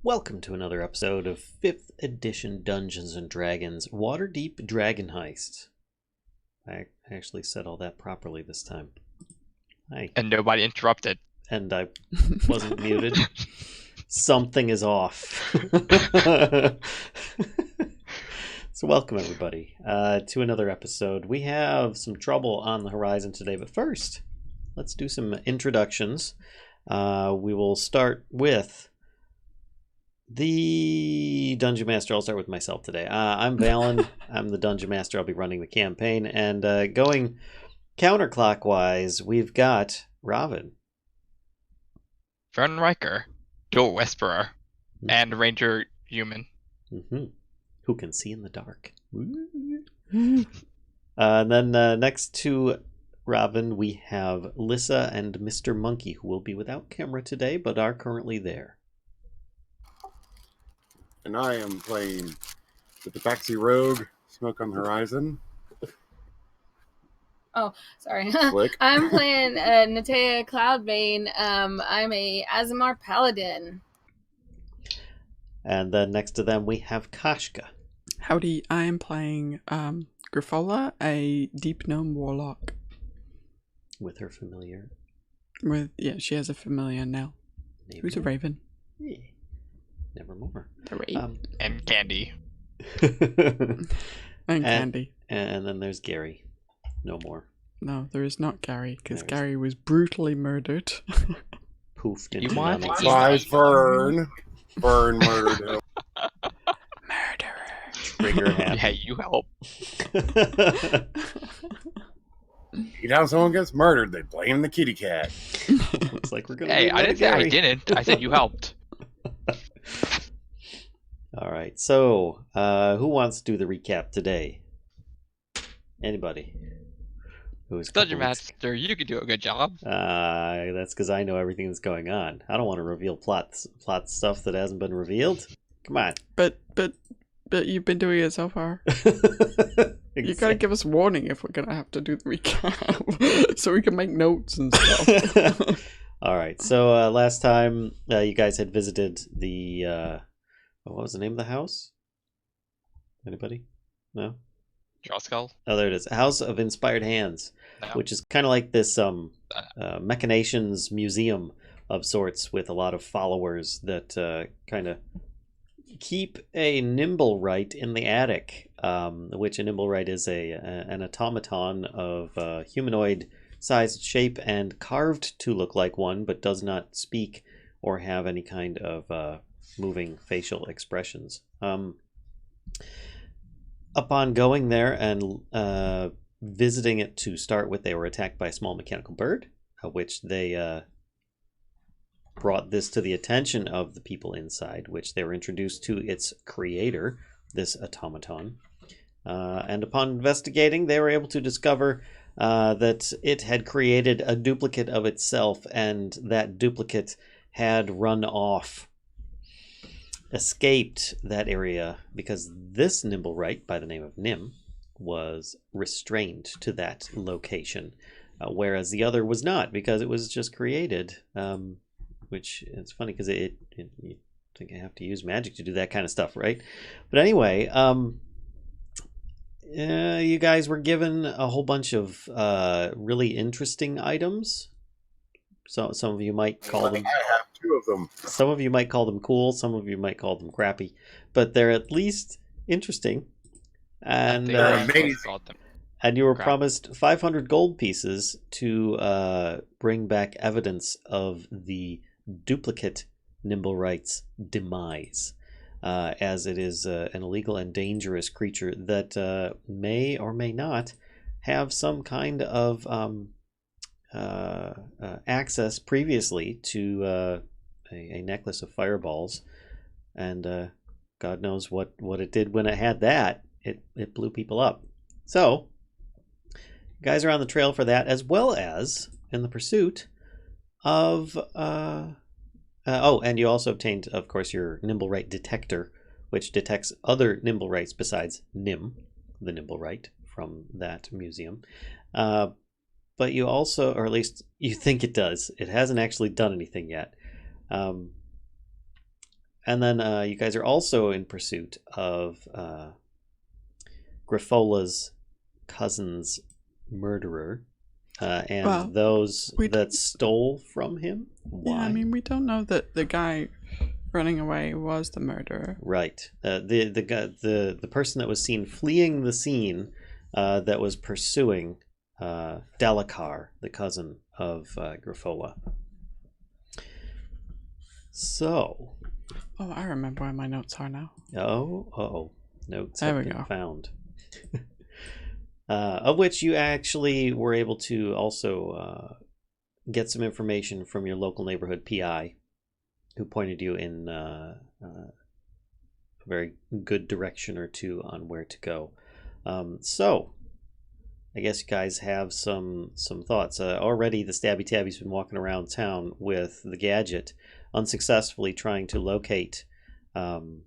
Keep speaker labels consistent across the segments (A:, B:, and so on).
A: Welcome to another episode of 5th edition Dungeons & Dragons Waterdeep Dragon Heist. I actually said all that properly this time. Hi.
B: And nobody interrupted.
A: And I wasn't muted. Something is off. So welcome everybody to another episode. We have some trouble on the horizon today, but first, let's do some introductions. We will start with the Dungeon Master. I'll start with myself today. I'm Valen. I'm the Dungeon Master. I'll be running the campaign. And going counterclockwise, we've got Robin.
B: Fern Riker, Dual Whisperer, and Ranger Human.
A: Mm-hmm. Who can see in the dark. And then next to Robin, we have Lissa and Mr. Monkey, who will be without camera today, but are currently there.
C: And I am playing the Tabaxi Rogue, Smoke on the Horizon.
D: Oh, sorry.
C: Slick.
D: I'm playing Natea Cloudbane. I'm a Azamar Paladin.
A: And then next to them, we have Kashka.
E: Howdy, I am playing Grifola, a Deep Gnome Warlock.
A: With her familiar.
E: She has a familiar now. Who's a raven?
A: Yeah. Nevermore.
E: The raven.
B: And Candy.
E: And Candy.
A: And then there's Gary. No more.
E: No, there is not Gary, because Gary was brutally murdered.
A: Poofed into
B: You want
A: non-existence.
C: By Fern. Fern murdered him.
E: Murderer.
A: Trigger happy.
B: Yeah, you help.
C: Anytime someone gets murdered, they blame the kitty cat.
A: Looks like we're gonna.
B: Hey,
A: be
B: I didn't say I
A: Gary.
B: didn't. I said you helped.
A: All right. So, who wants to do the recap today? Anybody? Who's
B: Dungeon Master, you could do a good job.
A: That's because I know everything that's going on. I don't want to reveal plot stuff that hasn't been revealed. Come on.
E: But you've been doing it so far. You gotta give us warning if we're gonna have to do the recap, so we can make notes and stuff.
A: All right. So last time you guys had visited the what was the name of the house? Anybody? No.
B: Draw skull.
A: Oh, there it is. House of Inspired Hands,
B: No.
A: which is kind of like this machinations museum of sorts with a lot of followers that kind of keep a Nimblewright in the attic, which a Nimblewright is an automaton of humanoid sized shape and carved to look like one, but does not speak or have any kind of moving facial expressions. Upon going there and visiting it to start with, they were attacked by a small mechanical bird, which they brought this to the attention of the people inside, which they were introduced to its creator, this automaton. And upon investigating, they were able to discover that it had created a duplicate of itself, and that duplicate had run off, escaped that area, because this Nimblewright, by the name of Nim, was restrained to that location, whereas the other was not, because it was just created. Which it's funny because you think I have to use magic to do that kind of stuff, right? But anyway, you guys were given a whole bunch of really interesting items. So some of you might call them.
C: I have two of them.
A: Some of you might call them cool. Some of you might call them crappy, but they're at least interesting. And
B: I think I
C: amazing.
B: called them.
A: and you were
B: Crap.
A: promised 500 gold pieces to bring back evidence of the duplicate Nimblewright's demise, as it is an illegal and dangerous creature that may or may not have some kind of access previously to a necklace of fireballs, and God knows what it did when it had that. It blew people up. So, you guys are on the trail for that, as well as in the pursuit of and you also obtained, of course, your Nimblewright detector, which detects other Nimblewrights besides Nim, the Nimblewright from that museum. But you also, or at least you think it does. It hasn't actually done anything yet. And then you guys are also in pursuit of Grifola's cousin's murderer and
E: Well,
A: those
E: we
A: that stole from him. Why?
E: Yeah, I mean, we don't know that the guy running away was the murderer.
A: Right. The person that was seen fleeing the scene that was pursuing Delacar, the cousin of Grifola. So.
E: Oh, I remember where my notes are now.
A: Oh. Notes
E: There
A: have
E: we
A: been
E: go.
A: found. Of which you actually were able to also get some information from your local neighborhood PI, who pointed you in a very good direction or two on where to go. So, I guess you guys have some thoughts. Already, the Stabby Tabby's been walking around town with the gadget, unsuccessfully trying to locate any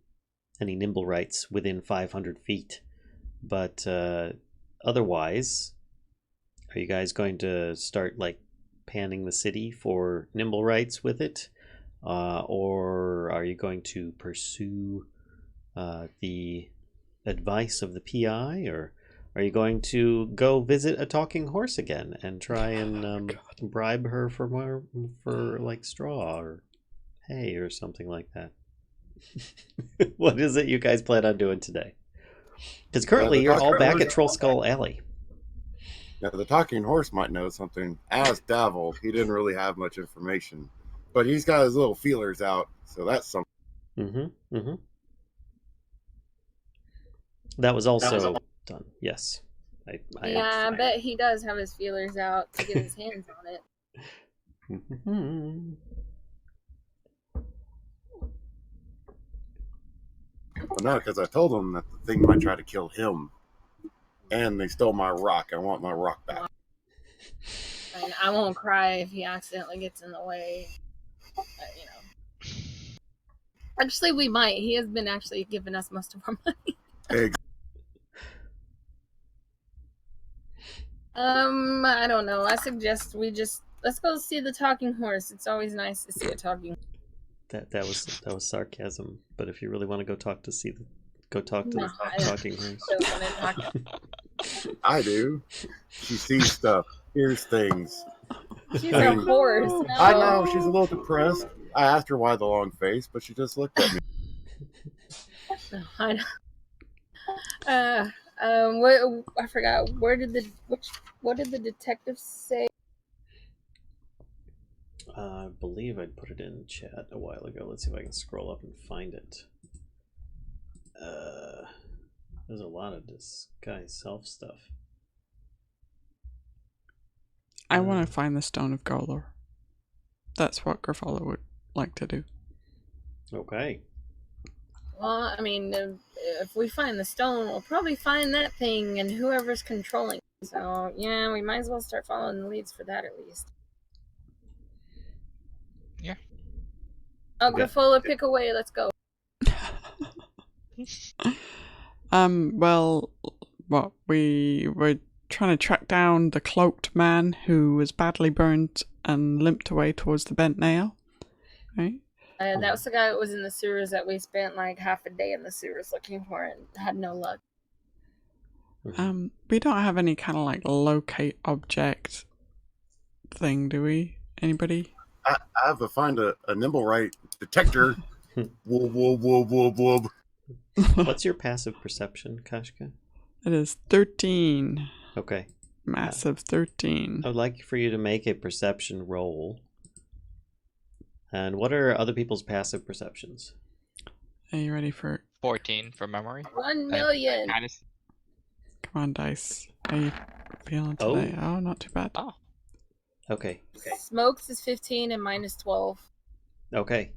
A: Nimblewrights within 500 feet. But otherwise, are you guys going to start like panning the city for Nimblewrights with it? Or are you going to pursue the advice of the PI? Or are you going to go visit a talking horse again and try and bribe her for more, for like straw or hay or something like that? What is it you guys plan on doing today? Because currently you're all back at Troll Skull Alley.
C: Now, the talking horse might know something. As Davil, he didn't really have much information, but he's got his little feelers out, so that's something.
A: That was also done. Yes,
D: I bet he does have his feelers out to get his hands on it.
C: Well, no, because I told him that the thing might try to kill him, and they stole my rock. I want my rock back.
D: And I won't cry if he accidentally gets in the way. You know. Actually, we might. He has been actually giving us most of our money. I don't know. I suggest let's go see the talking horse. It's always nice to see a talking.
A: That was sarcasm. But if you really want to go talk to the talking horse.
C: I do. She sees stuff, hears things.
D: She's a horse. No.
C: I know she's a little depressed. I asked her why the long face, but she just looked at me.
D: I know. I forgot. What did the detective say?
A: I believe I put it in chat a while ago. Let's see if I can scroll up and find it. There's a lot of disguise self stuff.
E: I want to find the Stone of Golor. That's what Grifola would like to do.
A: Okay.
D: Well, I mean, if we find the stone, we'll probably find that thing and whoever's controlling it. So, yeah, we might as well start following the leads for that at least.
B: Yeah.
D: Oh, Grifola, pick away. Let's go.
E: Well, what we were trying to track down the cloaked man who was badly burned and limped away towards the bent nail, right?
D: That was the guy that was in the sewers that we spent like half a day in the sewers looking for and had no luck.
E: We don't have any kind of like locate object thing, do we? Anybody?
C: I have to find a Nimblewright detector. Woob, woob, woob, woob, woob.
A: What's your passive perception, Kashka?
E: It is 13.
A: Okay.
E: Massive 13.
A: I would like for you to make a perception roll. And what are other people's passive perceptions?
E: Are you ready for
B: 14 from memory.
D: 1 million.
B: Come
E: on, dice? How you feeling today? Oh, not too bad.
B: Oh.
A: Okay.
D: Smokes is 15 and mine is 12.
A: Okay.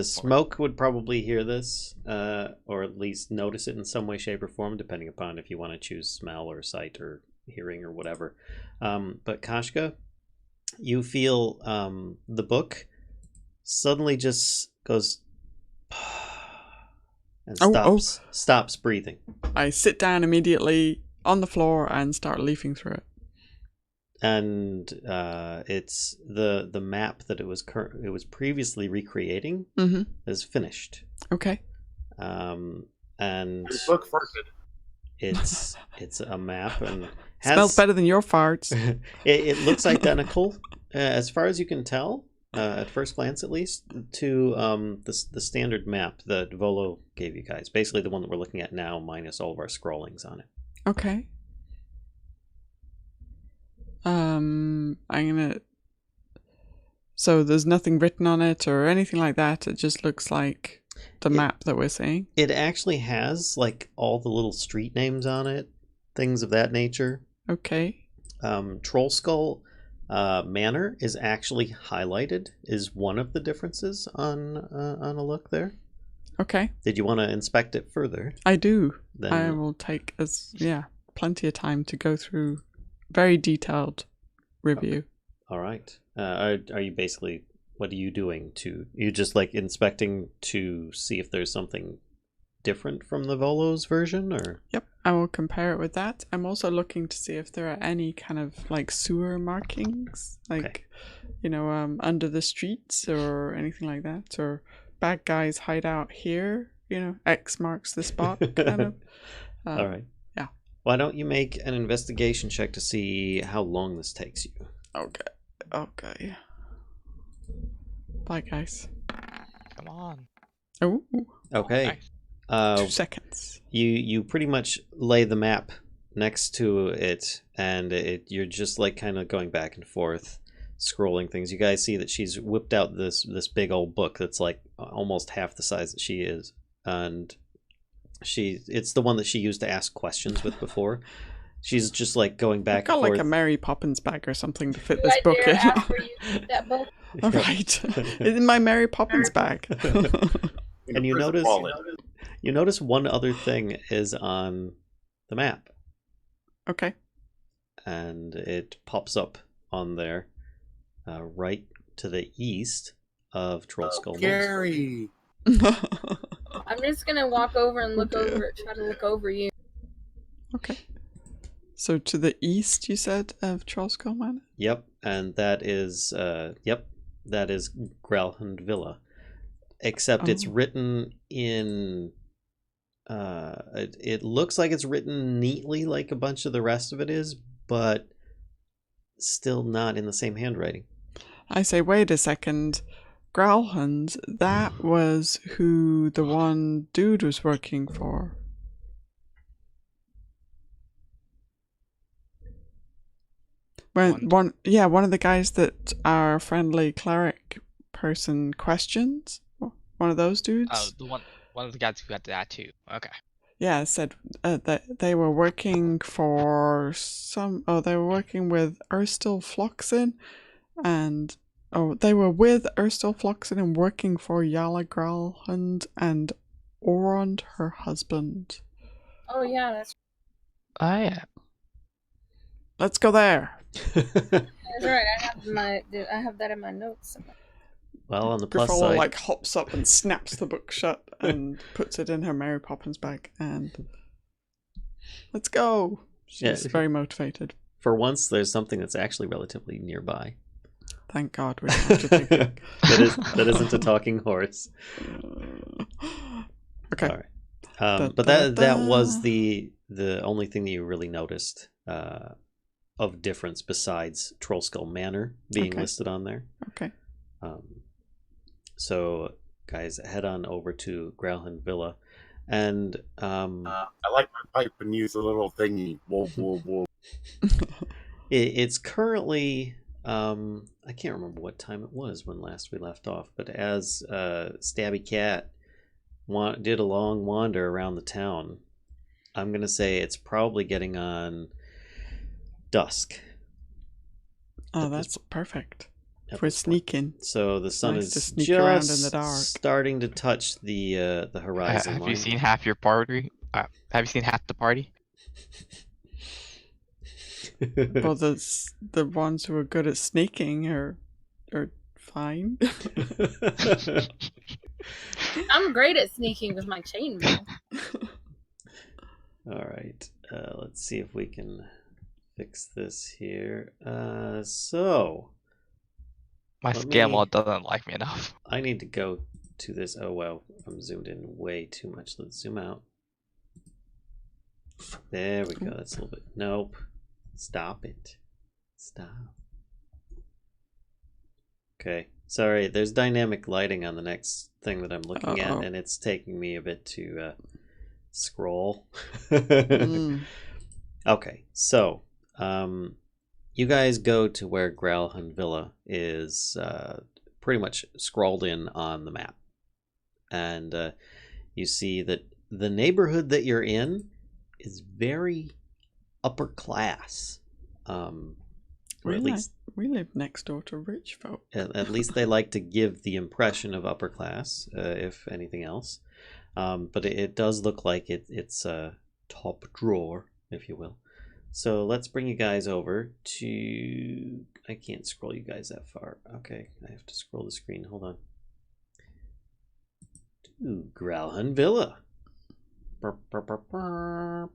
A: Smoke would probably hear this, or at least notice it in some way, shape, or form, depending upon if you want to choose smell or sight or hearing or whatever. But Kashka, you feel the book suddenly just goes and stops breathing.
E: I sit down immediately on the floor and start leafing through it.
A: and it's the map that it was previously recreating
E: Mm-hmm.
A: is finished.
E: Okay.
A: And
C: Look first.
A: it's a map and
E: Smells better than your farts.
A: it looks identical as far as you can tell at first glance, at least, to the standard map that Volo gave you guys. Basically, the one that we're looking at now, minus all of our scrollings on it.
E: Okay. I'm gonna. So there's nothing written on it or anything like that. It just looks like the map that we're seeing.
A: It actually has like all the little street names on it, things of that nature.
E: Okay.
A: Troll Skull Manor is actually highlighted. Is one of the differences on a look there.
E: Okay.
A: Did you want to inspect it further?
E: I do.
A: Then
E: I will take plenty of time to go through very detailed review.
A: Okay. All right. Are you basically, what are you doing you just like inspecting to see if there's something different from the Volo's version, or?
E: Yep, I will compare it with that. I'm also looking to see if there are any kind of like sewer markings, like, under the streets or anything like that, or bad guys hide out here, X marks the spot, kind of.
A: All right.
E: Yeah.
A: Why don't you make an investigation check to see how long this takes you?
E: Okay. Bye, guys.
B: Come on.
E: Oh.
A: Okay.
B: Nice.
E: 2 seconds.
A: You pretty much lay the map next to it, and you're just like kind of going back and forth, scrolling things. You guys see that she's whipped out this big old book that's like almost half the size that she is, and it's the one that she used to ask questions with before. She's just like going back
E: I've got
A: and forth.
E: like a Mary Poppins bag or something to fit
D: Do
E: this
D: I
E: book
D: dare
E: in.
D: ask where you keep that book?
E: All right. It's in my Mary Poppins bag.
A: And you notice one other thing is on the map,
E: Okay.
A: and it pops up on there, right to the east of Troll Skull Mountain.
C: Gary.
D: I'm just gonna walk over and look
E: Okay.
D: over it, try to look over you.
E: Okay. So to the east, you said, of Troll Skull Manor?
A: Yep, and that is Growlhund Villa, except it's written in. It looks like it's written neatly, like a bunch of the rest of it is, but still not in the same handwriting.
E: I say, wait a second. Growlhund, that was who the one dude was working for. One of the guys that our friendly cleric person questions. One of those dudes.
B: Oh, one of the guys who had the tattoo. Okay.
E: Yeah, said that they were working for they were working with Erstil Floxin, and they were with Erstil Floxin and working for Yala Gralhund and Orond, her husband.
D: Oh yeah, that's
B: Oh yeah.
E: Let's go there.
D: right. I have that in my notes.
A: Well, on the plus
E: Grifola
A: side,
E: hops up and snaps the book shut and puts it in her Mary Poppins bag and let's go. She's very motivated.
A: For once, there's something that's actually relatively nearby.
E: Thank God we don't have to take it.
A: that isn't a talking horse.
E: Okay.
A: All right. But that was the only thing that you really noticed of difference besides Troll Skull Manor being listed on there.
E: Okay.
A: So, guys, head on over to Growlhund Villa, and
C: I like my pipe and use a little thingy. Wolf, wolf, wolf.
A: It's currently I can't remember what time it was when last we left off, but as Stabby Cat did a long wander around the town, I'm gonna say it's probably getting on dusk.
E: Oh, that's perfect. For sneaking.
A: So the sun
E: Nice to
A: is
E: sneak around
A: just
E: in the dark.
A: starting to touch the horizon
B: Have
A: line.
B: you seen half your party? Have you seen half the party?
E: Well, the ones who are good at sneaking are fine.
D: I'm great at sneaking with my chainmail.
A: All right, let's see if we can fix this here. So
B: My
A: Let
B: scan
A: me-
B: wall doesn't like me enough.
A: I need to go to this. Oh wow, I'm zoomed in way too much. Let's zoom out. There we go. That's a little bit. Nope. Stop it. Stop. Okay. Sorry, there's dynamic lighting on the next thing that I'm looking at,
E: Uh-oh.
A: and it's taking me a bit to scroll.
E: Mm.
A: Okay, so you guys go to where Gralhund Villa is pretty much scrawled in on the map. And you see that the neighborhood that you're in is very upper class. Or at least
E: We live next door to rich folk.
A: at least they like to give the impression of upper class, if anything else. But it does look like it's a top drawer, if you will. So let's bring you guys over to... I can't scroll you guys that far. Okay, I have to scroll the screen. Hold on. To Gralhund Villa. Burp, burp, burp, burp.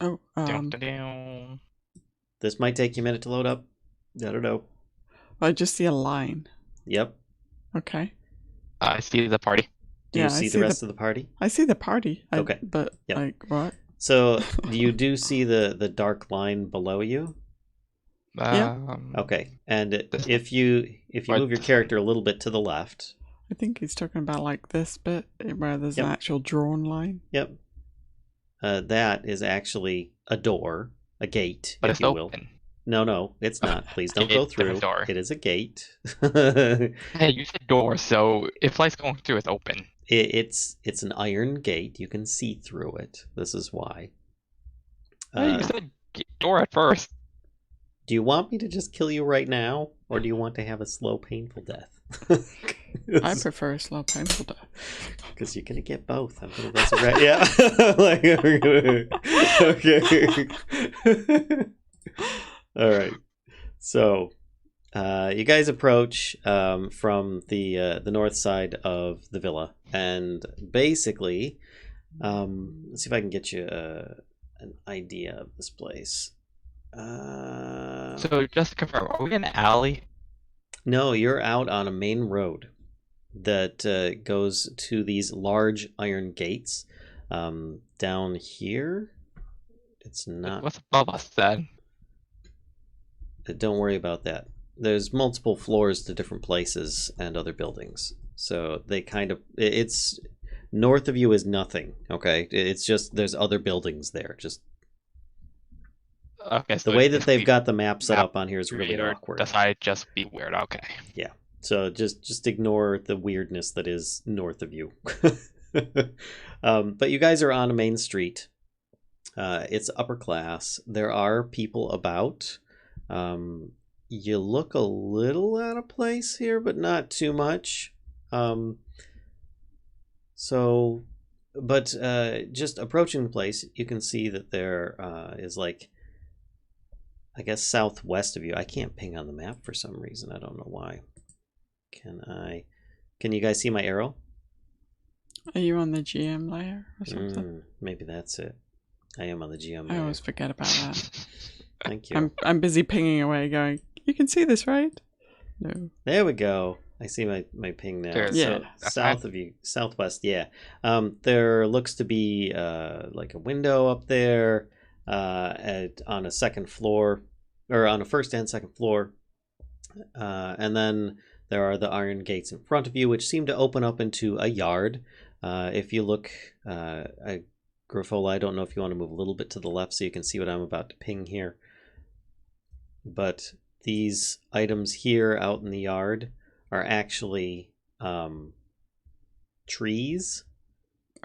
E: Oh,
B: Dun, dun, dun.
A: This might take you a minute to load up. I don't know.
E: I just see a line.
A: Yep.
E: Okay.
B: I see the party.
A: Do you
E: Yeah, I
A: see
E: see
A: the rest of the party?
E: I see the party.
A: Okay.
E: But,
A: Yep.
E: like, what?
A: So you do see the dark line below you.
E: Yeah.
A: Okay, and
B: This-
A: if you
B: Or-
A: move your character a little bit to the left,
E: I think he's talking about, like, this bit where there's an
A: Yep.
E: actual drawn line.
A: yep, that is actually a door, a gate,
B: But
A: if
B: it's
A: you will.
B: open.
A: No, it's not. Please don't
B: It's
A: go
B: a
A: through.
B: door.
A: It is a gate.
B: Hey, you said door, so if light's going through, it's open.
A: It's an iron gate. You can see through it. This is why.
B: Hey, you said door at first.
A: Do you want me to just kill you right now, or do you want to have a slow, painful death?
E: I prefer slow painful death.
A: Because you're gonna get both. I'm gonna resurrect. Yeah. Like, okay. All right. So, you guys approach from the north side of the villa, and basically, let's see if I can get you an idea of this place.
B: So just to confirm, are we in an alley?
A: No, you're out on a main road that goes to these large iron gates. Down here, it's not.
B: What's above us then?
A: Don't worry about that. There's multiple floors to different places and other buildings. So they kind of, it's north of you is nothing. Okay, it's just there's other buildings there. Just
B: Okay, so
A: the way that
B: just
A: they've
B: be
A: got the map set
B: map
A: up on here is really
B: weird,
A: awkward.
B: Decided just be weird. Okay.
A: So just ignore the weirdness that is north of you. But you guys are on a main street. It's upper class. There are people about. You look a little out of place here, but not too much. Just approaching the place, you can see that there is like, I guess, southwest of you. I can't ping on the map for some reason. I don't know why. Can you guys see my arrow?
E: Are you on the GM layer or something?
A: Maybe that's it. I am on the GM.
E: I always forget about that.
A: Thank you.
E: I'm busy pinging away going, you can see this, right? No.
A: There we go. I see my ping now.
B: There's-
E: Yeah.
A: So,
B: that's
A: south
B: fine.
A: of you, southwest, yeah. There looks to be like a window up there on a second floor, or on a first and second floor. And then there are the iron gates in front of you, which seem to open up into a yard. If you look, Grifola, I don't know if you want to move a little bit to the left so you can see what I'm about to ping here. But these items here out in the yard are actually trees.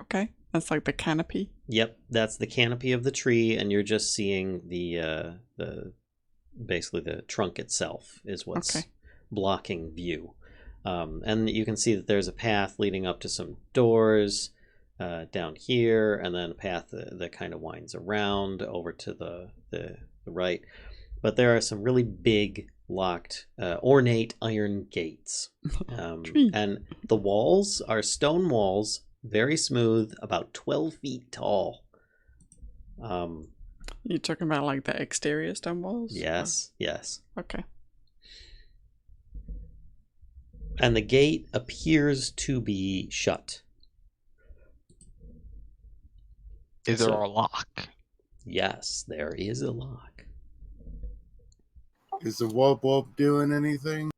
E: Okay. That's like the canopy.
A: Yep, that's the canopy of the tree, and you're just seeing the basically the trunk itself is what's
E: Okay.
A: blocking view. And you can see that there's a path leading up to some doors down here, and then a path that kind of winds around over to the right. But there are some really big, locked, ornate iron gates.
E: Tree.
A: And the walls are stone walls, very smooth, about 12 feet tall.
E: You talking about like the exterior stone walls?
A: Yes, yes.
E: Okay.
A: And the gate appears to be shut.
B: Is there
A: So-
B: a lock?
A: Yes, there is a lock.
C: Is the whoop whoop doing anything?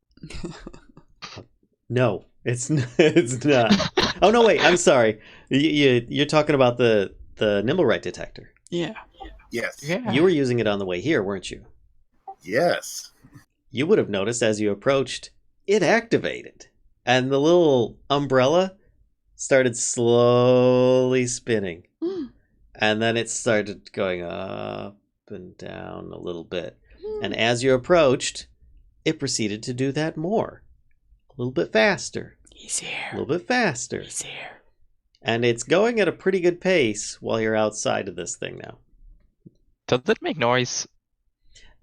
A: No, it's it's not. Oh no, wait. I'm sorry. You're talking about the Nimblewright detector.
E: Yeah.
C: Yes.
B: Yeah.
A: You were using it on the way here, weren't you?
C: Yes.
A: You would have noticed as you approached, it activated, and the little umbrella started slowly spinning, and then it started going up and down a little bit. And as you approached, it proceeded to do that more. A little bit faster.
E: He's
A: A
E: here.
A: little bit faster.
E: He's here.
A: And it's going at a pretty good pace while you're outside of this thing now.
B: Does it make noise?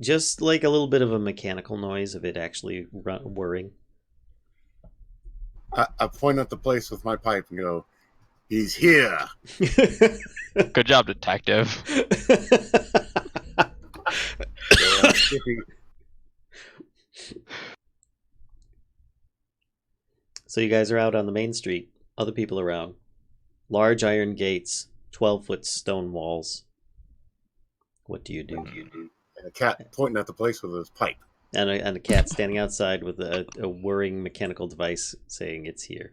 A: Just like a little bit of a mechanical noise of it actually whirring.
C: I point at the place with my pipe and go, "He's here."
B: Good job, detective.
C: Yeah, Skippy.
A: So you guys are out on the main street. Other people around. Large iron gates. 12-foot stone walls. What do you do?
C: And a cat pointing at the place with his pipe.
A: And a cat standing outside with a whirring mechanical device saying it's here.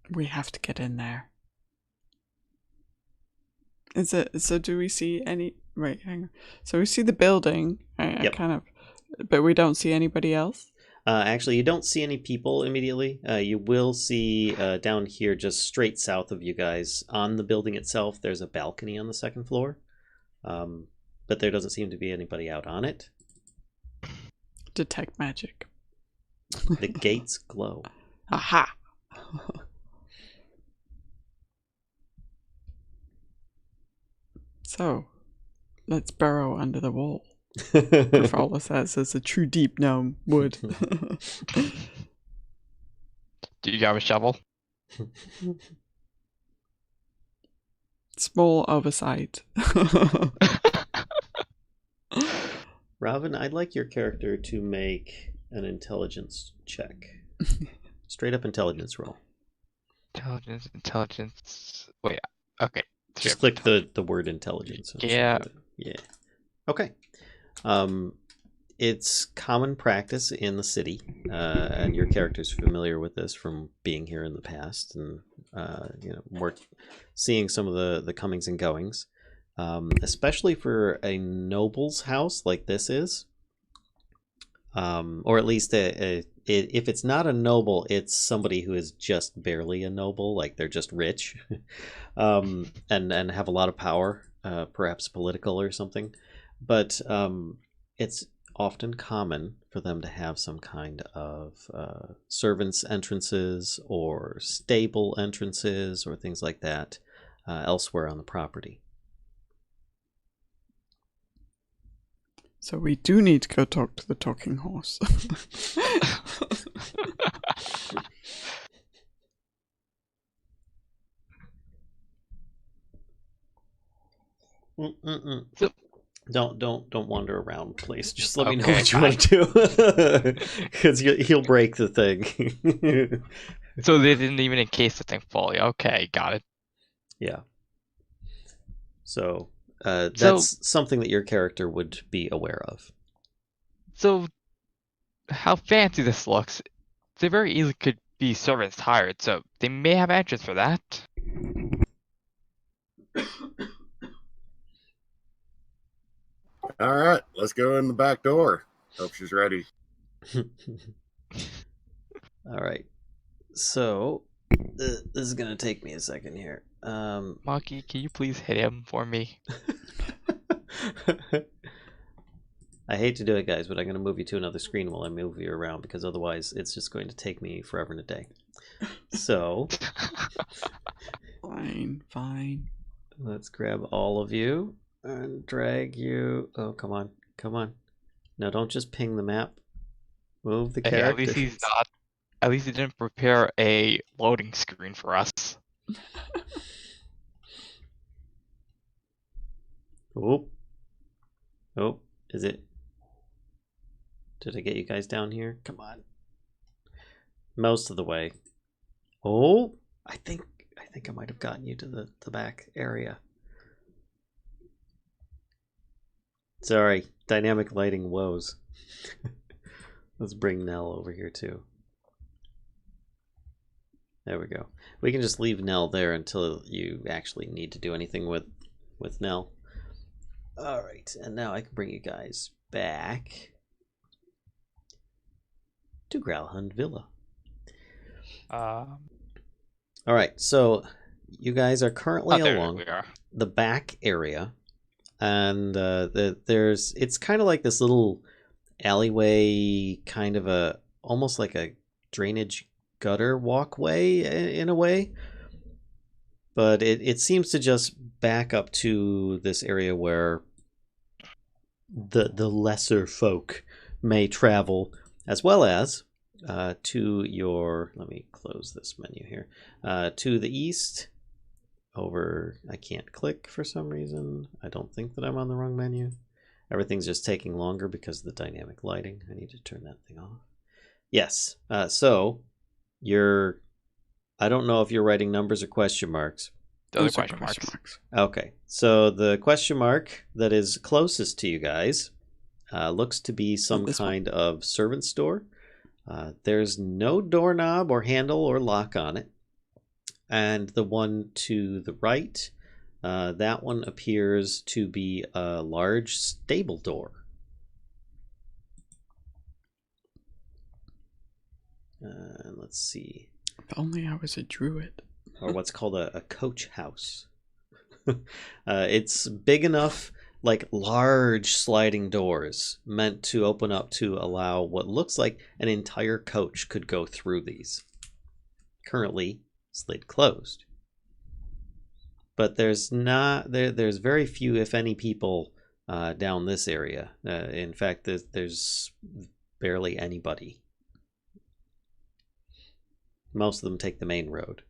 E: We have to get in there. Is it so? Do we see any? Wait, hang on. So we see the building. I
A: Yep.
E: kind of, but we don't see anybody else.
A: Actually, you don't see any people immediately. You will see down here, just straight south of you guys, on the building itself, there's a balcony on the second floor. But there doesn't seem to be anybody out on it.
E: Detect magic.
A: The gates glow.
E: Aha! So, let's burrow under the wall. Grafala says it's a true deep gnome would.
B: Do you have a shovel?
E: Small oversight.
A: Robin, I'd like your character to make an intelligence check. Straight up intelligence roll.
B: Intelligence. Wait, okay.
A: Just click the word intelligence.
B: Yeah.
A: Yeah. Okay. It's common practice in the city, and your character's familiar with this from being here in the past, and seeing some of the comings and goings, especially for a noble's house like this is, or at least if it's not a noble, it's somebody who is just barely a noble, like they're just rich, and have a lot of power, perhaps political or something, but it's often common for them to have some kind of servants' entrances or stable entrances or things like that elsewhere on the property.
E: So we do need to go talk to the talking horse.
B: So-
A: Don't wander around, please. Just let me know
B: Okay,
A: what you want to do, because he'll break the thing.
B: So they didn't even encase the thing fully. Okay, got it.
A: Yeah. So that's something that your character would be aware of.
B: So, how fancy this looks. They very easily could be servants hired, so they may have entrance for that.
C: All right, let's go in the back door. Hope she's ready.
A: All right. So this is gonna take me a second here.
B: Monkey, can you please hit him for me?
A: I hate to do it, guys, but I'm gonna move you to another screen while I move you around, because otherwise it's just going to take me forever and a day. So
E: Fine.
A: let's grab all of you and drag you. Oh, come on. No, don't just ping the map. Move the
B: Hey,
A: character.
B: at least he's not. At least he didn't prepare a loading screen for us.
A: Oh. Oh, is it? Did I get you guys down here? Come on. Most of the way. Oh, I think I might have gotten you to the back area. Sorry, dynamic lighting woes. Let's bring Nell over here too. There we go. We can just leave Nell there until you actually need to do anything with Nell. All right, and now I can bring you guys back to Growlhund Villa. All right, so you guys are currently along the back area, and it's kind of like this little alleyway, kind of almost like a drainage gutter walkway in a way, but it seems to just back up to this area where the lesser folk may travel, as well as to your, let me close this menu here, to the east over, I can't click for some reason. I don't think that I'm on the wrong menu. Everything's just taking longer because of the dynamic lighting. I need to turn that thing off. Yes, so you're, I don't know if you're writing numbers or question marks.
B: Those are question marks.
A: Okay, so the question mark that is closest to you guys looks to be some kind of servant store. There's no doorknob or handle or lock on it. And the one to the right, that one appears to be a large stable door. Let's see.
E: If only I was a druid.
A: Or what's called a coach house. It's big enough, like large sliding doors meant to open up to allow what looks like an entire coach could go through these. Currently slid closed. But there's very few, if any, people down this area. In fact, there's barely anybody. Most of them take the main road.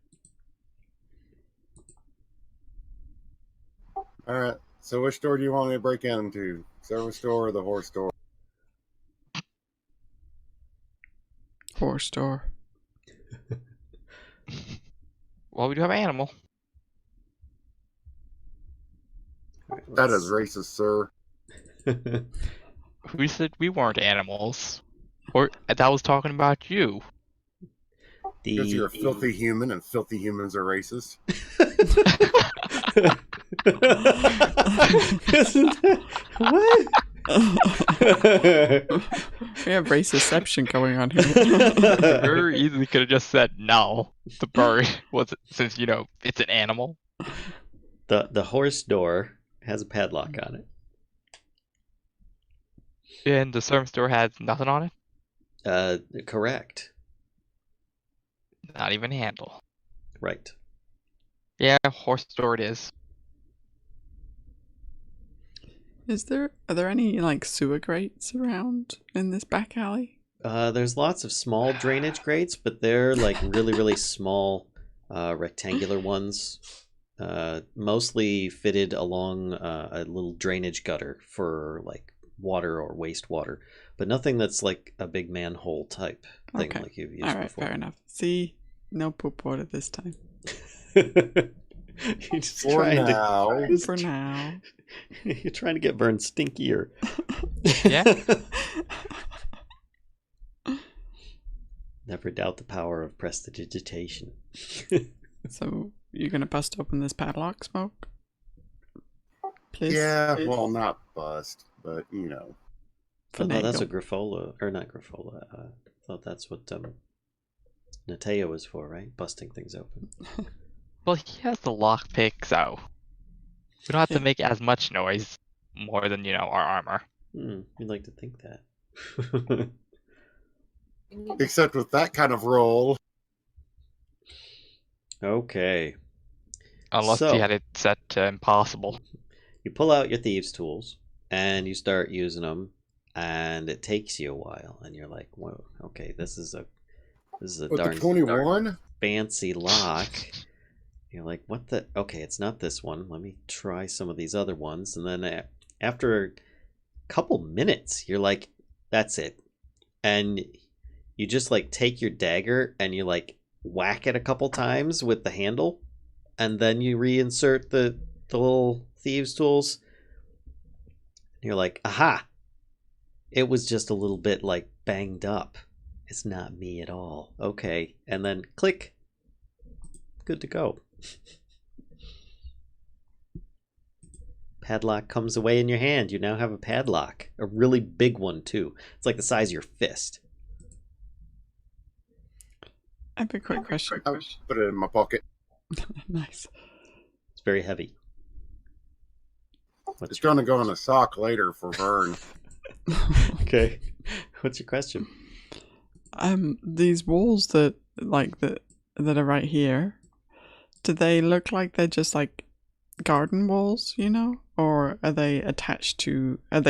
C: All right. So which door do you want me to break into? Service store or the horse store?
E: Horse store.
B: Well, we do have an animal.
A: Right,
C: That is racist, sir.
B: Who said we weren't animals? Or that was talking about you.
C: Because you're a filthy human and filthy humans are racist.
A: What?
E: We have raceception going on here.
B: Very easily could have just said no. The bird was, since it's an animal.
A: The horse door has a padlock on it.
B: And the servant store has nothing on it?
A: Correct.
B: Not even a handle.
A: Right.
B: Yeah, horse store it is.
E: Are there any like sewer grates around in this back alley?
A: There's lots of small drainage grates, but they're like really, really small rectangular ones. Mostly fitted along a little drainage gutter for like water or wastewater, but nothing that's like a big manhole type thing like you've used
E: All right,
A: before.
E: fair enough. See, no poop water this time.
A: You're just
C: For
A: trying
C: now.
E: For now.
A: You're trying to get Vern stinkier.
B: Yeah.
A: Never doubt the power of prestidigitation.
E: So you're gonna bust open this padlock, Smoke? Please?
C: Yeah,
E: Please?
C: well, not bust, but you know.
A: Oh, no, that's
E: Finagle.
A: what Griffola, or not Griffola. I thought that's what Natea was for, right? Busting things open.
B: Well, he has the lockpick, so we don't have to make as much noise more than, our armor.
A: You'd like to think that.
C: Except with that kind of roll.
A: Okay.
B: Unless
A: So-
B: you had it set to impossible.
A: You pull out your thieves' tools, and you start using them, and it takes you a while, and you're like, whoa, okay, this is a
C: With the
A: darn
C: 21?
A: fancy lock. You're like, what the? Okay, it's not this one. Let me try some of these other ones. And then after a couple minutes, you're like, that's it. And you just like take your dagger and you like whack it a couple times with the handle. And then you reinsert the little thieves' tools. You're like, aha! It was just a little bit like banged up. It's not me at all. Okay. And then click. Good to go. Padlock comes away in your hand. You now have a padlock. A really big one, too. It's like the size of your fist.
E: I have a quick question.
C: I put it in my pocket.
E: Nice.
A: It's very heavy.
C: It's going to go in a sock later for Vern.
A: Okay. What's your question?
E: These walls that are right here, do they look like they're just like garden walls, or are they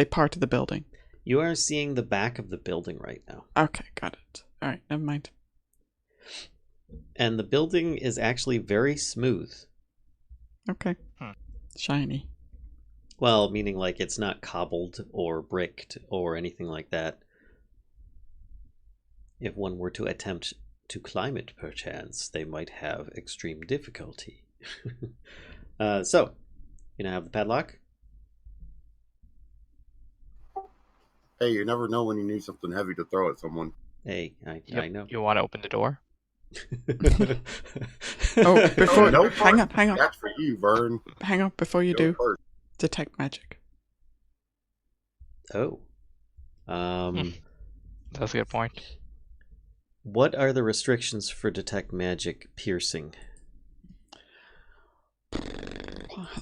E: part of the building?
A: You are seeing the back of the building right now.
E: Okay, got it. All right, never mind.
A: And the building is actually very smooth.
E: Okay. Shiny.
A: Well, meaning like it's not cobbled or bricked or anything like that. If one were to attempt to climb it, perchance, they might have extreme difficulty. So, you now have the padlock?
C: Hey, you never know when you need something heavy to throw at someone.
A: Hey, I know.
B: You want to open the door?
E: Oh, before
C: No,
E: hang on.
C: That's for you, Vern.
E: Hang on, before you
C: Go
E: do,
C: first.
E: detect magic.
A: Oh.
B: That's a good point.
A: What are the restrictions for detect magic piercing?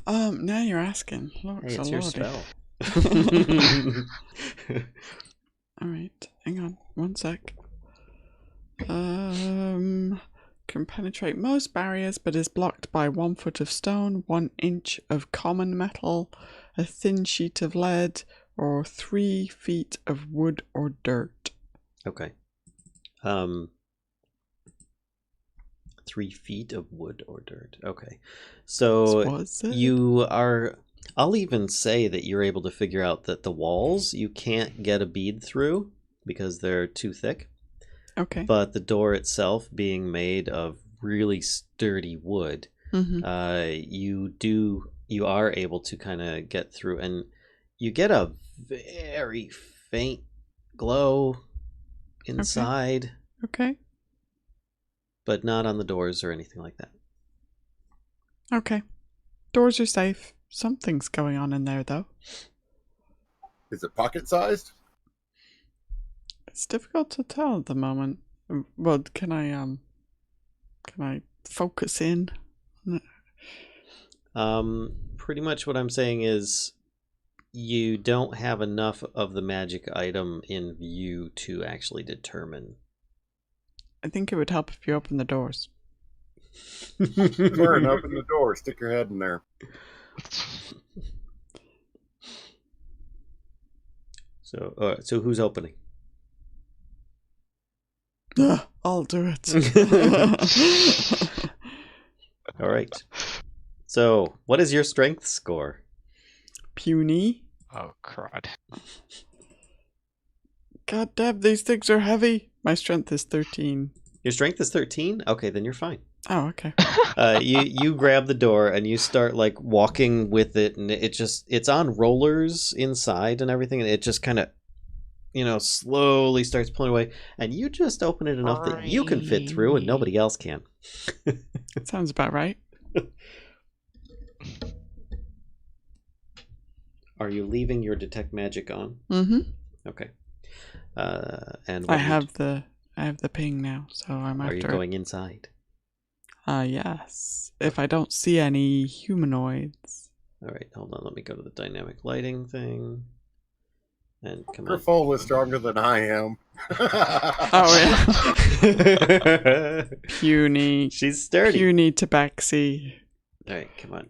E: Now you're asking. Looks
A: Hey, it's your spell.
E: All right, hang on, 1 sec. Can penetrate most barriers, but is blocked by 1 foot of stone, 1 inch of common metal, a thin sheet of lead, or 3 feet of wood or dirt.
A: Okay. 3 feet of wood or dirt. Okay. So you are... I'll even say that you're able to figure out that the walls you can't get a bead through because they're too thick.
E: Okay.
A: But the door itself being made of really sturdy wood, you are able to kind of get through, and you get a very faint glow inside.
E: Okay.
A: But not on the doors or anything like that.
E: Okay. Doors are safe. Something's going on in there, though.
C: Is it pocket-sized?
E: It's difficult to tell at the moment. Well, can I focus in?
A: Pretty much what I'm saying is you don't have enough of the magic item in view to actually determine.
E: I think it would help if you open the doors.
C: Vern, open the door. Stick your head in there.
A: So who's opening?
E: I'll do it.
A: All right. So, what is your strength score?
E: Puny.
B: Oh, crud.
E: God damn, these things are heavy. My strength is 13.
A: Your strength is 13? Okay, then you're fine.
E: Oh, okay.
A: You grab the door and you start like walking with it, and it's on rollers inside and everything, and it just kind of slowly starts pulling away, and you just open it enough that you can fit through and nobody else can.
E: Sounds about right.
A: Are you leaving your detect magic on?
E: Mm-hmm.
A: Okay. And
E: I have the ping now, so I'm after.
A: Are you going inside?
E: Yes. If I don't see any humanoids.
A: All right, hold on. Let me go to the dynamic lighting thing. And come
C: Her
A: on.
C: fall is stronger than I am.
E: Oh yeah. Puny.
A: She's sturdy.
E: Puny tabaxi.
A: All right, come on.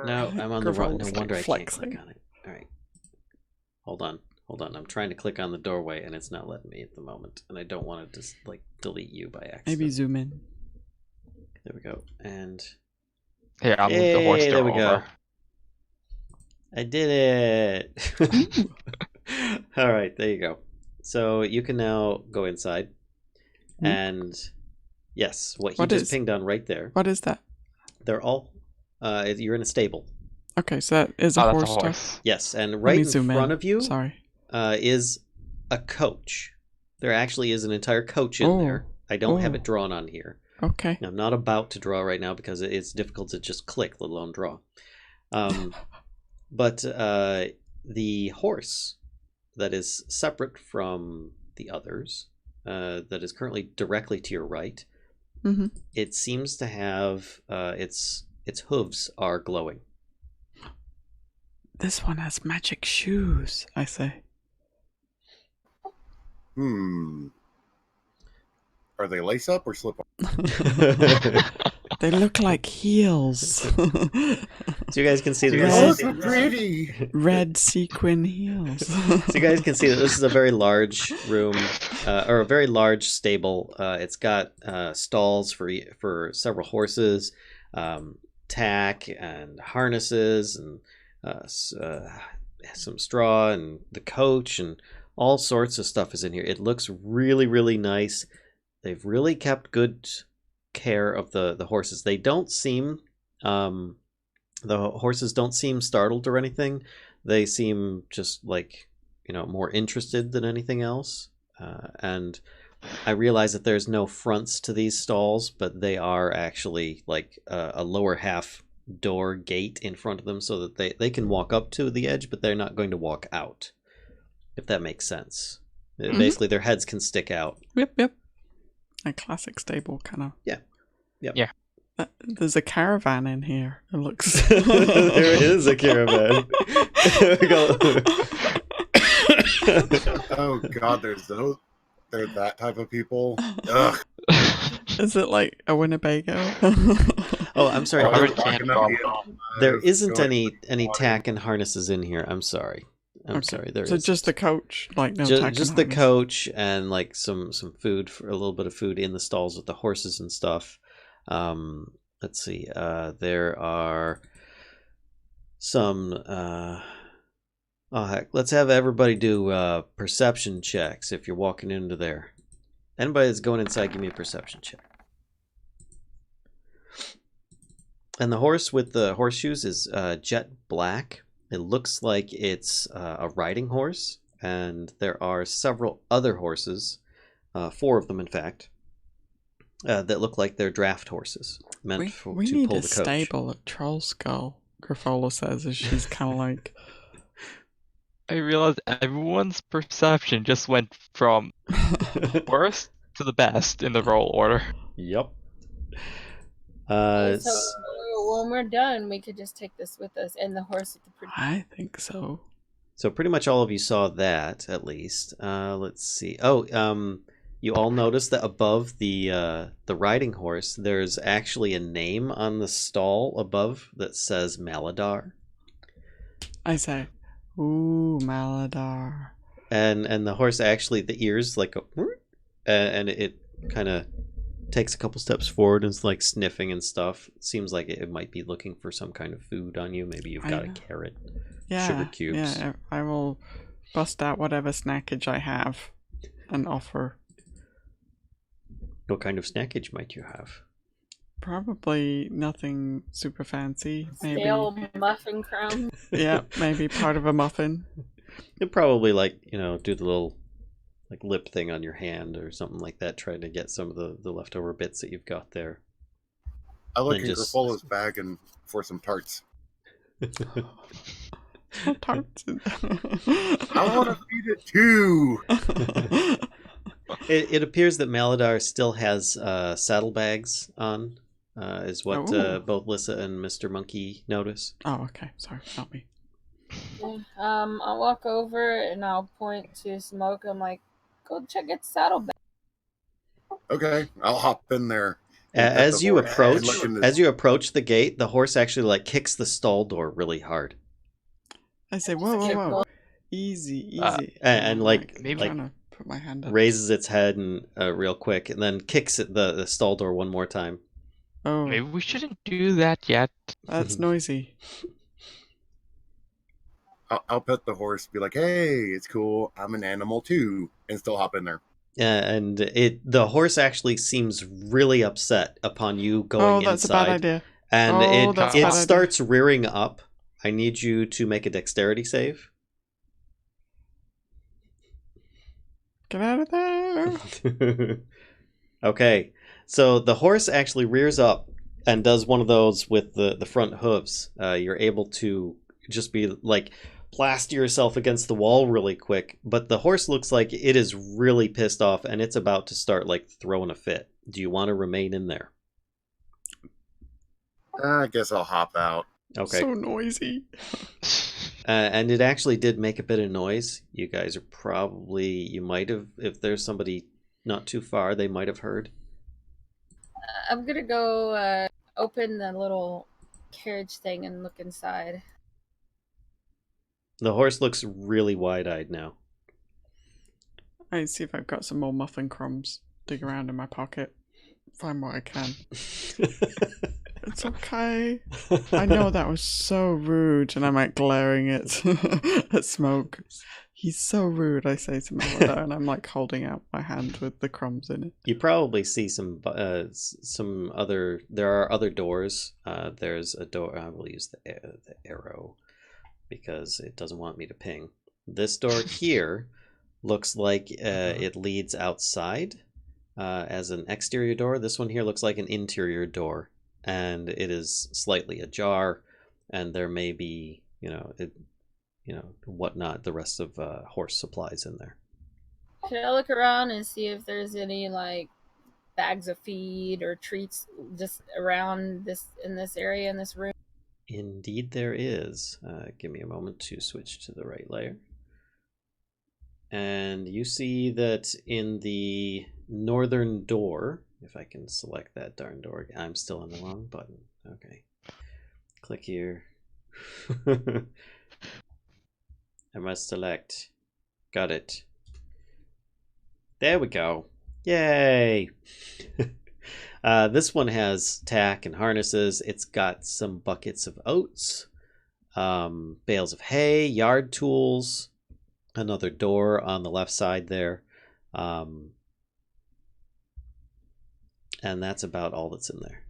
A: No, I'm on the wrong. No wonder I can't click on it. All right. Hold on. I'm trying to click on the doorway and it's not letting me at the moment, and I don't want to just like delete you by accident.
E: Maybe zoom in.
A: There we go. And
B: Here, I'll move the horse
A: Hey, there
B: door
A: we go.
B: over.
A: I did it. All right, there you go. So you can now go inside, and yes, what he just pinged on right there.
E: What is that?
A: They're all. You're in a stable.
E: Okay, so that is a horse.
B: Horse.
A: Yes, and right in front of you,
E: Sorry,
A: is a coach. There actually is an entire coach in there. I don't have it drawn on here.
E: Okay.
A: I'm not about to draw right now because it's difficult to just click, let alone draw. But the horse that is separate from the others, that is currently directly to your right, it seems to have its hooves are glowing.
E: This one has magic shoes, I say.
C: Are they lace up or slip up?
E: They look like heels.
A: So you guys can see that
C: this is pretty.
E: Red sequin heels.
A: So you guys can see that this is a very large room, or a very large stable. It's got stalls for several horses, tack and harnesses, and some straw, and the coach, and all sorts of stuff is in here. It looks really, really nice. They've really kept good care of the horses. They don't seem the horses don't seem startled or anything. They seem just like, more interested than anything else. And I realize that there's no fronts to these stalls, but they are actually like a lower half door gate in front of them, so that they can walk up to the edge, but they're not going to walk out, if that makes sense. Basically, their heads can stick out.
E: Yep. A classic stable kind of.
A: Yeah.
E: There's a caravan in here. It looks.
A: There is a caravan.
C: Oh God, there's those. They're that type of people. Ugh.
E: Is it like a Winnebago?
A: Oh, I'm sorry.
C: Oh,
A: There isn't any tack and harnesses in here. I'm sorry. I'm sorry. There
E: so
A: is
E: just the coach, like no tack
A: just
E: and
A: the
E: harness.
A: coach, and like some food, for a little bit of food in the stalls with the horses and stuff. Let's see. There are some. Oh heck! Let's have everybody do perception checks if you're walking into there. Anybody that's going inside, give me a perception check. And the horse with the horseshoes is jet black. It looks like it's a riding horse, and there are several other horses, 4 of them in fact, that look like they're draft horses meant
E: We
A: to pull
E: need
A: the
E: a
A: coach.
E: stable at Troll Skull. Grifola says as she's kind of like.
B: I realized everyone's perception just went from worst to the best in the roll order.
A: Yep.
D: So when we're done, we could just take this with us and the horse with the pretty.
E: I think so.
A: So pretty much all of you saw that, at least. Let's see. Oh, you all noticed that above the riding horse, there's actually a name on the stall above that says Maladar.
E: I say, ooh, Maladar.
A: And the horse actually, the ears like go, and it kind of takes a couple steps forward and is like sniffing and stuff. It seems like it might be looking for some kind of food on you. Maybe you've got a carrot, sugar cubes.
E: Yeah, I will bust out whatever snackage I have and offer.
A: What kind of snackage might you have?
E: Probably nothing super fancy. Maybe.
D: Stale muffin crumb.
E: Yeah, maybe part of a muffin.
A: You'd probably do the little like lip thing on your hand or something like that, trying to get some of the leftover bits that you've got there.
C: I look
A: And
C: in
A: just-
C: Grifola's bag and for some tarts.
E: Tarts.
C: I want to feed it too.
A: It appears that Maladar still has saddlebags on, is what
E: Ooh.
A: both Lissa and Mr. Monkey notice.
E: Oh, okay. Sorry, not me.
D: Yeah. I'll walk over and I'll point to Smoke. I'm like, go check its saddlebag.
C: Okay, I'll hop in there.
A: As you approach,
C: Look in this-
A: as you approach the gate, the horse actually like kicks the stall door really hard,
E: I say, whoa. Easy.
A: and like
E: I'm
B: maybe-
E: trying to put my hand up.
A: raises its head and real quick, and then kicks the stall door one more time.
E: Oh,
B: Maybe we shouldn't do that yet.
E: that's noisy.
C: I'll pet the horse, be like, "Hey, it's cool. I'm an animal too," and still hop in there.
A: And the horse actually seems really upset upon you going
E: Oh, that's a bad
A: inside.
E: idea.
A: And
E: Oh, that's a
A: it
E: bad idea.
A: starts rearing up. I need you to make a dexterity save.
E: Get out of there.
A: Okay, so the horse actually rears up and does one of those with the front hooves. You're able to just be like plaster yourself against the wall really quick, but the horse looks like it is really pissed off and it's about to start like throwing a fit. Do you want to remain in there?
C: I guess I'll hop out.
A: Okay.
E: So noisy.
A: And it actually did make a bit of noise. You guys are probably, you might have, if there's somebody not too far, they might have heard.
D: I'm gonna go open the little carriage thing and look inside.
A: The horse looks really wide-eyed now.
E: I see if I've got some more muffin crumbs. Dig around in my pocket. Find what I can. It's okay. I know that was so rude, and I'm like glaring at Smoke. He's so rude, I say to Melody, and I'm like holding out my hand with the crumbs in it.
A: You probably see some other. There are other doors. There's a door. I will use the arrow because it doesn't want me to ping. This door here looks like it leads outside as an exterior door. This one here looks like an interior door, and it is slightly ajar. And there may be, whatnot. The rest of horse supplies in there.
D: Can I look around and see if there's any like bags of feed or treats just around in this area in this room?
A: Indeed there is. Give me a moment to switch to the right layer. And you see that in the northern door, if I can select that darn door, I'm still on the wrong button. Okay. Click here. I must select. Got it. There we go. Yay! This one has tack and harnesses. It's got some buckets of oats, bales of hay, yard tools, another door on the left side there. And that's about all that's in there.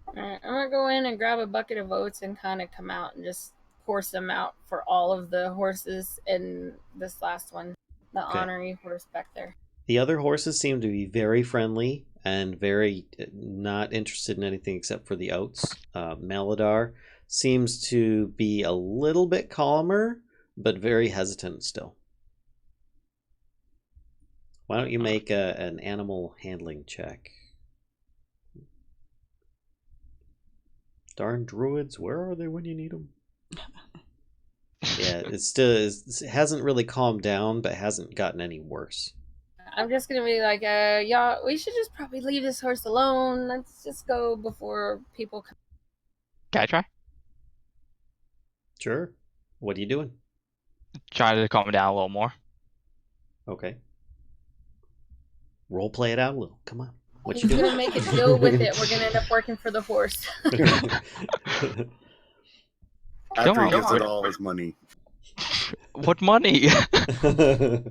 D: Alright, I'm gonna go in and grab a bucket of oats and kind of come out and just pour some out for all of the horses and this last one, the
A: Okay.
D: honorary horse back there.
A: The other horses seem to be very friendly and very not interested in anything except for the oats. Maladar seems to be a little bit calmer, but very hesitant still. Why don't you make an animal handling check? Darn druids, where are they when you need them? Yeah, it hasn't really calmed down, but hasn't gotten any worse.
D: I'm just gonna be like, y'all, we should just probably leave this horse alone. Let's just go before people come.
B: Can I try?
A: Sure. What are you doing?
B: Try to calm it down a little more.
A: Okay. Role play it out a little. Come on. What
D: He's
A: you doing?
D: gonna make a deal with it. We're gonna end up working for the horse.
C: After
B: Come
C: he gives
B: on.
C: it all his money.
B: What money? I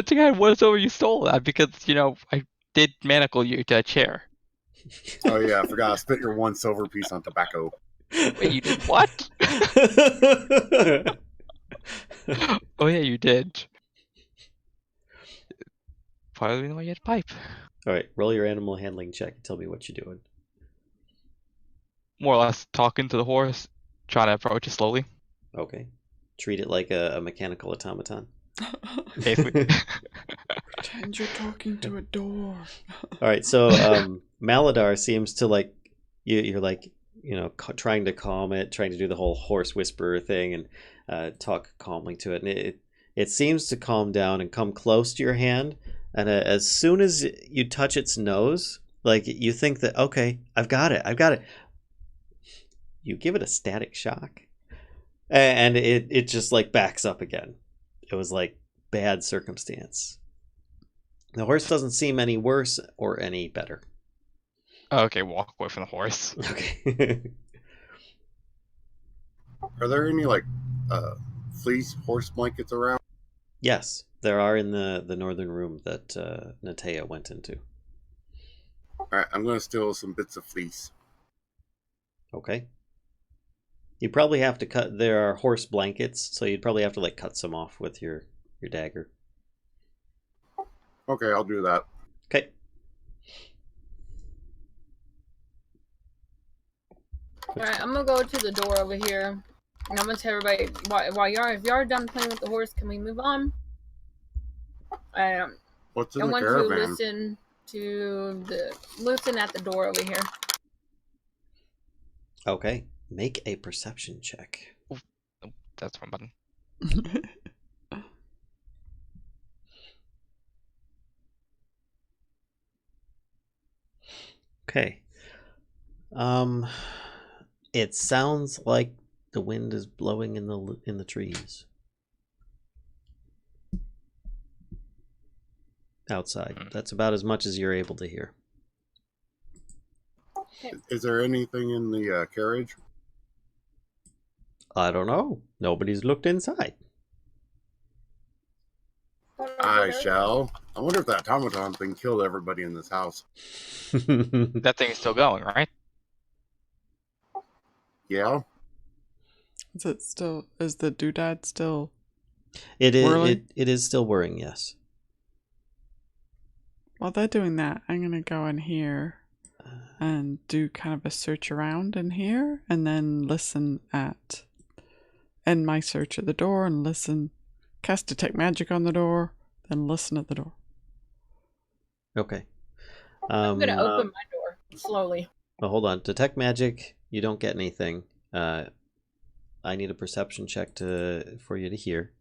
B: think I was over you stole that because, I did manacle you to a chair.
C: Oh yeah, I forgot. I spent your one silver piece on tobacco.
B: Wait, you did what? Oh yeah, you did. Probably the reason why you had a pipe.
A: All right, roll your animal handling check and tell me what you're doing.
B: More or less talking to the horse, trying to approach it slowly.
A: Okay. Treat it like a mechanical automaton.
B: Basically.
E: Pretend you're talking to a door.
A: All right, so Maladar seems to like you're like trying to calm it, trying to do the whole horse whisperer thing and talk calmly to it, and it seems to calm down and come close to your hand, and as soon as you touch its nose, like you think that okay, I've got it. You give it a static shock, and it just like backs up again. It was like bad circumstance. The horse doesn't seem any worse or any better.
B: Okay, walk away from the horse.
A: Okay.
C: Are there any like fleece horse blankets around?
A: Yes, there are in the northern room that Natea went into.
C: All right, I'm going to steal some bits of fleece.
A: Okay. You probably have to cut. There are horse blankets, so you'd probably have to like cut some off with your dagger.
C: Okay, I'll do that.
A: Okay.
D: Alright, I'm gonna go to the door over here. And I'm gonna tell everybody while if y'all are done playing with the horse, can we move on?
C: What's in
D: I
C: the
D: want
C: caravan?
D: to listen at the door over here.
A: Okay. Make a perception check.
B: That's one button.
A: Okay. It sounds like the wind is blowing in the trees outside. That's about as much as you're able to hear.
C: Is there anything in the carriage?
A: I don't know. Nobody's looked inside.
C: I shall. I wonder if that automaton thing killed everybody in this house.
B: That thing is still going, right?
C: Yeah?
E: Is the doodad still?
A: It
E: Whirling?
A: is still whirring, yes.
E: While they're doing that, I'm gonna go in here and do kind of a search around in here, and then end my search at the door and listen. Cast detect magic on the door, then listen at the door.
A: Okay.
D: I'm gonna open my door slowly.
A: Well, hold on. Detect magic. You don't get anything. I need a perception check for you to hear.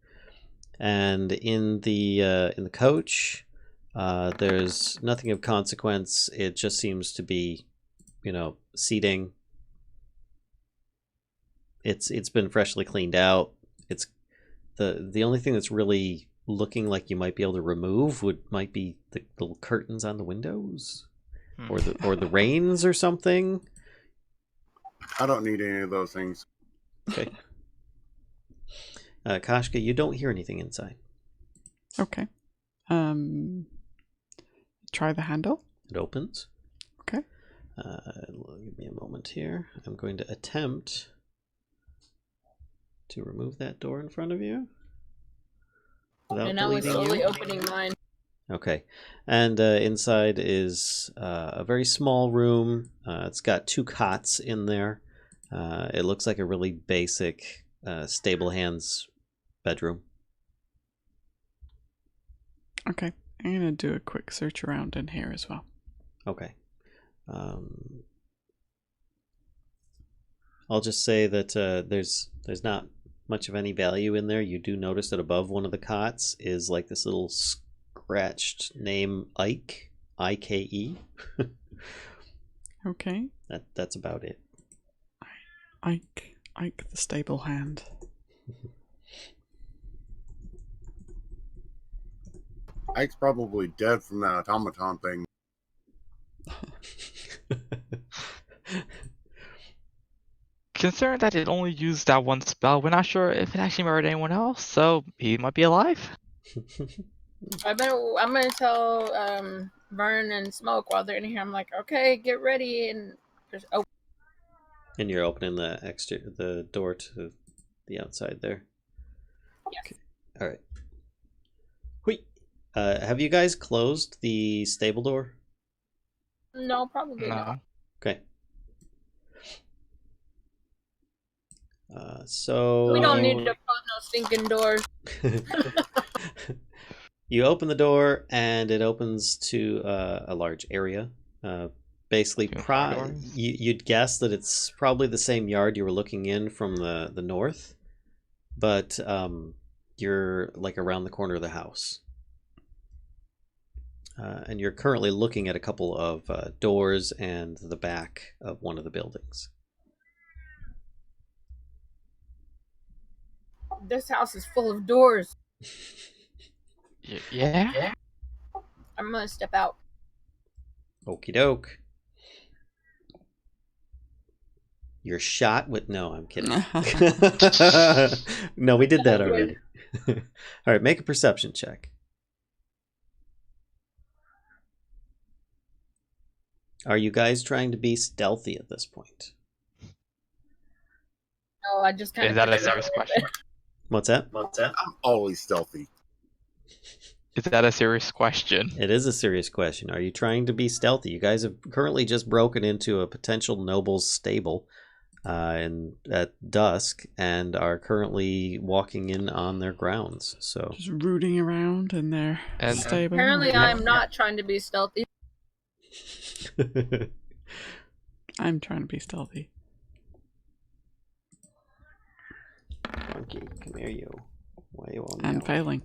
A: And in the coach, there's nothing of consequence. It just seems to be, seating. It's been freshly cleaned out. It's the only thing that's really looking like you might be able to remove might be the little curtains on the windows, or the reins or something.
C: I don't need any of those things.
A: Okay. Kashka, you don't hear anything inside.
E: Okay. Try the handle.
A: It opens.
E: Okay.
A: Give me a moment here. I'm going to attempt to remove that door in front of you without
D: And I was
A: deleting
D: slowly
A: you.
D: opening mine.
A: Okay. And inside is a very small room. It's got 2 cots in there. It looks like a really basic stable hands bedroom.
E: Okay. I'm gonna do a quick search around in here as well.
A: Okay. I'll just say that there's not much of any value in there. You do notice that above one of the cots is like this little scratched name, Ike, I-K-E.
E: Okay.
A: That's about it.
E: Ike the stable hand.
C: Ike's probably dead from that automaton thing.
B: Considering that it only used that one spell, we're not sure if it actually murdered anyone else, so he might be alive.
D: I'm gonna tell Vern and Smoke while they're in here. I'm like, okay, get ready and just open.
A: And you're opening the door to the outside there.
D: Yes.
A: Okay. All right. Hui. Have you guys closed the stable door?
D: No, probably not.
B: No.
A: Okay. So
D: We don't need to close no stinking doors.
A: You open the door and it opens to a large area. Basically, you'd guess that it's probably the same yard you were looking in from the north, but you're like around the corner of the house. And you're currently looking at a couple of doors and the back of one of the buildings.
D: This house is full of doors.
B: Yeah?
D: I'm gonna step out.
A: Okie doke. You're shot with... No, I'm kidding. No, we did that already. All right, make a perception check. Are you guys trying to be stealthy at this point?
D: No, I just kind
B: Is
D: of.
B: that a serious question?
A: What's that?
C: I'm always stealthy.
B: Is that a serious question?
A: It is a serious question. Are you trying to be stealthy? You guys have currently just broken into a potential noble's stable at dusk and are currently walking in on their grounds. So
E: Just rooting around in their
B: And-
E: stable.
D: Apparently,
B: Yeah.
D: I'm not trying to be stealthy.
E: I'm trying to be stealthy.
A: Monkey, come here, you. Why you on
E: And
A: me?
E: failing.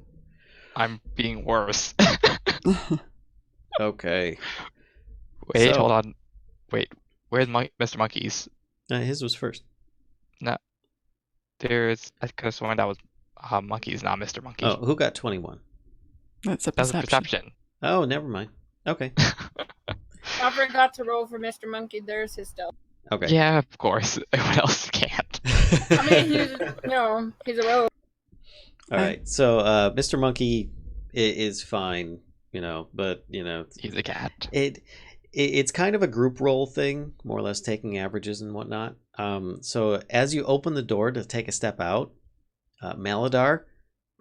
B: I'm being worse.
A: Okay.
B: Wait,
A: So-
B: hold on. Wait, where's Mr. Monkeys?
A: His was first.
B: There's... I could have sworn that was Monkeys, not Mr. Monkey.
A: Oh, who got 21?
E: That's a
B: That's a
E: perception.
B: perception.
A: Oh, never mind. Okay.
D: I forgot to roll for Mr. Monkey. There's his stealth.
A: Okay.
B: Yeah, of course. What else can't?
D: I mean, he's a rogue.
A: All right. So, Mr. Monkey is fine, but
B: He's a cat.
A: it's kind of a group roll thing, more or less taking averages and whatnot. So as you open the door to take a step out, Maladar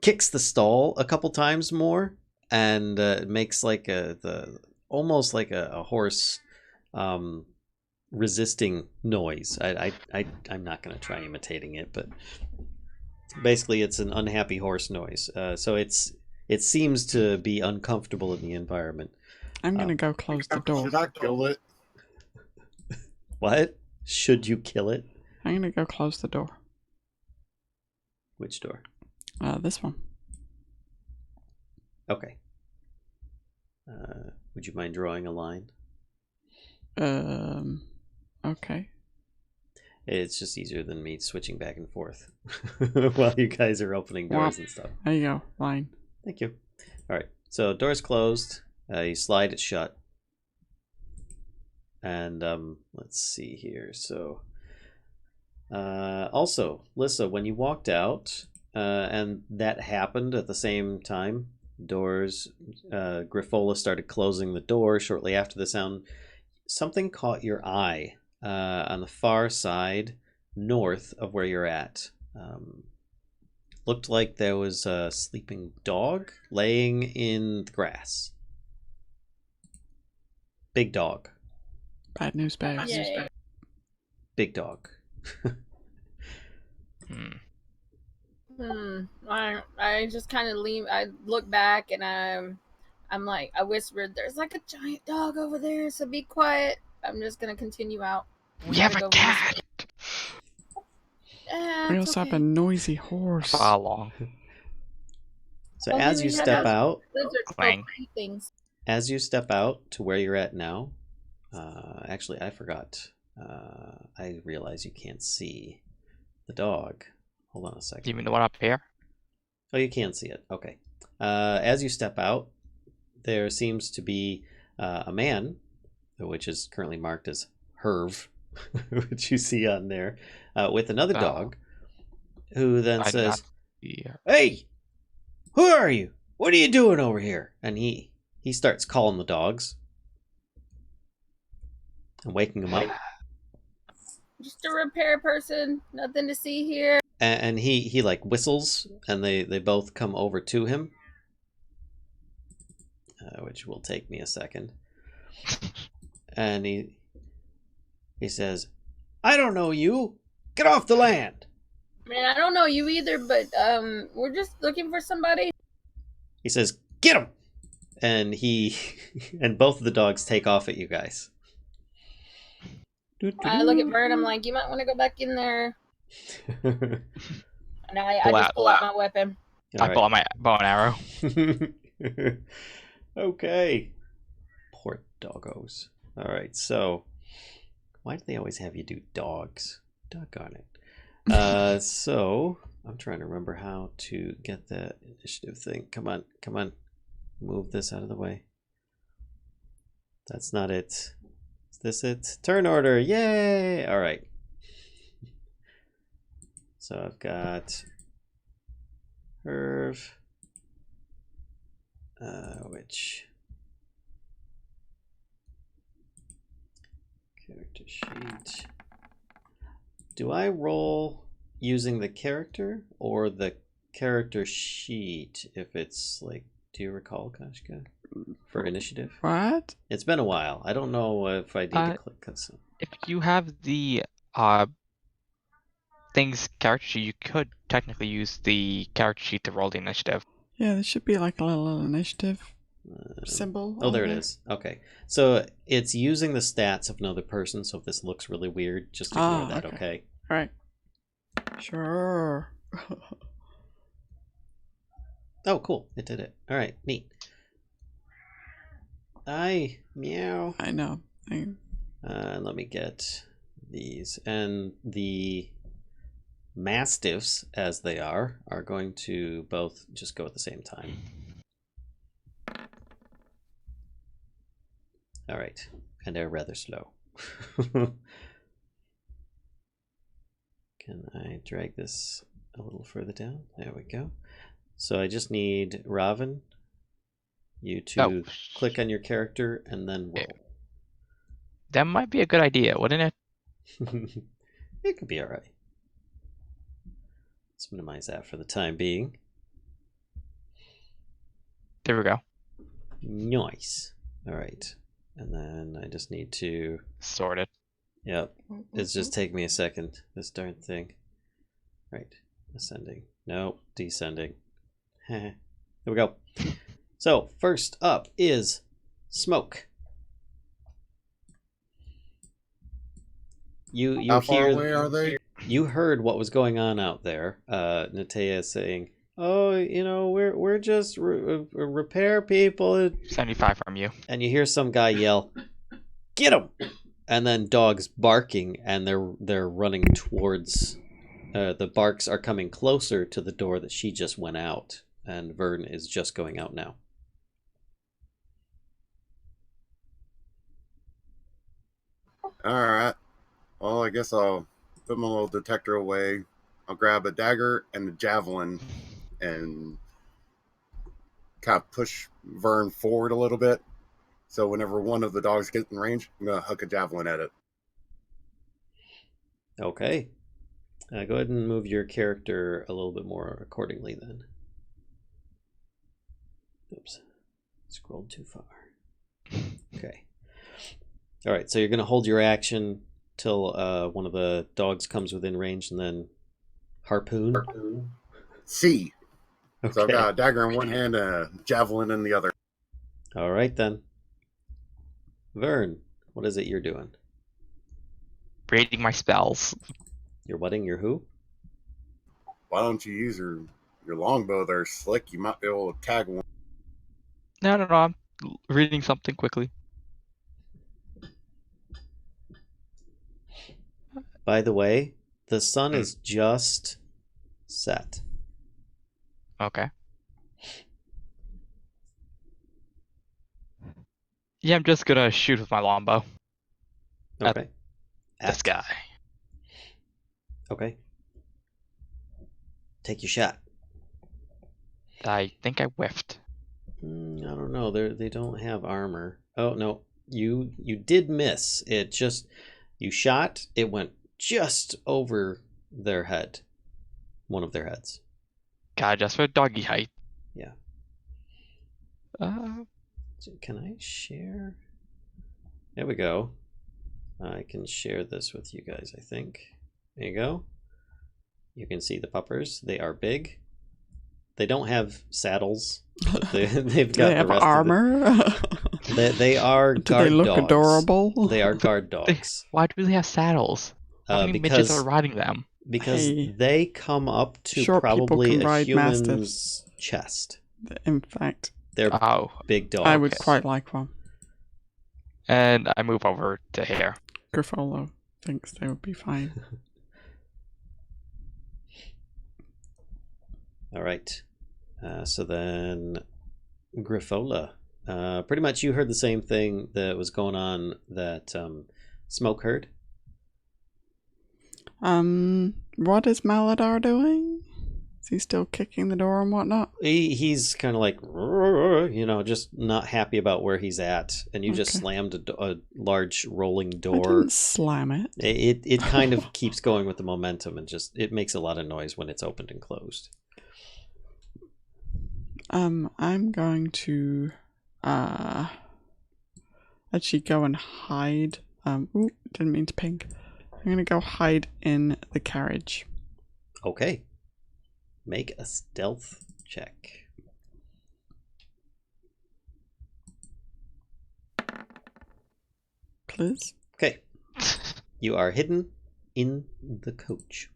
A: kicks the stall a couple times more and makes like almost like a horse resisting noise. I'm not going to try imitating it, but basically it's an unhappy horse noise. So it seems to be uncomfortable in the environment.
E: I'm going to go close the door.
C: Should I kill it?
A: What? Should you kill it?
E: I'm going to go close the door.
A: Which door?
E: This one.
A: Okay. Would you mind drawing a line?
E: Okay.
A: It's just easier than me switching back and forth while you guys are opening doors and stuff.
E: There you go. Line.
A: Thank you. All right. So door's closed. You slide it shut. And let's see here. So also, Lissa, when you walked out and that happened at the same time, doors, Grifola started closing the door shortly after the sound. Something caught your eye on the far side north of where you're at. Looked like there was a sleeping dog laying in the grass. Big dog.
E: Bad news bears.
D: Yay.
A: Big dog.
D: I just kind of lean. I look back and I'm like, I whispered, "There's like a giant dog over there, so be quiet." I'm just gonna continue out.
B: We have a
D: Gotta go
B: cat!
D: Eh,
E: We
D: it's
E: also have
D: okay.
E: a noisy horse.
B: How long?
A: So
D: Well,
A: as
D: we
A: you
D: had
A: step
D: a-
A: out,
D: Lizards
B: Clang.
D: don't eat things.
A: as you step out to where you're at now, actually I forgot. I realize you can't see the dog. Hold on a
B: Do
A: second.
B: you mean the one up here?
A: Oh, you can see it. Okay. As you step out, there seems to be a man, which is currently marked as Herv, which you see on there, with another
B: Oh.
A: dog, who then
B: I did
A: says,
B: not see her.
A: "Hey, who are you? What are you doing over here?" And he starts calling the dogs and waking them up.
D: Just a repair person. Nothing to see here.
A: And he like whistles, and they both come over to him, which will take me a second. And he says, "I don't know you. Get off the land."
D: I mean, I don't know you either, but we're just looking for somebody.
A: He says, "Get him!" And and both of the dogs take off at you guys.
D: I look at Vern. I'm like, you might want to go back in there. And I
B: Pull
D: just
B: out,
D: pull
B: pull
D: out
B: out.
D: my weapon.
B: I pull out my bow and arrow.
A: Okay. Poor doggos. All right, so why do they always have you do dogs? Doggone it. So I'm trying to remember how to get that initiative thing. Come on. Move this out of the way. That's not it. Is this it? Turn order. Yay! All right. So I've got Herv, which character sheet. Do I roll using the character or the character sheet if it's like, do you recall, Kashka, for initiative?
E: What?
A: It's been a while. I don't know if I need to click this.
B: If you have the things character sheet, you could technically use the character sheet to roll the initiative.
E: Yeah, there should be like a little initiative symbol.
A: Oh,
E: on
A: there it is. Okay. So it's using the stats of another person, so if this looks really weird, just ignore that, okay?
E: Right. Sure.
A: Oh, cool. It did it. All right. Neat. Meow.
E: I know.
A: Let me get these. And the mastiffs, as they are going to both just go at the same time. All right. And they're rather slow. Can I drag this a little further down? There we go. So I just need Raven, you to click on your character and then roll.
B: That might be a good idea, wouldn't it?
A: It could be all right. Let's minimize that for the time being.
B: There we go.
A: Nice. All right. And then I just need to
B: sort it.
A: Yep. It's just taking me a second, this darn thing. Right. Ascending. No, descending. Here we go. So, first up is Smoke. You
C: How far
A: hear,
C: away are they?
A: You heard what was going on out there. Natea saying, "Oh, you know, we're just repair people."
B: 75 from you.
A: And you hear some guy yell, "Get him!" And then dogs barking, and they're running towards. The barks are coming closer to the door that she just went out, and Vern is just going out now.
C: All right. Well, I guess I'll put my little detector away. I'll grab a dagger and a javelin and kind of push Vern forward a little bit. So whenever one of the dogs gets in range, I'm going to hook a javelin at it.
A: Okay. Go ahead and move your character a little bit more accordingly then. Oops. Scrolled too far. Okay. All right, so you're going to hold your action till one of the dogs comes within range and then harpoon?
C: C.
A: Okay.
C: So I've got a dagger in one hand and a javelin in the other.
A: All right, then. Vern, what is it you're doing?
B: Rating my spells.
A: You're whatting your who?
C: Why don't you use your longbow there, Slick? You might be able to tag one.
B: No, I'm reading something quickly.
A: By the way, the sun is just set.
B: Okay. Yeah, I'm just gonna shoot with my longbow.
A: Okay.
B: This guy.
A: Okay. Take your shot.
B: I think I whiffed.
A: I don't know. They don't have armor. Oh no, you did miss. It just you shot. It went just over their head, one of their heads.
B: God, just for doggy height.
A: Yeah. Can I share? There we go. I can share this with you guys. I think. There you go. You can see the puppers. They are big. They don't have saddles. But they've got
E: Do they have
A: the rest
E: armor?
A: Of they are guard
E: Do they look
A: dogs.
E: adorable?
A: They are guard dogs.
B: Why do they have saddles? How many midgets are riding them?
A: Because
E: Hey,
A: they come up to
E: short people
A: probably
E: can
A: a
E: ride
A: human's
E: mastiffs.
A: chest.
E: In fact,
A: They're
B: Oh,
A: big dogs.
E: I would quite like one.
B: and I move over to here.
E: Griffolo thinks they would be fine.
A: All right. So then, Griffola. Pretty much you heard the same thing that was going on that Smoke heard.
E: What is Maladar doing? Is he still kicking the door and whatnot?
A: He's kind of like, just not happy about where he's at. And you just
E: Okay.
A: slammed a large rolling
E: I
A: door.
E: didn't slam it.
A: It kind of keeps going with the momentum and it makes a lot of noise when it's opened and closed.
E: I'm going to actually go and hide. Ooh, didn't mean to ping. I'm gonna go hide in the carriage.
A: Okay. Make a stealth check.
E: Please.
A: Okay. You are hidden in the coach.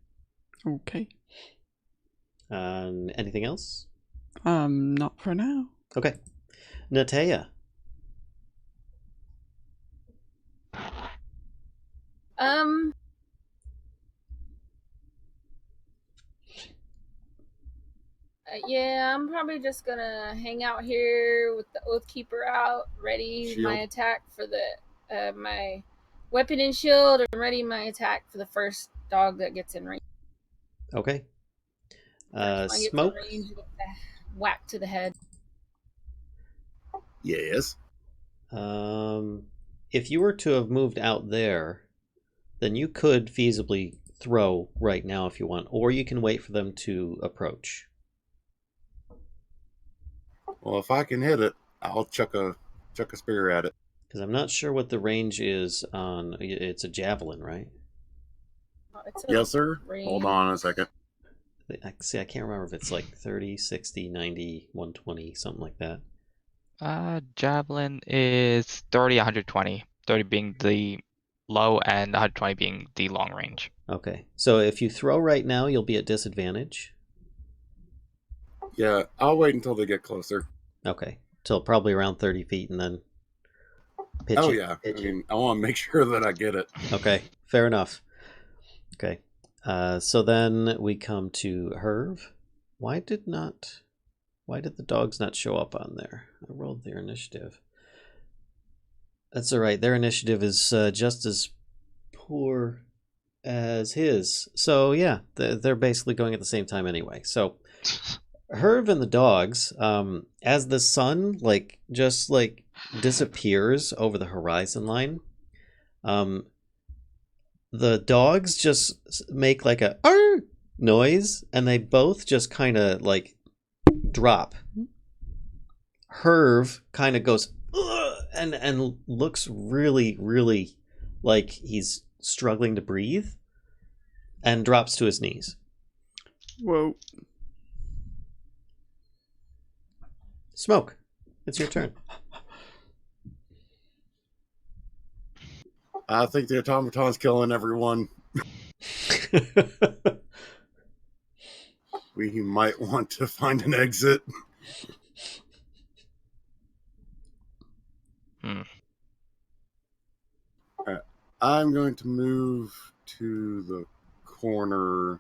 E: Okay.
A: Anything else?
E: Not for now.
A: Okay. Natea.
D: Yeah, I'm probably just gonna hang out here with the Oathkeeper out, ready
C: Shield.
D: my attack for the my weapon and shield, and ready my attack for the first dog that gets in range.
A: Okay.
D: First one gets in
A: Smoke.
D: range, with a whack to the head.
C: Yes.
A: If you were to have moved out there, then you could feasibly throw right now if you want, or you can wait for them to approach.
C: Well, if I can hit it, I'll chuck a spear at it.
A: Because I'm not sure what the range is on. It's a javelin, right?
D: It's a
C: Yes, sir.
D: range.
C: Hold on a second.
A: I can't remember if it's like 30, 60, 90, 120, something like that.
B: Javelin is 30, 120. 30 being the low and 120 being the long range.
A: Okay. So if you throw right now, you'll be at disadvantage.
C: Yeah, I'll wait until they get closer.
A: Okay. Till probably around 30 feet and then pitch
C: Oh
A: it.
C: yeah, I want to make sure that I get it.
A: Okay. Fair enough. Okay. So then we come to Herv. Why did the dogs not show up on there? I rolled their initiative. That's all right. Their initiative is just as poor as his. So yeah, they're basically going at the same time anyway. So Herv and the dogs, as the sun just disappears over the horizon line, the dogs just make like a "arr" noise, and they both just kind of drop. Herv kind of goes "ugh," and looks really, really like he's struggling to breathe, and drops to his knees.
E: Whoa.
A: Smoke, it's your turn.
C: I think the automaton's killing everyone. We might want to find an exit. I'm going to move to the corner.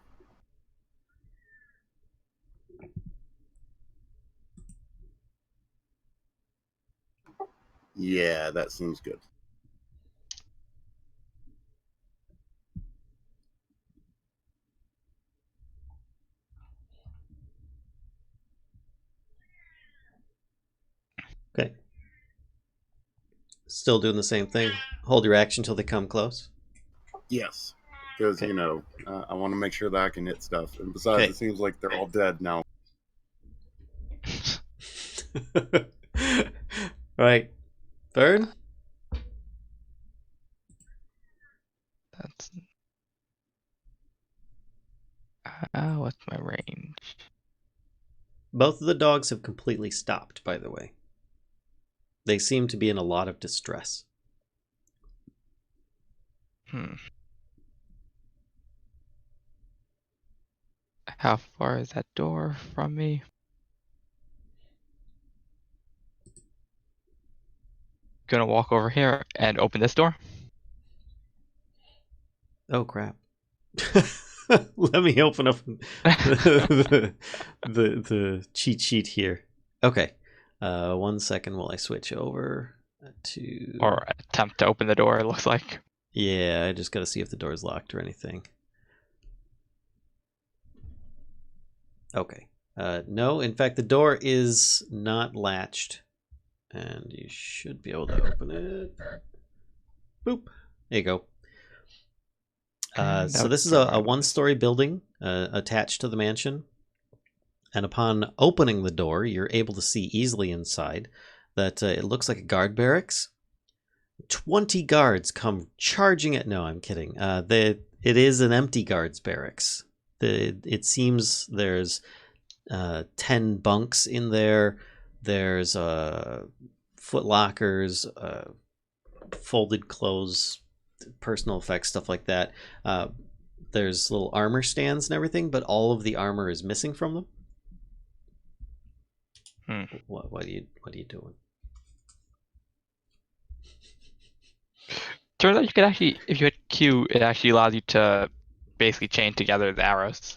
C: Yeah, that seems good.
A: Okay. Still doing the same thing. Hold your action till they come close.
C: Yes, because
A: Okay.
C: I want to make sure that I can hit stuff. And besides,
A: Okay.
C: it seems like they're all dead now.
A: Right. Bird?
B: That's. What's my range?
A: Both of the dogs have completely stopped, by the way. They seem to be in a lot of distress.
B: How far is that door from me? Gonna walk over here and open this door.
A: Oh, crap. Let me open up the cheat sheet here. Okay. 1 second while I switch over to...
B: Or attempt to open the door, it looks like.
A: Yeah, I just got to see if the door's locked or anything. Okay. No, in fact, the door is not latched. And you should be able to open it. Boop. There you go. So this is a one-story building attached to the mansion. And upon opening the door, you're able to see easily inside that it looks like a guard barracks. 20 guards come charging it. No, I'm kidding. It is an empty guards barracks. It seems there's 10 bunks in there. There's foot lockers, folded clothes, personal effects, stuff like that. There's little armor stands and everything, but all of the armor is missing from them. What are you doing?
B: Turns out you could actually, if you hit Q, it actually allows you to basically chain together the arrows.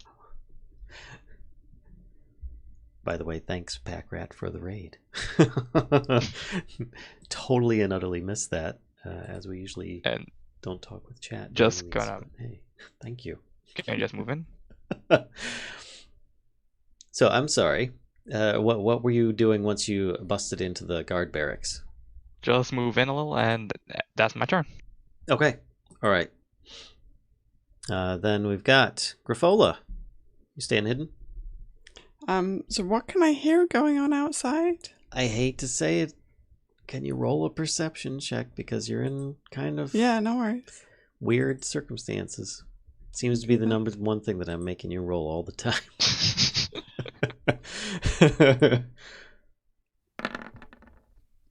A: By the way, thanks, Pack Rat, for the raid. Totally and utterly missed that, as we usually don't talk with chat.
B: Just gonna.
A: Hey, thank you.
B: Can you just move in?
A: So I'm sorry. What were you doing once you busted into the guard barracks?
B: Just move in a little, and that's my turn.
A: Okay. All right. Then we've got Griffola. You staying hidden?
E: So what can I hear going on outside?
A: I hate to say it. Can you roll a perception check because you're in kind of
E: no worries.
A: Weird circumstances. Seems to be the number one thing that I'm making you roll all the time.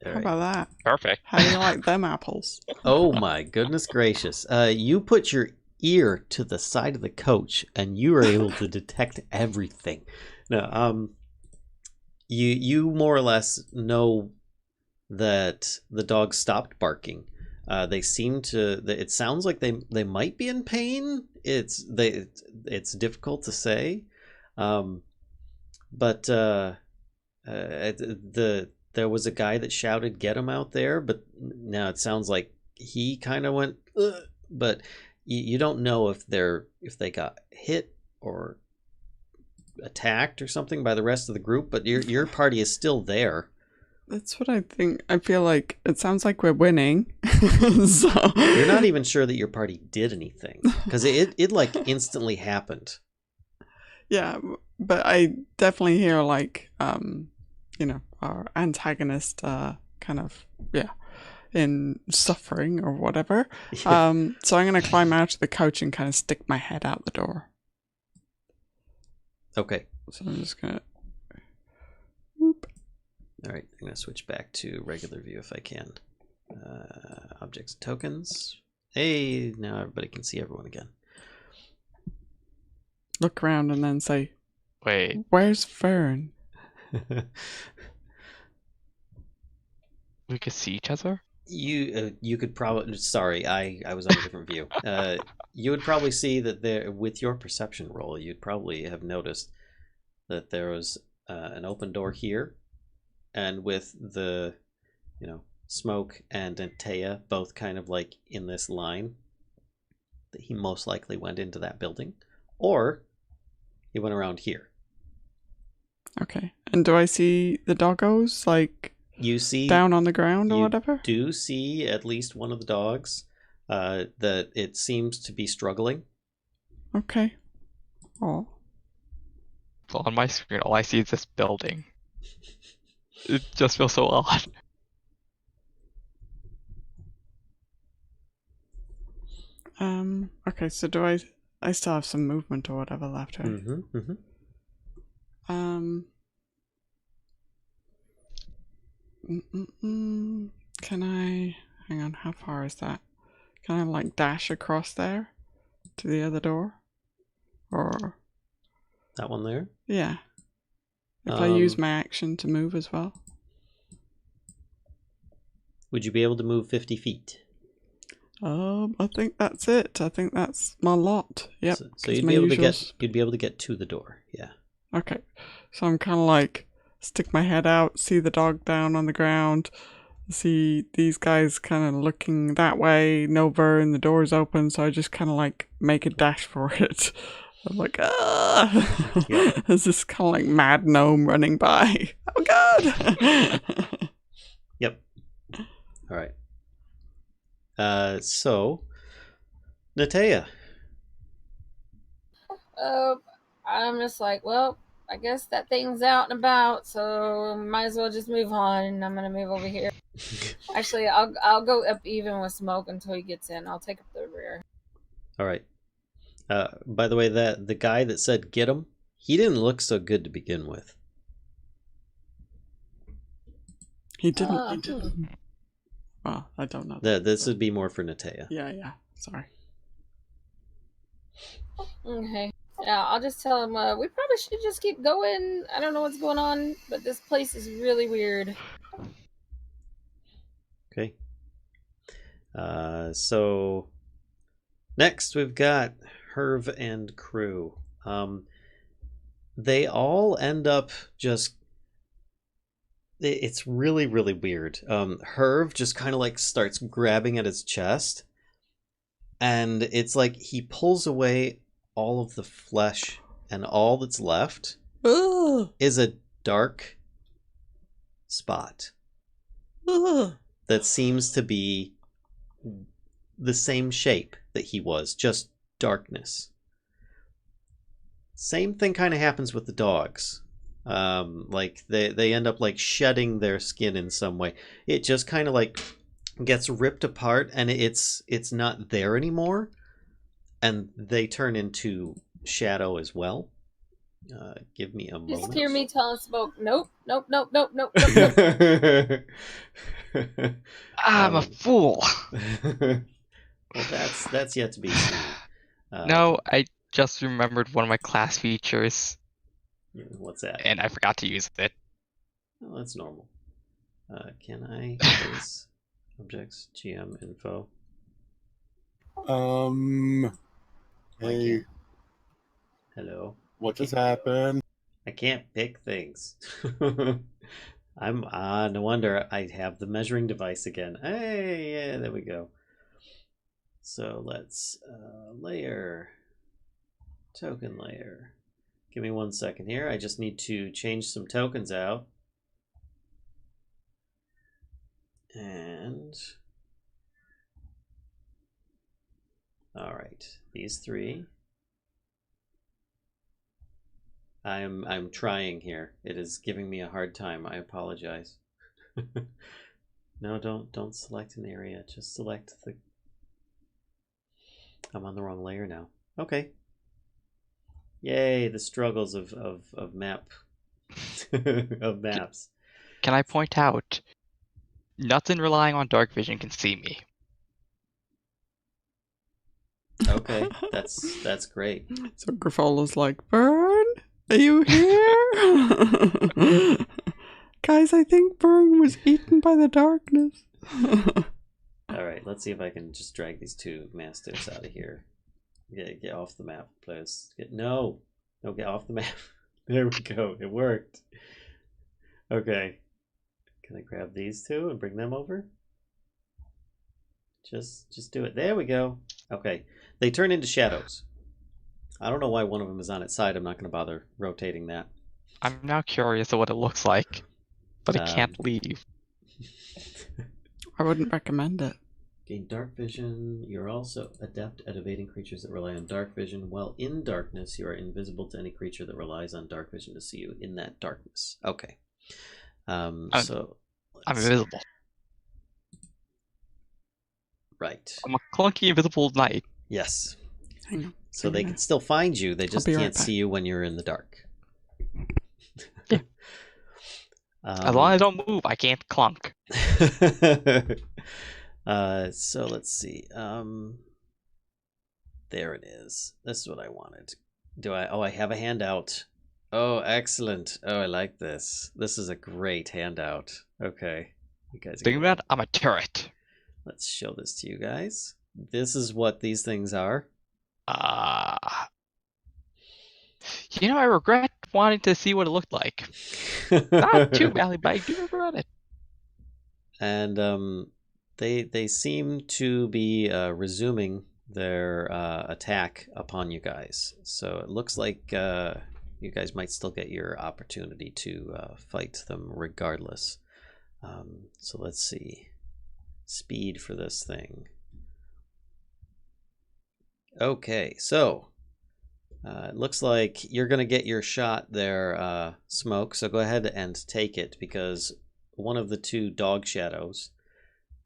E: How about that?
B: Perfect.
E: How do you like them apples?
A: Oh my goodness gracious. You put your ear to the side of the coach and you were able to detect everything. No, you more or less know that the dog stopped barking. They seem to. It sounds like they might be in pain. It's difficult to say, but there was a guy that shouted, "Get him out there!" But now it sounds like he kind of went. Ugh, but you don't know if they got hit or attacked or something by the rest of the group. But your party is still there.
E: That's what I think. I feel like it sounds like we're winning. So
A: you're not even sure that your party did anything because it like instantly happened.
E: Yeah, but I definitely hear like our antagonist kind of in suffering or whatever.
A: Yeah.
E: So I'm gonna climb out of the couch and kind of stick my head out the door.
A: Okay.
E: So I'm just gonna. Whoop.
A: All right, I'm gonna switch back to regular view if I can. Objects and tokens. Hey, now everybody can see everyone again.
E: Look around and then say,
B: "Wait,
E: where's Fern?"
B: We could see each other.
A: You could probably. Sorry, I was on a different view. You would probably see that there with your perception roll. You'd probably have noticed that there was an open door here. And with the, Smoke and Antea both kind of like in this line, that he most likely went into that building, or he went around here.
E: Okay. And do I see the doggos like
A: you see
E: down on the ground or whatever?
A: Do see at least one of the dogs that it seems to be struggling.
E: Okay. Oh.
B: So on my screen, all I see is this building. It just feels so odd.
E: Okay, so do I still have some movement or whatever left, right?
A: Mm-hmm,
E: mm-hmm. Can I hang on, how far is that? Can I like dash across there to the other door? Or
A: that one there?
E: Yeah. If I use my action to move as well.
A: Would you be able to move 50 feet?
E: I think that's it. I think that's my lot. Yep.
A: So you'd be able to get to the door. Yeah.
E: Okay. So I'm kind of like stick my head out, see the dog down on the ground, see these guys kind of looking that way, no Vern, the door's open, so I just kind of like make a dash for it. I'm like, ah.
A: Yep.
E: There's this kind of like mad gnome running by. Oh god.
A: Yep. All right. So, Natea.
D: I'm just like, well, I guess that thing's out and about, so might as well just move on. And I'm gonna move over here. Actually, I'll go up even with Smoke until he gets in. I'll take up the rear.
A: All right. By the way, the guy that said get him, he didn't look so good to begin with.
E: He didn't. Well, I don't know.
A: This would be more for Natea.
E: Yeah. Sorry.
D: Okay. Yeah, I'll just tell him we probably should just keep going. I don't know what's going on, but this place is really weird.
A: Okay. So next we've got Herv and crew. They all end up just. It's really, really weird. Herv just kind of like starts grabbing at his chest, and it's like he pulls away all of the flesh, and all that's left is a dark spot that seems to be the same shape that he was, just darkness. Same thing kind of happens with the dogs. Like they end up like shedding their skin in some way. It just kind of like gets ripped apart, and it's not there anymore, and they turn into shadow as well. Give me a moment.
D: Just hear me telling Smoke, nope.
B: I'm a fool.
A: Well, that's yet to be seen.
B: No, I just remembered one of my class features,
A: What's that?
B: and I forgot to use it.
A: Oh, that's normal. Can I use objects GM info?
C: Hey,
A: Hello.
C: what just happened?
A: I can't pick things. I'm no wonder I have the measuring device again. Hey, yeah, there we go. So let's layer, token layer. Give me 1 second here. I just need to change some tokens out. And all right, these three. I'm trying here. It is giving me a hard time. I apologize. No, don't select an area. Just select the. I'm on the wrong layer now. Okay. Yay! The struggles of map of maps.
B: Can I point out, nothing relying on dark vision can see me.
A: Okay, that's great.
E: So Grifola's like, Burn, are you here? Guys, I think Burn was eaten by the darkness.
A: All right, let's see if I can just drag these two mastiffs out of here. Get off the map, please. No, get off the map. There we go. It worked. Okay. Can I grab these two and bring them over? Just do it. There we go. Okay. They turn into shadows. I don't know why one of them is on its side. I'm not going to bother rotating that.
B: I'm now curious of what it looks like, but I can't leave.
E: I wouldn't recommend it.
A: Gain dark vision. You're also adept at evading creatures that rely on dark vision. While in darkness, you are invisible to any creature that relies on dark vision to see you in that darkness. Okay. So
B: I'm invisible.
A: Right.
B: I'm a clunky invisible knight.
A: Yes.
E: Hang on.
A: So they can still find you. They just
E: be right
A: can't
E: back.
A: see you when you're in the dark.
B: Yeah. As long as I don't move, I can't clunk.
A: So let's see. There it is. This is what I wanted. I have a handout. Oh, excellent. Oh, I like this. This is a great handout. Okay. You guys are
B: Think
A: gonna-
B: about it, I'm a turret.
A: Let's show this to you guys. This is what these things are.
B: I regret wanting to see what it looked like. Not too badly, but I do regret it.
A: And they seem to be resuming their attack upon you guys. So it looks like you guys might still get your opportunity to fight them regardless. So let's see. Speed for this thing. Okay, so it looks like you're going to get your shot there, Smoke. So go ahead and take it, because one of the two dog shadows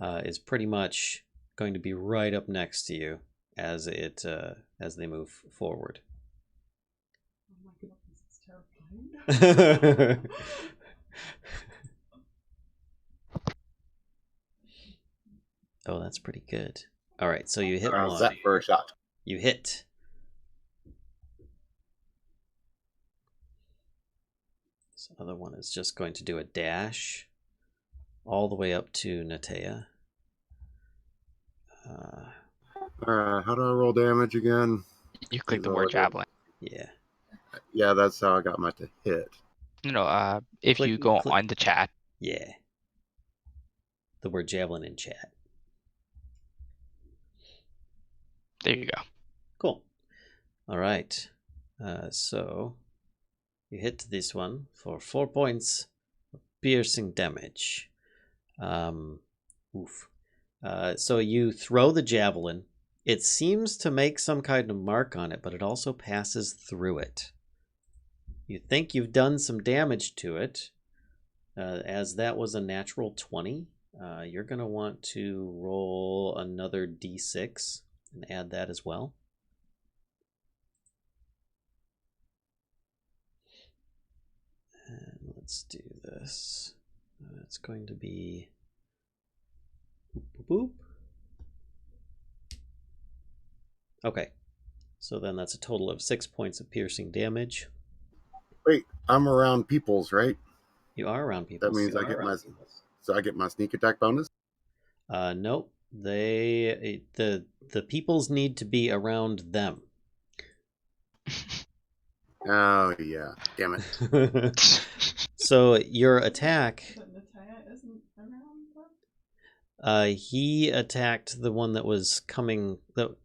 A: is pretty much going to be right up next to you as they move forward.
E: Oh my goodness, it's terrifying.
A: Oh, that's pretty good. All right, so you hit
C: How's
A: one.
C: that for a shot?
A: You hit. This other one is just going to do a dash all the way up to Natea.
C: How do I roll damage again?
B: You click the word javelin.
A: Yeah.
C: Yeah, that's how I got my to hit.
B: No, if
A: Click-
B: you go
A: click-
B: on the chat,
A: Yeah. The word javelin in chat.
B: there you go.
A: Cool. All right. So you hit this one for 4 points of piercing damage. Oof. So you throw the javelin. It seems to make some kind of mark on it, but it also passes through it. You think you've done some damage to it, as that was a natural 20. You're going to want to roll another d6 and add that as well. And let's do this. It's going to be boop, boop, boop. Okay, so then that's a total of 6 points of piercing damage.
C: Wait, I'm around peoples, right?
A: You are around people.
C: That means I get my sneak attack bonus.
A: Nope. The peoples need to be around them.
C: Oh yeah, damn it.
A: So your attack.
E: But Natea isn't around them?
A: He attacked the one that was coming, that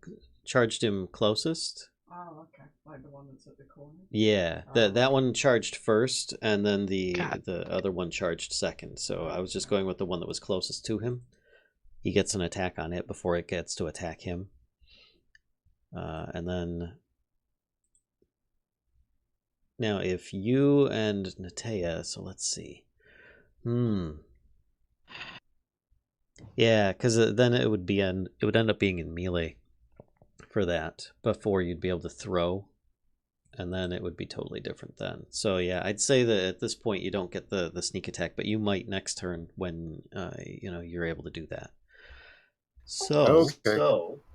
A: charged him closest.
E: Oh, okay. Like the one that's at the corner?
A: Yeah, that one charged first, and then the
B: God.
A: other one charged second. So I was just going with the one that was closest to him. He gets an attack on it before it gets to attack him. And then now if you and Natea, so let's see. Yeah, because then it would end up being in melee for that before you'd be able to throw, and then it would be totally different then. So yeah, I'd say that at this point you don't get the sneak attack, but you might next turn when you're able to do that. So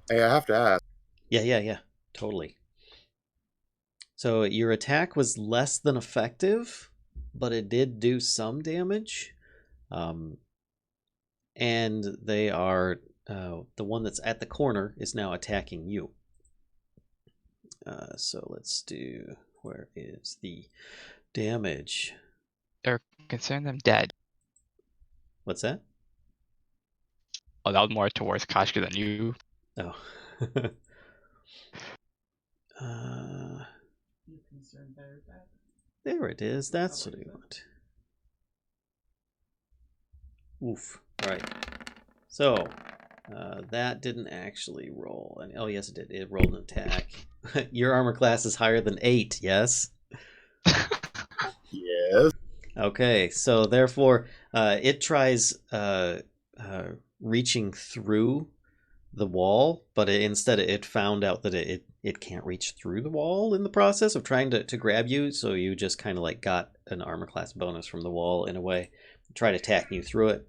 C: Hey, I have to ask.
A: yeah, totally. So your attack was less than effective, but it did do some damage. And they are the one that's at the corner is now attacking you. So let's do, where is the damage?
B: They're concerned I'm dead.
A: What's that?
B: Oh, that was more towards Kashka than you.
A: Oh.
E: You're concerned they're dead.
A: There it is. That's what I want. Oof. All right. So that didn't actually roll. Oh, yes, it did. It rolled an attack. Your armor class is higher than 8, yes?
C: Yes.
A: Okay, so therefore, it tries reaching through the wall, but instead it found out that it can't reach through the wall in the process of trying to grab you, so you just kind of like got an armor class bonus from the wall in a way. It tried attacking you through it.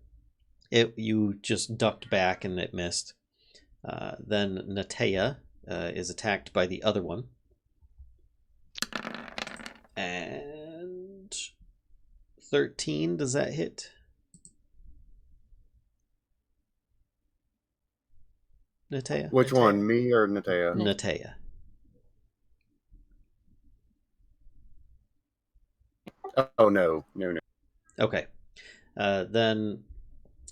A: You just ducked back and it missed. Then Natea is attacked by the other one. And 13, does that hit? Natea?
C: Which one, me or Natea?
A: Natea.
C: Oh no.
A: Okay. Then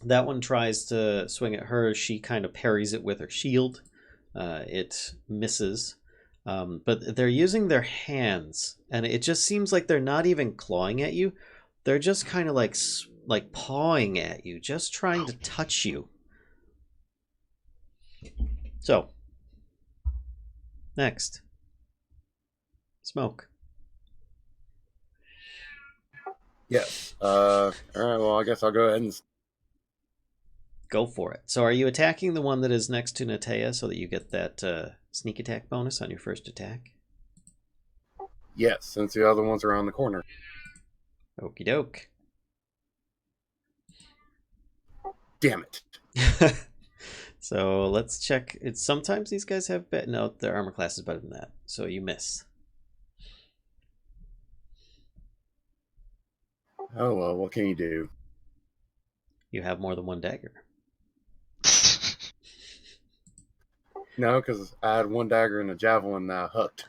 A: that one tries to swing at her. She kind of parries it with her shield. It misses. But they're using their hands, and it just seems like they're not even clawing at you. They're just kind of like pawing at you, just trying to touch you. So, next. Smoke.
C: Yes. All right. Well, I guess I'll go ahead and.
A: Go for it. So are you attacking the one that is next to Natea so that you get that sneak attack bonus on your first attack?
C: Yes, since the other one's around the corner.
A: Okie doke.
C: Damn it.
A: So let's check. It's sometimes these guys have no, their armor class is better than that. So you miss.
C: Oh well, what can you do?
A: You have more than one dagger.
C: No, because I had one dagger and a javelin hooked.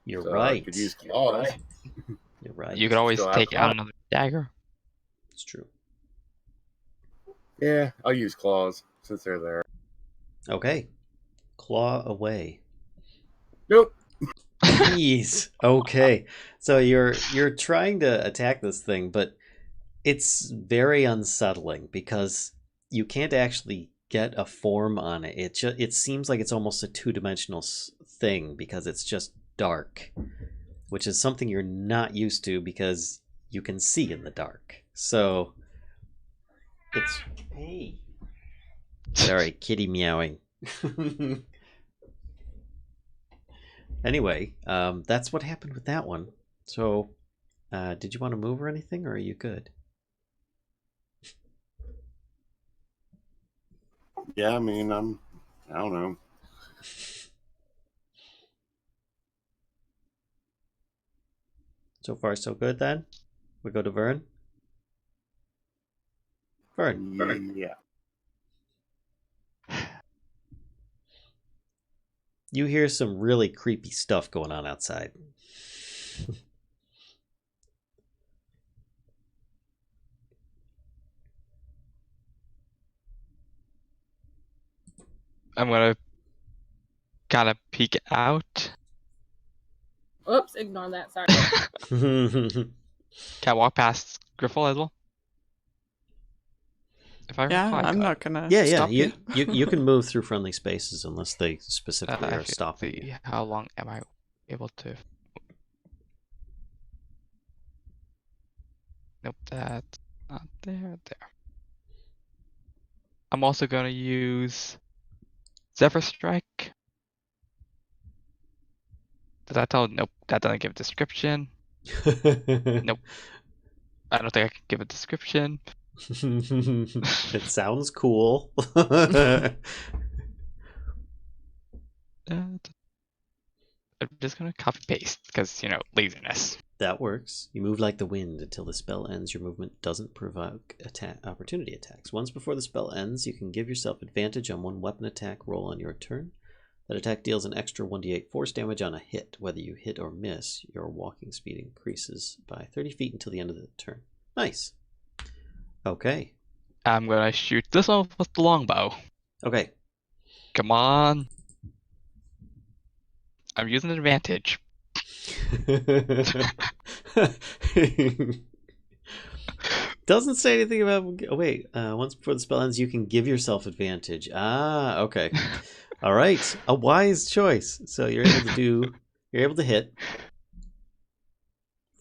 A: You're
C: So
A: right.
C: I could use claws.
A: You're right.
B: You could always
C: Still have
B: take out
C: claws.
B: another dagger.
A: It's true.
C: Yeah, I'll use claws since they're there.
A: Okay. Claw away.
C: Nope.
A: Jeez. Okay. So you're trying to attack this thing, but it's very unsettling because you can't actually get a form on it. It seems like it's almost a two-dimensional thing because it's just dark, which is something you're not used to because you can see in the dark. So it's hey. Sorry, kitty meowing. Anyway, that's what happened with that one. So, did you want to move or anything, or are you good?
C: Yeah, I mean, I don't know.
A: So far, so good then? We go to Vern? Vern.
C: Yeah.
A: You hear some really creepy stuff going on outside.
B: I'm gonna kind of peek out.
D: Oops, ignore that. Sorry.
B: Can I walk past Griffle as well? If I
E: Yeah,
B: recall,
E: I'm not gonna
A: yeah.
E: stop
A: You can move through friendly spaces unless they specifically
B: I
A: are
B: feel-
A: stopping you.
B: see, how long am I able to? Nope, that's not there. There. I'm also gonna use Zephyr Strike. Does that tell? Nope, that doesn't give a description. Nope. I don't think I can give a description.
A: It sounds cool.
B: I'm just gonna copy paste because laziness.
A: That works. You move like the wind until the spell ends. Your movement doesn't provoke opportunity attacks. Once before the spell ends, you can give yourself advantage on one weapon attack roll on your turn. That attack deals an extra 1d8 force damage on a hit. Whether you hit or miss, your walking speed increases by 30 feet until the end of the turn. Nice. Okay.
B: I'm gonna shoot this one with the longbow.
A: Okay.
B: Come on. I'm using advantage.
A: Doesn't say anything about. Oh, wait. Once before the spell ends, you can give yourself advantage. Ah, okay. All right. A wise choice. So you're able to hit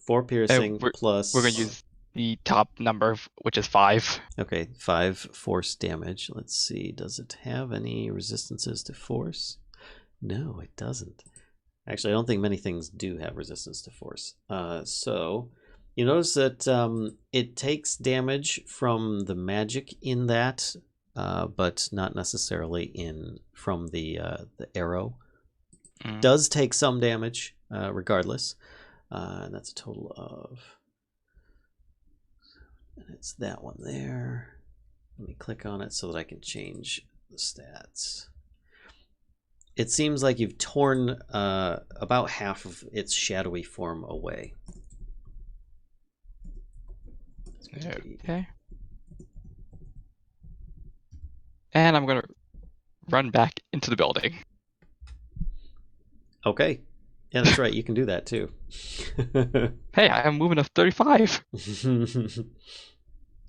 A: 4 piercing plus.
B: We're gonna use the top number, which is 5.
A: Okay, 5 force damage. Let's see. Does it have any resistances to force? No, it doesn't. Actually, I don't think many things do have resistance to force. So you notice that it takes damage from the magic in that, but not necessarily from the arrow. Does take some damage regardless, and that's a total of. And it's that one there. Let me click on it so that I can change the stats. It seems like you've torn about half of its shadowy form away.
B: Okay. And I'm gonna run back into the building.
A: Okay. Yeah, that's right. You can do that too.
B: Hey, I have a movement of 35.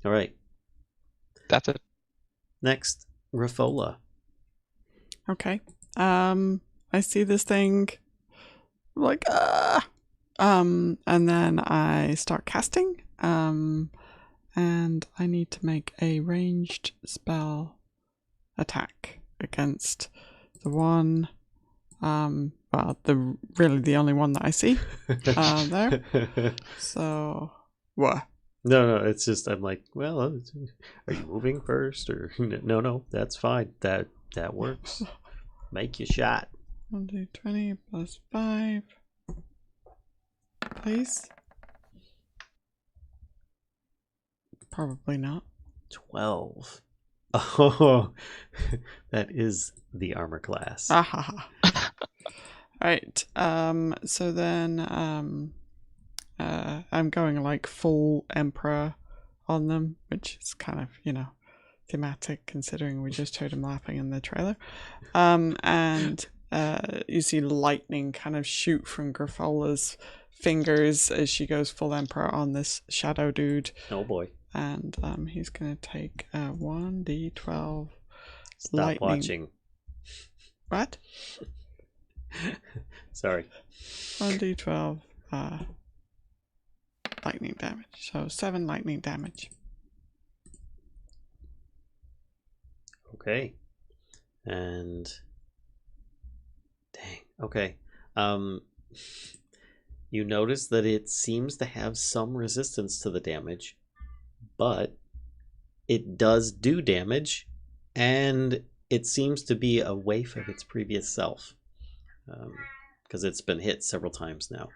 A: All right.
B: That's it.
A: Next, Rafola.
E: Okay. I see this thing. I'm like, and then I start casting. And I need to make a ranged spell attack against the one. Well, the only one that I see there. So, what?
A: No, it's just I'm like, well, are you moving first or no? That's fine. That works. Make your shot.
E: 1d20 plus 5. Please. Probably not.
A: 12. Oh, that is the armor class.
E: Ahaha. Right. So then, I'm going like full Emperor on them, which is kind of, thematic considering we just heard him laughing in the trailer. And you see lightning kind of shoot from Grafola's fingers as she goes full Emperor on this shadow dude.
A: Oh boy.
E: And he's going to take 1d12
A: Stop
E: lightning.
A: watching.
E: What?
A: Sorry.
E: 1d12 lightning damage. So 7 lightning damage.
A: Okay. And dang. Okay. You notice that it seems to have some resistance to the damage, but it does do damage, and it seems to be a waif of its previous self, because it's been hit several times now.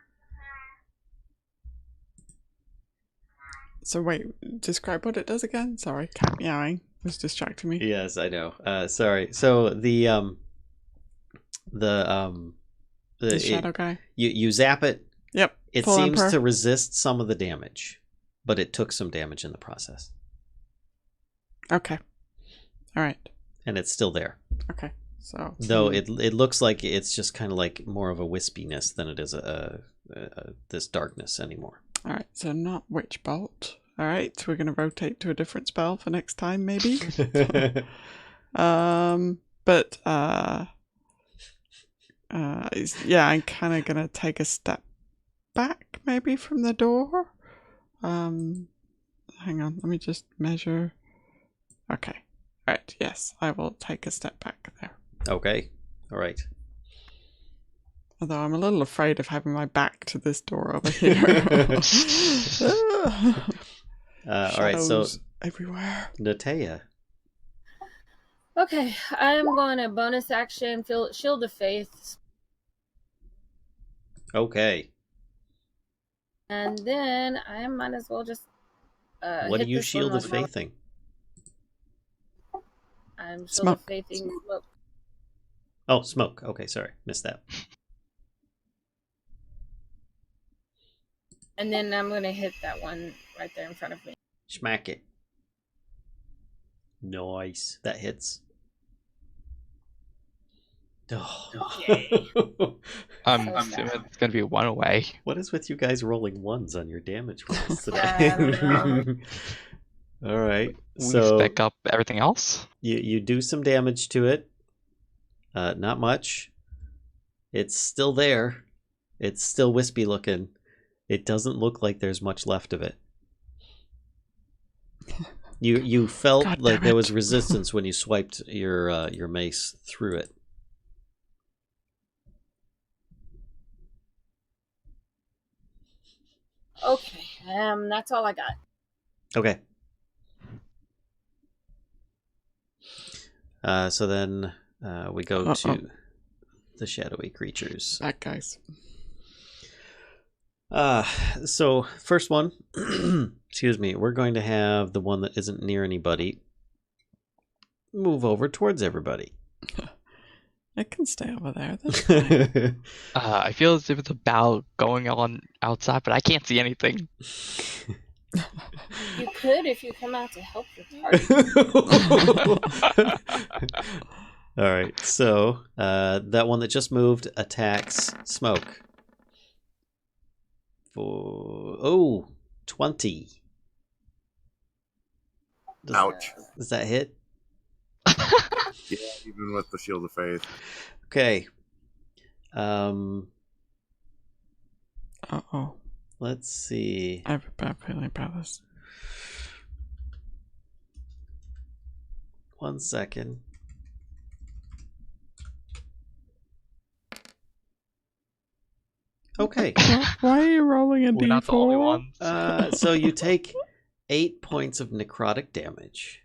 E: So wait, describe what it does again? Sorry, cat meowing was distracting me.
A: Yes, I know. Sorry. So the
E: shadow guy.
A: You zap it.
E: Yep.
A: It
E: full
A: seems
E: Emperor.
A: to resist some of the damage, but it took some damage in the process,
E: Okay. All right.
A: and it's still there.
E: Okay. So
A: Though it looks like it's just kind of like more of a wispiness than it is this darkness anymore.
E: All right. So not witch bolt. All right. We're gonna rotate to a different spell for next time, maybe. But yeah, I'm kind of gonna take a step back, maybe from the door. Hang on. Let me just measure. Okay. All right. Yes, I will take a step back there.
A: Okay. All right.
E: Although I'm a little afraid of having my back to this door over here.
A: All right. So
E: Shadows everywhere.
A: Natea.
D: Okay, I'm going to bonus action Shield of Faith.
A: Okay.
D: And then I might as well just
A: What are
D: hit
A: you
D: this
A: shield
D: one
A: of
D: with my-
A: faithing?
D: I'm Shield
E: Smoke.
D: of Faithing smoke.
A: Oh, smoke. Okay, sorry, missed that.
D: And then I'm going to hit that one right there in front of me.
A: Smack it. Nice. That hits. Oh.
D: Yay.
B: I'm
D: So
B: assuming
D: sad.
B: it's gonna be 1 away.
A: What is with you guys rolling ones on your damage rolls
D: Yeah,
A: today?
D: I don't
A: All right.
B: We
A: So
B: spec up everything else.
A: you do some damage to it. Not much. It's still there. It's still wispy looking. It doesn't look like there's much left of it. You felt
E: God
A: like
E: damn
A: there
E: it.
A: was resistance when you swiped your mace through it.
D: Okay, that's all I got.
A: Okay. So then we go to the shadowy creatures.
E: Bad guys.
A: So first one, excuse me, we're going to have the one that isn't near anybody move over towards everybody.
E: It can stay over there. That's fine.
B: I feel as if it's a battle going on outside, but I can't see anything.
D: You could if you come out to help your party.
A: All right, so that one that just moved attacks Smoke. For 20.
C: Ouch.
A: Does that hit?
C: Yeah, even with the Shield of Faith.
A: Okay.
E: Uh-oh.
A: Let's see.
E: I have a bad feeling about this.
A: 1 second. Okay.
E: Why are you rolling a
B: We're not the only
E: d4?
B: ones.
A: So you take 8 points of necrotic damage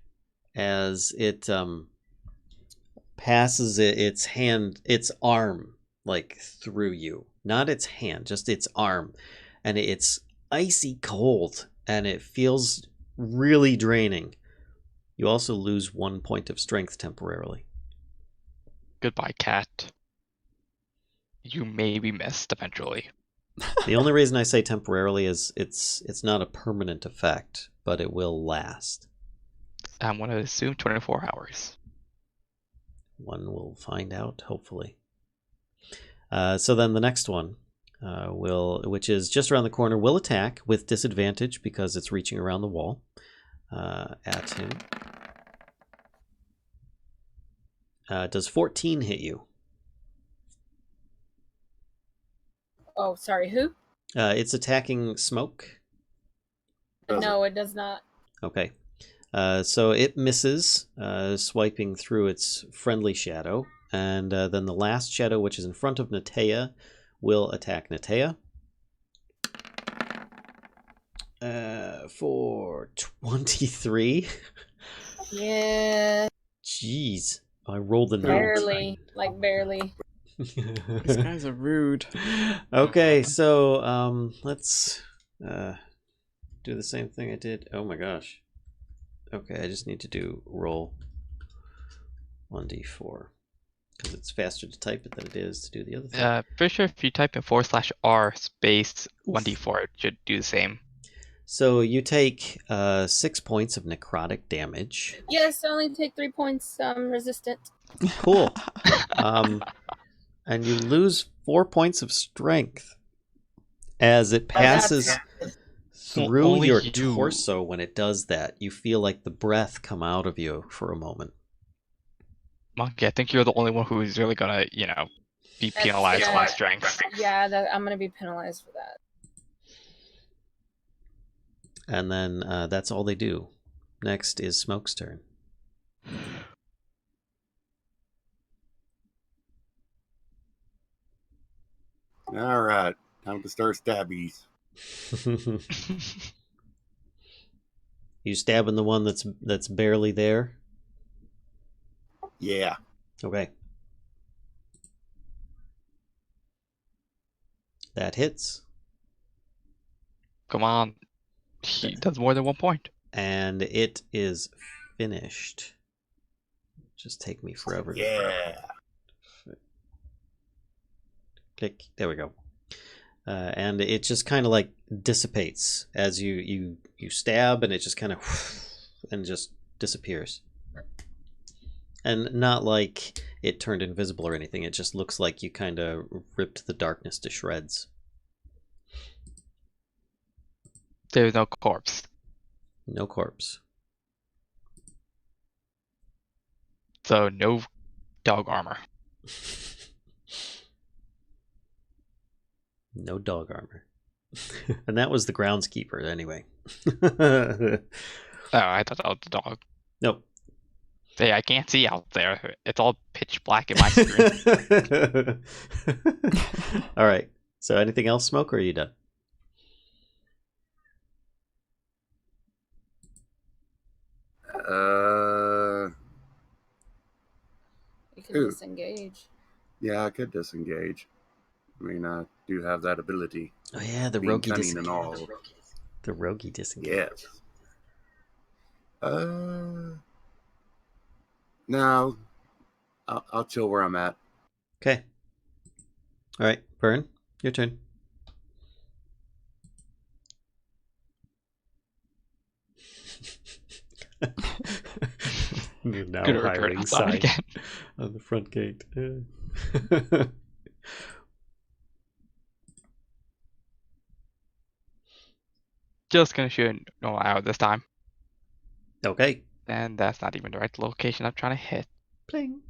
A: as it passes its arm like through you. Not its hand, just its arm. And it's icy cold and it feels really draining. You also lose 1 point of strength temporarily.
B: Goodbye, cat. You may be missed eventually.
A: The only reason I say temporarily is it's not a permanent effect, but it will last.
B: I'm going to assume 24 hours.
A: One will find out, hopefully. So then the next one, which is just around the corner, will attack with disadvantage because it's reaching around the wall at him. Does 14 hit you?
D: Oh, sorry, who?
A: It's attacking Smoke.
D: No, it does not.
A: Okay. So it misses, swiping through its friendly shadow. And then the last shadow, which is in front of Natea, will attack Natea. For 23.
D: Yeah,
A: Jeez. I rolled the note.
D: barely. Like, barely.
E: These guys are rude.
A: Okay, so let's do the same thing I did. Oh my gosh. Okay, I just need to do roll 1d4 because it's faster to type it than it is to do the other thing.
B: Pretty sure if you type in /R space 1d4, it should do the same.
A: So you take 6 points of necrotic damage.
D: Yes, I only take 3 points resistant.
A: Cool. And you lose 4 points of strength as it passes through
B: Only
A: your
B: you.
A: torso. When it does that, you feel like the breath come out of you for a moment.
B: Monkey, I think you're the only one who's really gonna, be penalized
D: yeah.
B: by strength.
D: Yeah, I'm going to be penalized for that.
A: And then that's all they do. Next is Smoke's turn.
C: All right, time to start stabbies.
A: You stabbing the one that's barely there?
C: Yeah.
A: Okay. That hits.
B: Come on. He does more than 1 point.
A: And it is finished. Just take me forever.
C: Yeah.
A: Click. There we go. And it just kind of like dissipates as you stab, and it just kind of and just disappears. And not like it turned invisible or anything. It just looks like you kind of ripped the darkness to shreds.
B: There's no corpse.
A: No corpse.
B: So no dog armor.
A: No dog armor. And that was the groundskeeper anyway.
B: Oh, I thought that was the dog.
A: Nope.
B: Hey, I can't see out there. It's all pitch black in my screen.
A: All right. So anything else, Smoke, or are you done?
D: You can
C: Ooh.
D: disengage.
C: Yeah, I could disengage. I mean, I do have that ability.
A: Oh yeah, the
C: Being
A: roguey
C: cunning
A: disengage.
C: and all.
A: The roguey disengage.
C: Yes. No, I'll chill where I'm at.
A: Okay. All right, Burn, your turn. Now
B: Gonna return
A: hiring
B: outside
A: sign
B: again.
A: on the front gate.
B: Just gonna shoot a normal arrow this time.
A: Okay.
B: And that's not even the right location I'm trying to hit.
A: Pling.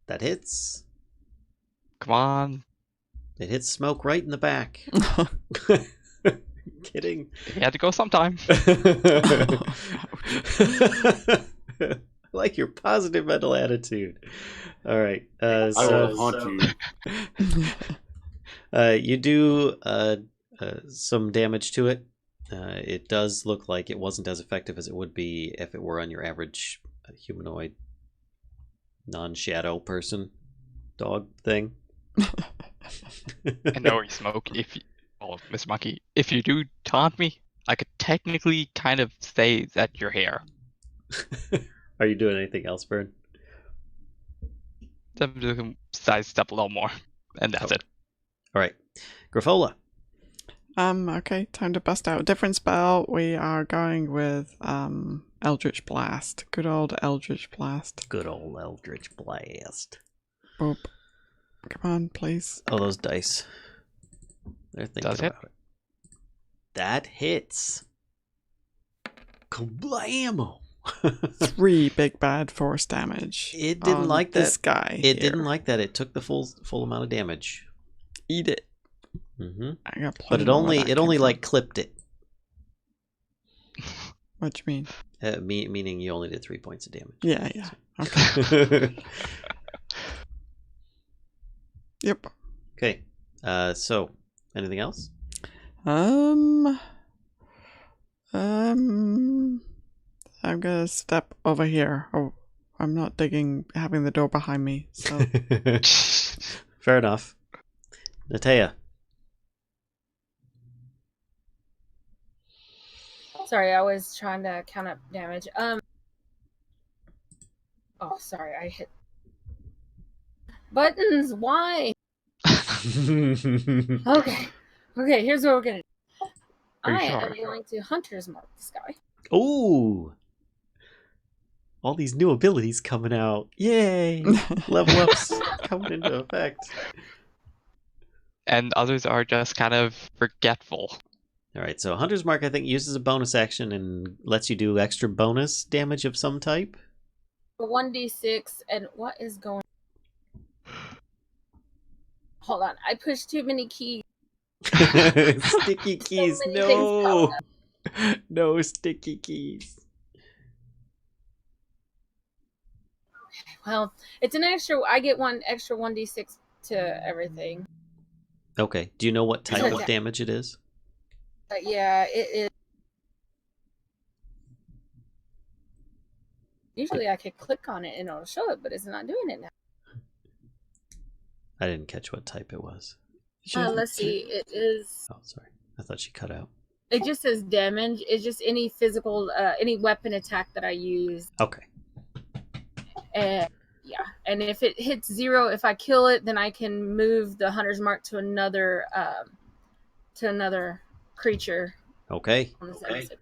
A: That hits.
B: Come on.
A: It hits Smoke right in the back. Kidding.
B: He had to go sometime.
A: I like your positive mental attitude. All right.
C: I will haunt you.
A: You do some damage to it. It does look like it wasn't as effective as it would be if it were on your average humanoid, non-shadow person dog thing.
B: I know where you smoke. Mr. Monkey, if you do taunt me, I could technically kind of say that you're here.
A: Are you doing anything else, Vern?
B: I'm just gonna sidestep a little more, and that's it.
A: All right. Griffola.
E: Okay, time to bust out a different spell. We are going with Eldritch Blast. Good old Eldritch Blast.
A: Good old Eldritch Blast.
E: Boop. Come on, please.
A: Oh, those dice. They're thinking
B: Does it?
A: about it. That hits. Kablamo!
E: 3 big bad force damage.
A: It didn't
E: on
A: like
E: this
A: that.
E: guy.
A: It
E: here.
A: didn't like that. It took the full amount of damage.
E: Eat it.
A: Mm-hmm.
E: I got
A: But it
E: where
A: only
E: that came from.
A: like clipped it.
E: What do you mean?
A: Meaning you only did 3 points of damage.
E: Yeah. Okay. Yep.
A: Okay. So anything else?
E: I'm gonna step over here. Oh, I'm not having the door behind me. So
A: Fair enough. Natea.
D: Sorry, I was trying to count up damage. Oh, sorry, I hit buttons. Why? Okay. Okay, here's what we're gonna do.
B: Are you
D: I
B: sure?
D: am going to Hunter's Mark this guy.
A: Ooh. All these new abilities coming out. Yay! Level ups coming into effect.
B: And others are just kind of forgetful.
A: All right, so Hunter's Mark, I think, uses a bonus action and lets you do extra bonus damage of some type.
D: 1d6, and what is going? Hold on, I pushed too many keys.
A: Sticky keys,
D: many things
A: no! No sticky keys.
D: Well, it's an extra. I get one extra 1d6 to everything.
A: Okay, do you know what type of
D: Okay.
A: damage it is?
D: Yeah, it is. Usually I could click on it and it'll show it, but it's not doing it now.
A: I didn't catch what type it was.
D: Let's see. It is.
A: Oh, sorry. I thought she cut out.
D: It just says damage. It's just any physical, any weapon attack that I use.
A: Okay.
D: And yeah, and if it hits 0, if I kill it, then I can move the Hunter's Mark to another creature.
A: Okay.
D: On this episode.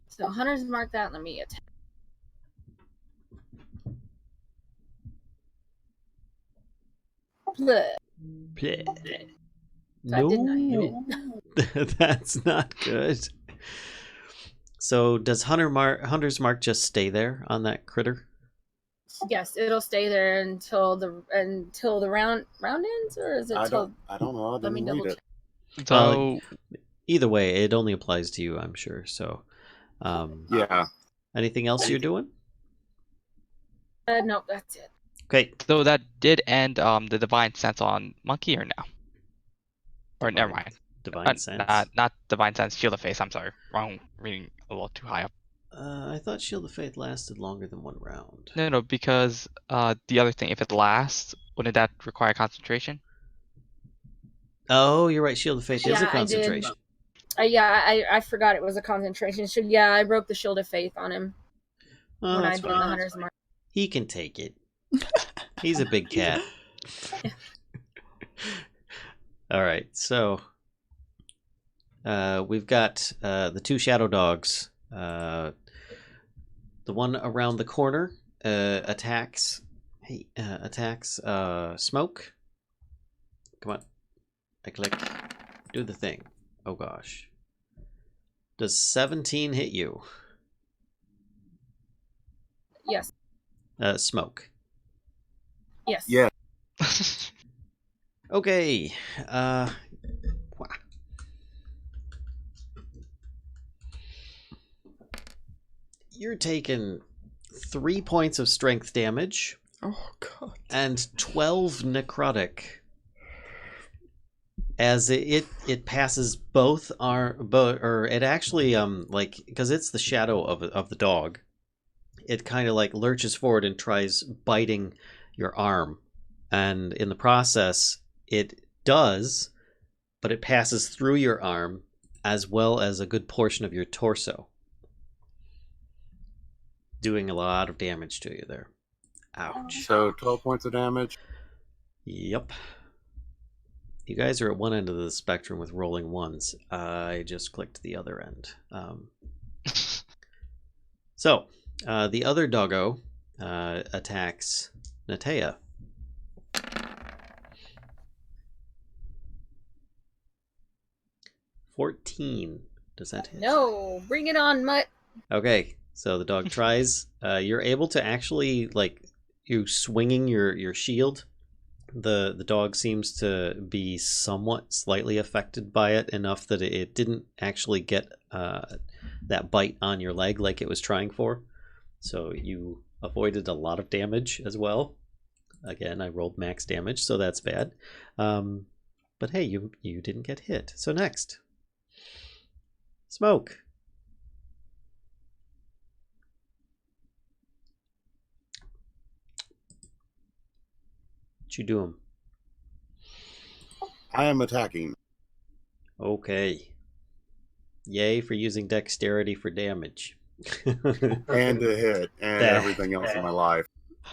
D: So Hunter's Mark that. Let me attack. Bleh.
A: Bleh.
D: That did not hit
A: No, that's not good. So does Hunter's Mark just stay there on that critter?
D: Yes, it'll stay there until the round ends, or is it
C: I
D: till?
C: don't know. I
D: Let me
C: didn't
D: double
C: read it.
D: check.
B: So
A: Either way, it only applies to you, I'm sure. So,
C: Yeah.
A: anything else you're doing?
D: Nope, that's it.
A: Okay.
B: So that did end the divine sense on Monkey or no? Or never mind.
A: Divine sense.
B: Not divine sense. Shield of Faith. I'm sorry, wrong reading a little too high up.
A: I thought Shield of Faith lasted longer than one round.
B: No, because the other thing, if it lasts, wouldn't that require concentration?
A: Oh, you're right. Shield of Faith is a
D: Yeah, I did.
A: concentration.
D: I forgot it was a concentration. So yeah, I broke the Shield of Faith on him
A: Oh,
D: when I
A: that's
D: did
A: fine.
D: the Hunter's Mark.
A: He can take it. He's a big cat. All right, so we've got the 2 shadow dogs the one around the corner attacks. Smoke. Come on. I click. Do the thing. Oh gosh. Does 17 hit you?
D: Yes.
A: Smoke.
D: Yes.
C: Yeah.
A: Okay. Wow. You're taking 3 points of strength damage
E: Oh god.
A: and 12 necrotic as it passes both or it actually like because it's the shadow of the dog. It kind of like lurches forward and tries biting your arm, and in the process it does, but it passes through your arm as well as a good portion of your torso, doing a lot of damage to you there. Ouch.
C: So 12 points of damage.
A: Yep. You guys are at one end of the spectrum with rolling ones. I just clicked the other end. So, the other doggo attacks Natea. .14. Does that hit?
D: No, bring it on, Mutt.
A: Okay, so the dog tries. You're able to actually, like, you swinging your shield. The dog seems to be somewhat slightly affected by it, enough that it didn't actually get that bite on your leg like it was trying for. So you avoided a lot of damage as well. Again, I rolled max damage, so that's bad. But hey, you didn't get hit. So next. Smoke. What you doing?
C: I am attacking.
A: Okay. Yay for using dexterity for damage.
C: And a hit. And
A: That-
C: everything else in my life.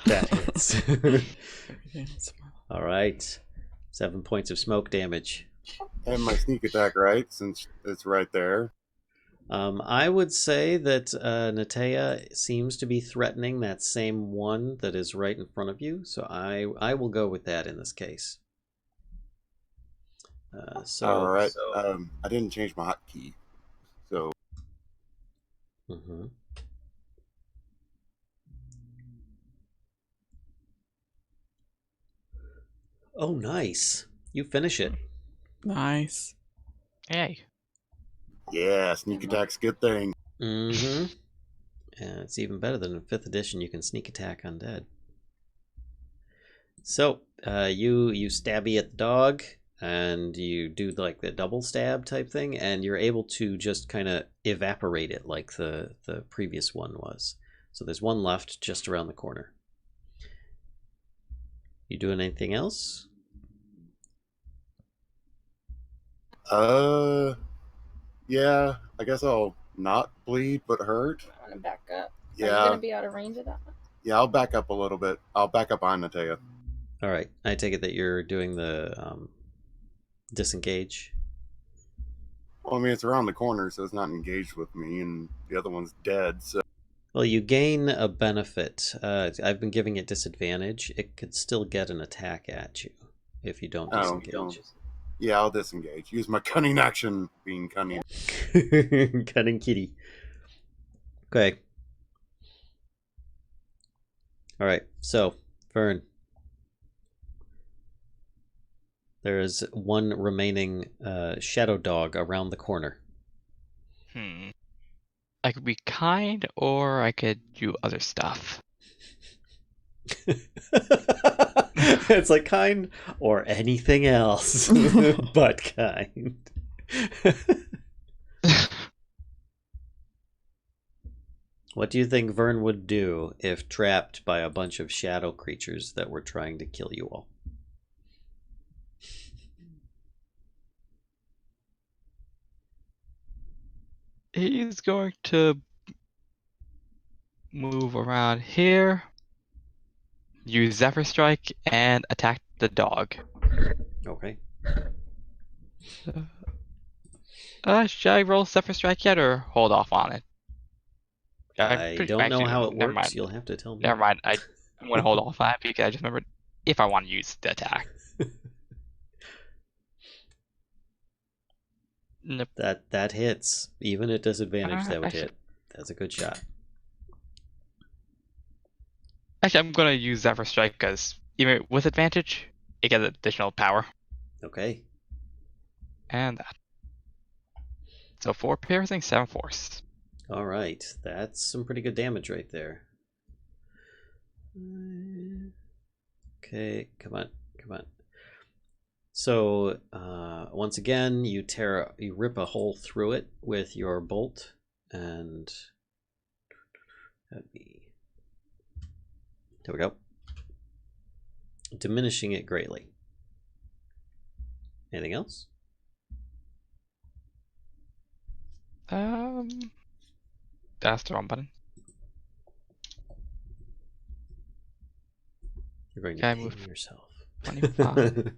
A: That hits.
E: Everything's-
A: All right. 7 points of smoke damage.
C: And my sneak attack, right? Since it's right there.
A: I would say that Natea seems to be threatening that same one that is right in front of you, so I will go with that in this case.
C: All right. I didn't change my hotkey. So
A: Mhm. Oh, nice. You finish it.
E: Nice.
B: Hey.
C: yeah, sneak attack's a good thing.
A: Mm-hmm. And it's even better than in 5th edition. You can sneak attack undead. So, you stabby at the dog, and you do like the double stab type thing, and you're able to just kind of evaporate it like the previous one was. So there's one left just around the corner. You doing anything else?
C: Yeah, I guess I'll not bleed but hurt.
D: I want to back up. Are you
C: Yeah,
D: gonna be out of range of that one?
C: yeah, I'll back up a little bit. I'll back up behind Natea.
A: All right. I take it that you're doing the disengage.
C: Well, I mean, it's around the corner, so it's not engaged with me, and the other one's dead. So
A: Well, you gain a benefit. I've been giving it disadvantage. It could still get an attack at you if you don't
C: Oh,
A: disengage.
C: yeah, I'll disengage. Use my cunning action, being cunning.
A: Cunning kitty. Okay. All right. So, Vern. There is one remaining shadow dog around the corner.
B: I could be kind, or I could do other stuff.
A: It's like kind or anything else but kind. What do you think Vern would do if trapped by a bunch of shadow creatures that were trying to kill you all?
B: He's going to move around here, use Zephyr Strike, and attack the dog.
A: Okay.
B: Should I roll Zephyr Strike yet, or hold off on it?
A: I don't know how it
B: Never
A: works.
B: mind.
A: You'll have to tell me.
B: Never mind. I'm going to hold off on that because I just remembered if I want to use the attack. Nope.
A: That hits. Even at disadvantage, that would
B: Actually-
A: hit. That's a good shot.
B: Actually, I'm going to use Zephyr Strike because even with advantage, it gets additional power.
A: Okay.
B: And that. So 4 piercing, 7 force.
A: All right. That's some pretty good damage right there. Okay. Come on. So once again, you rip a hole through it with your bolt, and there we go. Diminishing it greatly. Anything else?
B: That's the wrong button.
A: You're going
B: Okay,
A: to
B: move
A: tame yourself.
B: 25.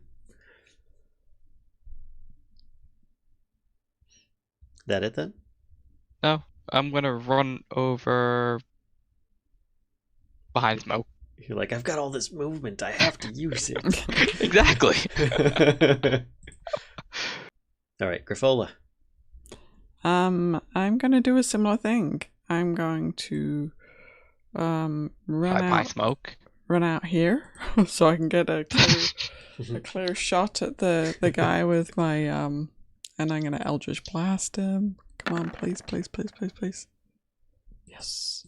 A: That it then?
B: No, I'm going to run over behind Smoke.
A: You're like, I've got all this movement. I have to use it.
B: Exactly.
A: All right, Griffola.
E: I'm gonna do a similar thing. I'm going to run
B: Behind Smoke.
E: out here so I can get a clear shot at the guy with my and I'm gonna Eldritch Blast him. Come on, please. Yes.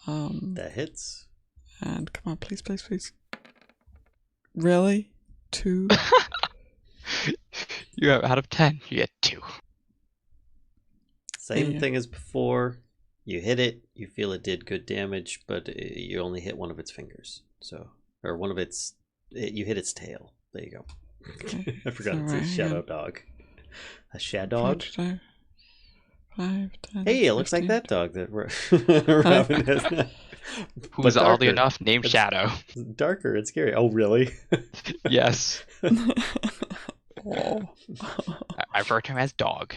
A: That hits.
E: And come on, please. Really? 2?
B: You have out of 10, you get 2.
A: Same
E: Yeah.
A: thing as before. You hit it. You feel it did good damage, but you only hit one of its fingers. So, or one of its. You hit its tail. There you go.
E: Okay.
A: I forgot it's a
E: Alright,
A: shadow
E: hang on.
A: dog. A shadow dog.
E: 5, 10,
A: Hey, it looks like
E: 15.
A: that dog that Robin has.
B: Who's
A: But
B: oddly
A: darker.
B: enough named
A: It's-
B: Shadow.
A: Darker and scary. Oh, really?
B: Yes.
E: Oh.
B: I refer to him as Dog.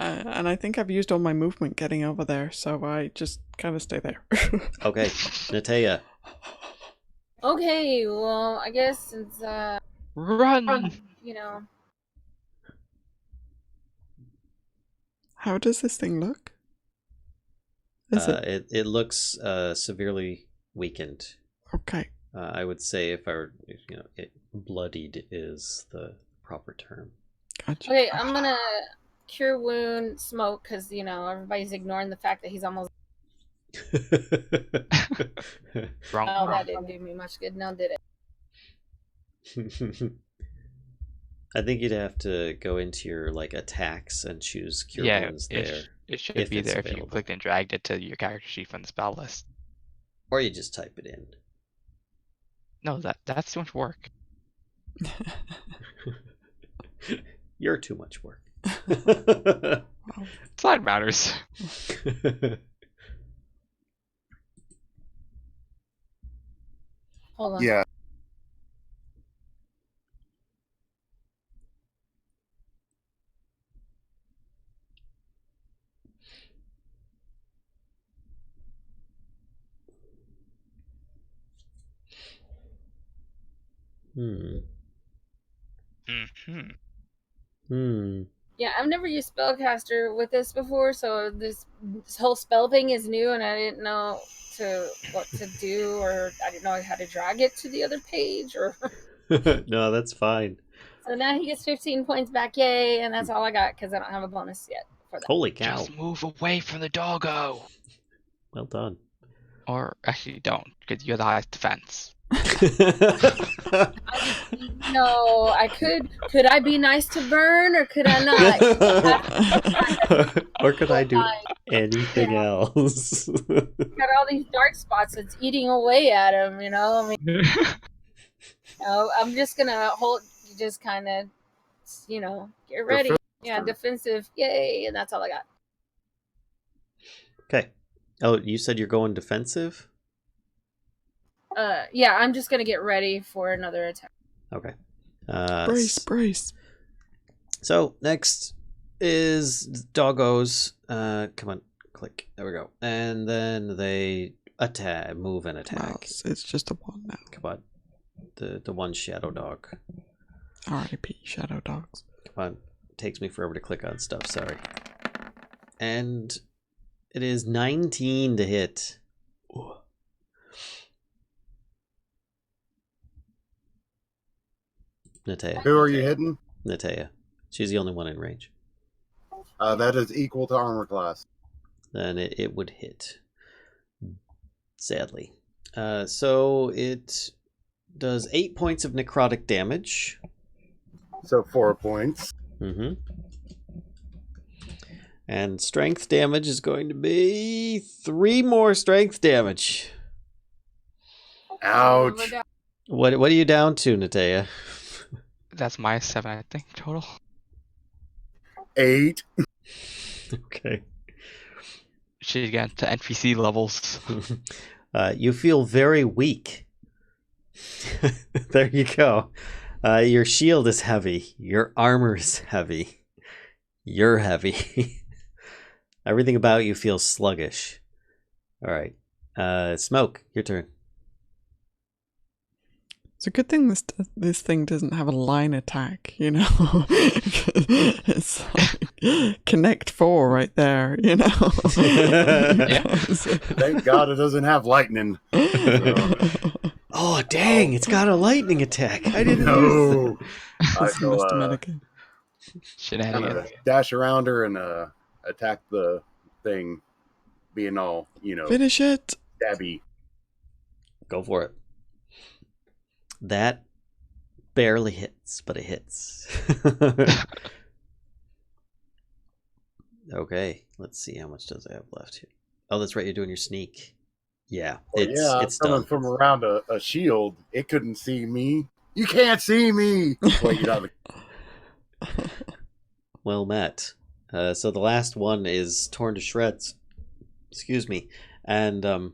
E: And I think I've used all my movement getting over there, so I just kind of stay there.
A: Okay, Natea.
D: Okay, well, I guess since
B: Run!
D: you know,
E: How does this thing look? Is it
A: It looks severely weakened.
E: okay?
A: I would say if bloodied is the proper term.
E: Gotcha.
D: okay, I'm gonna cure wound Smoke because everybody's ignoring the fact that he's almost.
B: Wrong.
D: Oh, that didn't do me much good. Now did it?
A: I think you'd have to go into your attacks and choose cure
B: Yeah,
A: wounds there,
B: it should
A: if
B: be
A: it's
B: there if you
A: available.
B: clicked and dragged it to your character sheet from the spell list.
A: or you just type it in.
B: No, that's too much work.
A: You're too much work.
B: Slide matters.
D: Hold on.
C: Yeah.
A: Hmm.
B: Mm-hmm.
D: Yeah, I've never used spellcaster with this before, so this whole spell thing is new, and I didn't know what to do, or I didn't know how to drag it to the other page, or
A: No, that's fine.
D: so now he gets 15 points back, yay! And that's all I got because I don't have a bonus yet for that.
A: Holy cow.
B: Just move away from the doggo.
A: Well done.
B: Or actually, don't, because you have the highest defense.
D: No, I could. Could I be nice to Burn, or could I not?
A: Or could I do anything else?
D: Got all these dark spots that's eating away at him. I mean, I'm just gonna just kind of, get ready. Yeah, defensive, yay, and that's all I got.
A: Okay. Oh, you said you're going defensive?
D: Yeah, I'm just gonna get ready for another attack.
A: Okay.
E: Brace.
A: So next is doggos. Come on, click. There we go. And then they attack, move and attack.
E: Well, it's just a 1 now.
A: Come on. The one shadow dog.
E: R.I.P. Shadow Dogs.
A: Come on. It takes me forever to click on stuff, sorry. And it is 19 to hit. Ooh. Natea.
C: Who are you hitting?
A: Natea. She's the only one in range.
C: That is equal to armor class.
A: Then it would hit. Sadly. So it does 8 points of necrotic damage.
C: So 4 points.
A: Mm-hmm. And strength damage is going to be 3 more strength damage.
C: Ouch.
A: What are you down to, Natea?
B: That's my 7, I think, total.
C: 8.
A: Okay.
B: She's got to NPC levels.
A: You feel very weak. There you go. Your shield is heavy. Your armor is heavy. You're heavy. Everything about you feels sluggish. All right. Smoke, your turn.
E: It's a good thing this thing doesn't have a line attack, you know? It's like Connect 4 right there, you know?
B: Yeah.
C: Thank God it doesn't have lightning.
A: Oh, dang. It's got a lightning attack. I didn't know.
C: No. I
E: It's
C: shall
E: Mr. Mannequin.
C: kind
B: Shenanigans.
C: of dash around her and attack the thing, being all,
E: Finish it!
C: stabby.
A: Go for it. That barely hits, but it hits. Okay, let's see how much does it have left here. Oh, that's right, you're doing your sneak. Yeah, it's
C: coming
A: done.
C: from around a shield. It couldn't see me. You can't see me. Wait,
A: Well met. So the last one is torn to shreds. Excuse me, and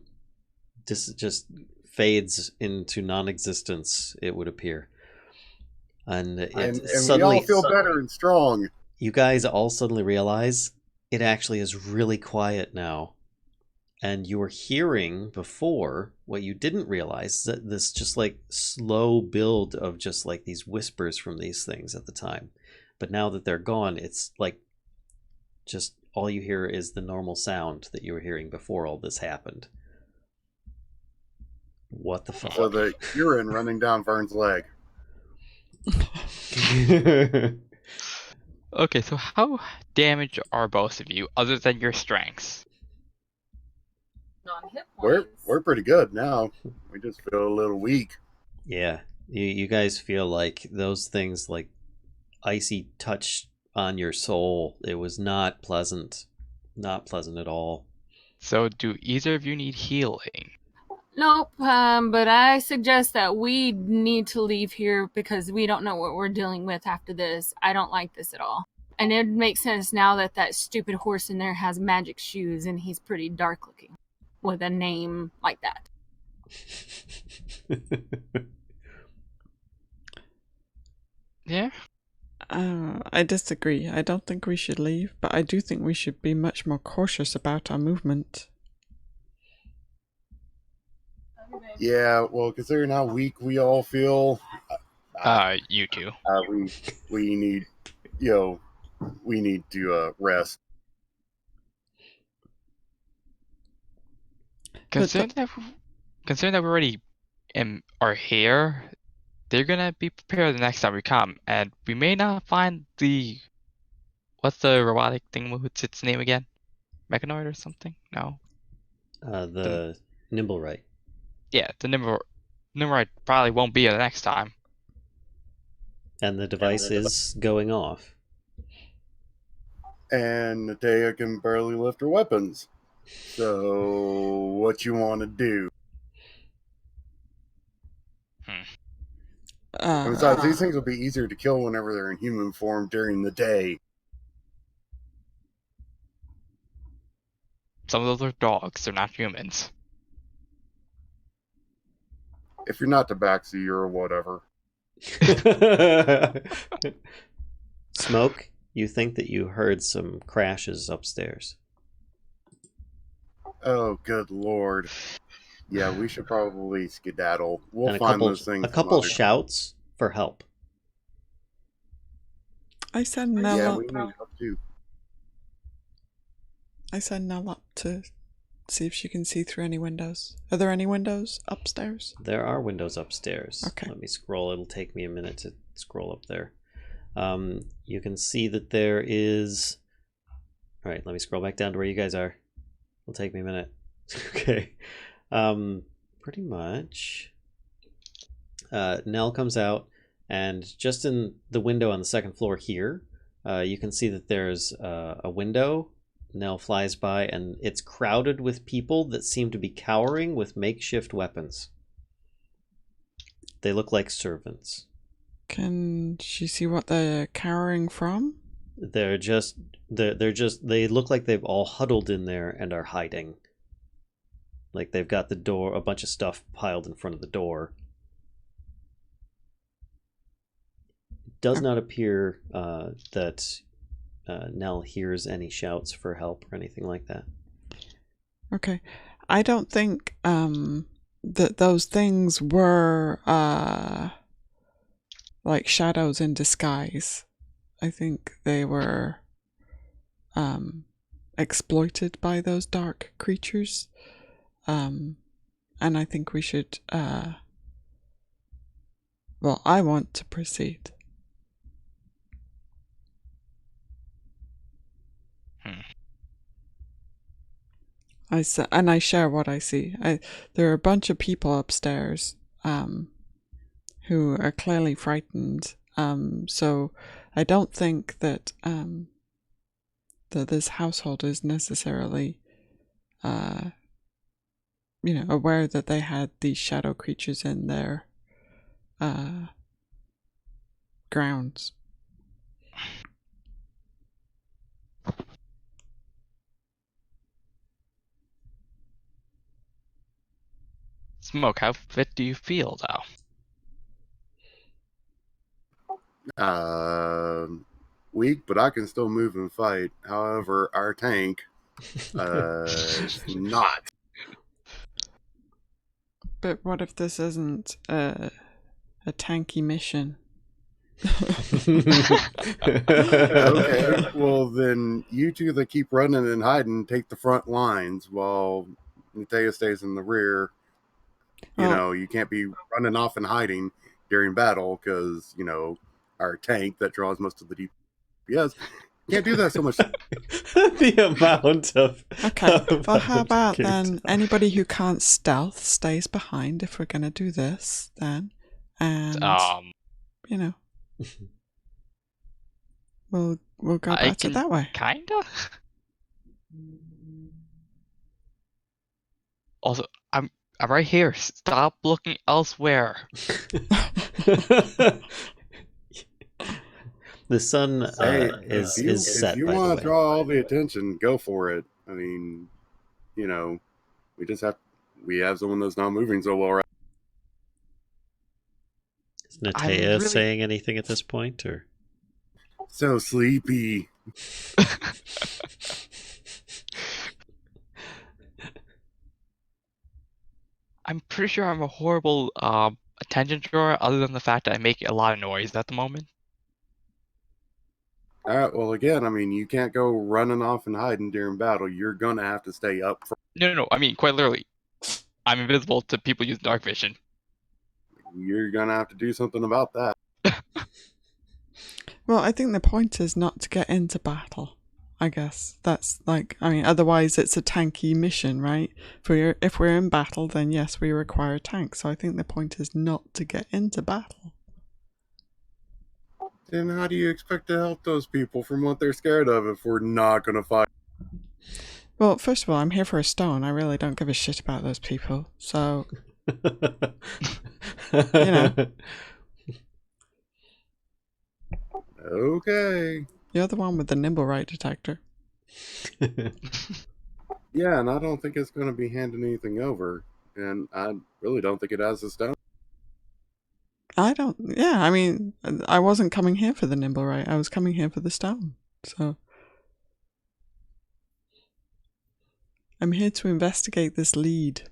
A: just fades into non-existence. It would appear, and
C: and
A: suddenly
C: we all feel better and strong.
A: you guys all suddenly realize it actually is really quiet now. And you were hearing before what you didn't realize, that this just like slow build of just like these whispers from these things at the time. But now that they're gone, it's like just all you hear is the normal sound that you were hearing before all this happened. What the fuck?
C: So the urine running down Vern's leg.
B: Okay, so how damaged are both of you, other than your strengths?
D: Non-hit
C: We're
D: points.
C: pretty good now. We just feel a little weak.
A: Yeah, you guys feel like those things like icy touch on your soul. It was not pleasant. Not pleasant at all.
B: So do either of you need healing?
D: Nope, but I suggest that we need to leave here because we don't know what we're dealing with after this. I don't like this at all. And it makes sense now that that stupid horse in there has magic shoes and he's pretty dark looking with a name like that.
B: Yeah?
E: I disagree. I don't think we should leave, but I do think we should be much more cautious about our movement.
C: Yeah, well, considering how weak we all feel,
B: You two.
C: we need, we need to rest.
B: Considering that we already are here, they're gonna be prepared the next time we come, and we may not find the... What's the robotic thing? What's its name again? Mechanoid or something? No.
A: The Nimblewright.
B: Yeah, the Nimrod probably won't be here the next time.
A: And the device is going off.
C: And Natea can barely lift her weapons. So, what you want to do? And besides, these things will be easier to kill whenever they're in human form during the day.
B: Some of those are dogs, they're not humans.
C: If you're not Tabaxi or whatever.
A: Smoke, you think that you heard some crashes upstairs.
C: Oh, good lord. Yeah, we should probably skedaddle. We'll
A: And
C: find those things.
A: a couple
C: some other-
A: shouts for help.
E: I send
C: Yeah,
E: Nell up.
C: we need help too.
E: I send Nell up to see if she can see through any windows. Are there any windows upstairs?
A: There are windows upstairs.
E: Okay.
A: Let me scroll. It'll take me a minute to scroll up there. You can see that there is... All right, let me scroll back down to where you guys are. It'll take me a minute. Okay. Pretty much. Nell comes out, and just in the window on the second floor here, you can see that there's a window. Nell flies by, and it's crowded with people that seem to be cowering with makeshift weapons. They look like servants.
E: Can she see what they're cowering from?
A: They look like they've all huddled in there and are hiding. Like they've got the door, a bunch of stuff piled in front of the door. It does not appear that Nell hears any shouts for help or anything like that.
E: Okay. I don't think that those things were like shadows in disguise. I think they were exploited by those dark creatures. And I think we should well, I want to proceed. I share what I see. There are a bunch of people upstairs who are clearly frightened. So I don't think that that this household is necessarily aware that they had these shadow creatures in their grounds.
B: Smoke, how fit do you feel, though?
C: Weak, but I can still move and fight. However, our tank is not.
E: But what if this isn't a tanky mission?
C: Okay, well then you two that keep running and hiding take the front lines while Nithea stays in the rear. You can't be running off and hiding during battle because, our tank that draws most of the DPS can't do that so much.
A: The amount of...
E: Okay, well how about then anybody who can't stealth stays behind if we're going to do this then. And, we'll go about it that way.
B: Kinda? Also, I'm right here. Stop looking elsewhere.
A: The sun is set.
C: If you want to draw all the attention, go for it. I mean, we have someone that's not moving so well right.
A: Is Nithea saying anything at this point, or
C: so sleepy?
B: I'm pretty sure I'm a horrible attention drawer, other than the fact that I make a lot of noise at the moment.
C: All right. Well, again, I mean, you can't go running off and hiding during battle. You're gonna have to stay up.
B: No. I mean, quite literally, I'm invisible to people using dark vision.
C: You're gonna have to do something about that.
E: Well, I think the point is not to get into battle. I guess that's otherwise it's a tanky mission, right? If we're in battle, then yes, we require tanks. So I think the point is not to get into battle.
C: Then how do you expect to help those people from what they're scared of if we're not going to fight?
E: Well, first of all, I'm here for a stone. I really don't give a shit about those people. So,
C: Okay.
E: You're the one with the nimble right detector.
C: Yeah, and I don't think it's going to be handing anything over. And I really don't think it has a stone.
E: I wasn't coming here for the nimble right. I was coming here for the stone. So I'm here to investigate this lead,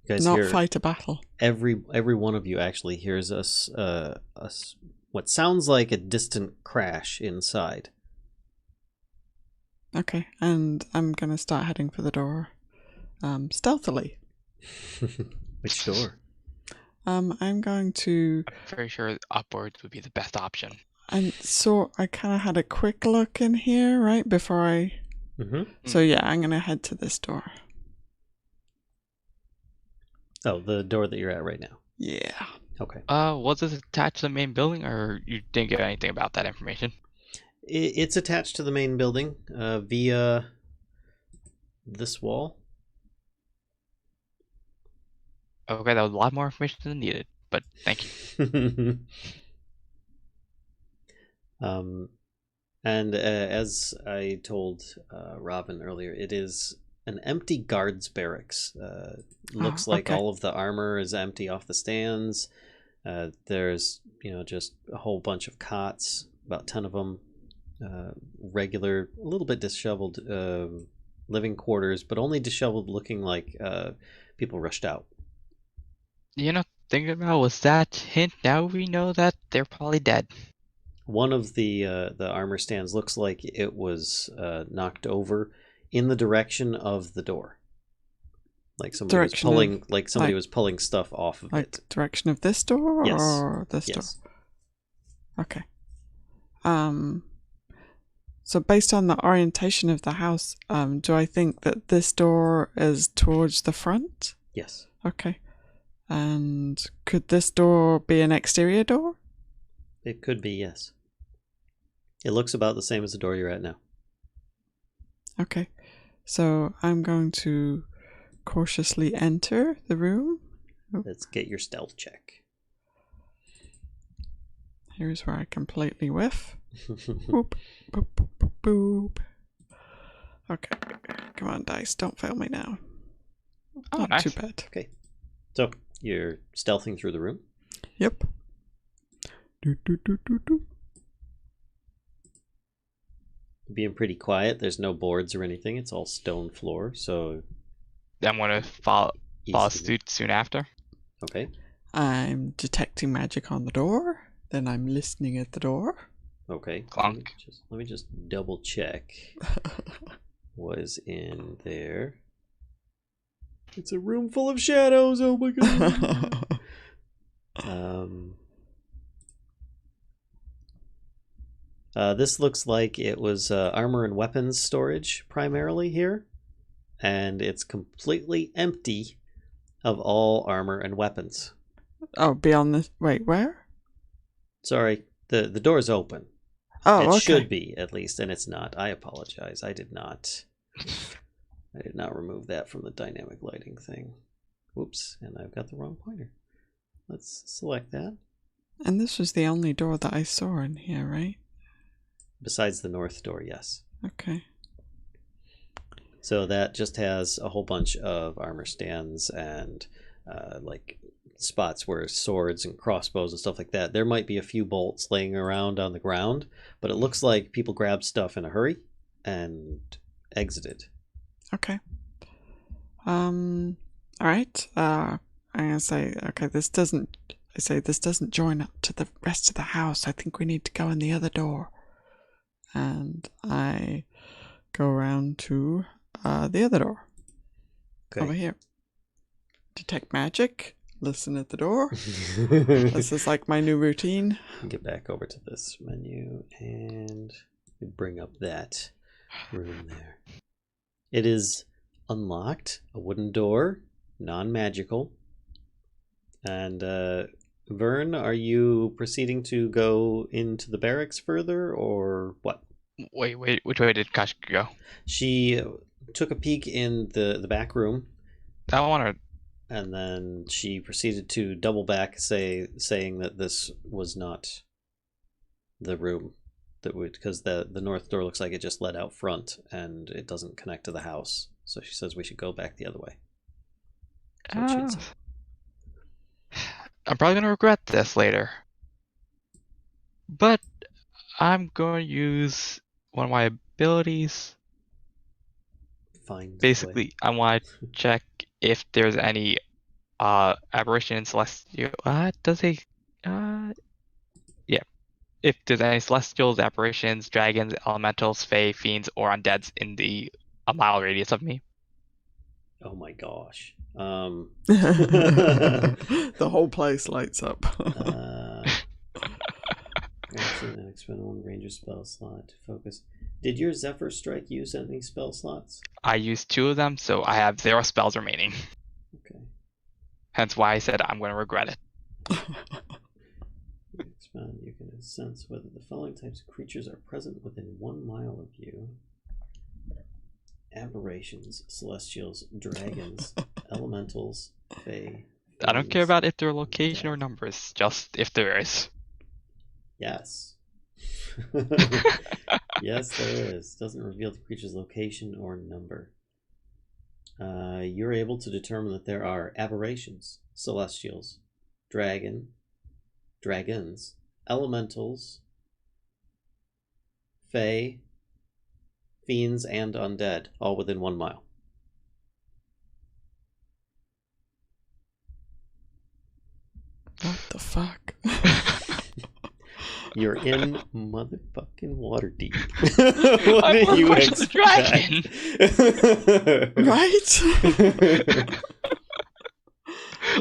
A: You guys
E: not
A: hear
E: fight a battle.
A: every one of you actually hears what sounds like a distant crash inside.
E: Okay, and I'm gonna start heading for the door, stealthily.
A: Which door?
E: I'm going to,
B: I'm very sure upwards would be the best option.
E: and so I kind of had a quick look in here, right, before I...
A: Mm-hmm.
E: So yeah, I'm gonna head to this door.
A: Oh, the door that you're at right now.
E: Yeah.
A: Okay.
B: Was this attached to the main building, or you didn't get anything about that information?
A: It's attached to the main building via this wall.
B: Okay, that was a lot more information than needed, but thank you.
A: And as I told Robin earlier, it is an empty guards barracks. Looks like
E: okay.
A: all of the armor is empty off the stands. There's just a whole bunch of cots, about 10 of them, regular, a little bit disheveled living quarters, but only disheveled, looking like people rushed out.
B: Thinking about was that hint. Now we know that they're probably dead.
A: One of the armor stands looks like it was knocked over in the direction of the door, like somebody was pulling, was pulling stuff off of it.
E: Direction of this door,
A: Yes.
E: or this door? Okay. So based on the orientation of the house, do I think that this door is towards the front?
A: Yes.
E: Okay. And could this door be an exterior door?
A: It could be, yes. It looks about the same as the door you're at now.
E: Okay. So I'm going to cautiously enter the room.
A: Let's get your stealth check.
E: Here's where I completely whiff. Boop, boop, boop, boop, boop. Okay. Come on, dice. Don't fail me now.
B: Oh,
E: Not
B: nice.
E: too bad.
A: Okay. So, you're stealthing through the room?
E: Yep. Do, do, do, do, do.
A: Being pretty quiet. There's no boards or anything. It's all stone floor, so...
B: I'm going to follow suit soon after.
A: Okay.
E: I'm detecting magic on the door. Then I'm listening at the door.
A: Okay.
B: Clunk.
A: Let me just double check what is in there. It's a room full of shadows. Oh my god. This looks like it was armor and weapons storage primarily here, and it's completely empty of all armor and weapons.
E: Oh, beyond this. Wait, where?
A: Sorry, the door's open.
E: Oh,
A: it
E: okay.
A: should be, at least, and it's not. I apologize. I did not remove that from the dynamic lighting thing. Whoops, and I've got the wrong pointer. Let's select that.
E: And this was the only door that I saw in here, right?
A: Besides the north door, yes.
E: Okay.
A: So that just has a whole bunch of armor stands and spots where swords and crossbows and stuff like that. There might be a few bolts laying around on the ground, but it looks like people grabbed stuff in a hurry and exited.
E: Okay. All right. I'm gonna say, okay, this doesn't join up to the rest of the house. I think we need to go in the other door. And I go around to the other door.
A: Okay.
E: Over here. Detect magic. Listen at the door. This is like my new routine.
A: Get back over to this menu and bring up that room there. It is unlocked, a wooden door, non-magical. And Vern, are you proceeding to go into the barracks further, or what?
B: Wait, which way did Kashka go?
A: She took a peek in the back room.
B: I want to...
A: And then she proceeded to double back, saying that this was not the room that would, because the north door looks like it just led out front and it doesn't connect to the house. So she says we should go back the other way. That's what she'd say.
B: I'm probably going to regret this later. But I'm going to use one of my abilities
A: find a way.
B: Basically, I want to check if there's any aberration celestial. Does he? Yeah. If there's any celestials, apparitions, dragons, elementals, fae, fiends, or undeads in a mile radius of me.
A: Oh my gosh.
E: The whole place lights up.
A: Action and expend one ranger spell slot to focus. Did your Zephyr Strike use any spell slots?
B: I used 2 of them, so I have 0 spells remaining.
A: Okay.
B: Hence why I said I'm going to regret it.
A: Expand. You can sense whether the following types of creatures are present within 1 mile of you: aberrations, celestials, dragons, elementals, fae.
B: I don't care
A: fiends,
B: about if there are location or
A: death.
B: numbers, just if there is.
A: Yes. Yes, there is. Doesn't reveal the creature's location or number. You're able to determine that there are aberrations, celestials, dragons, elementals, fae, fiends, and undead, all within 1 mile.
E: What the fuck?
A: You're in motherfucking Waterdeep.
B: I'm more pushing the dragon.
E: Right?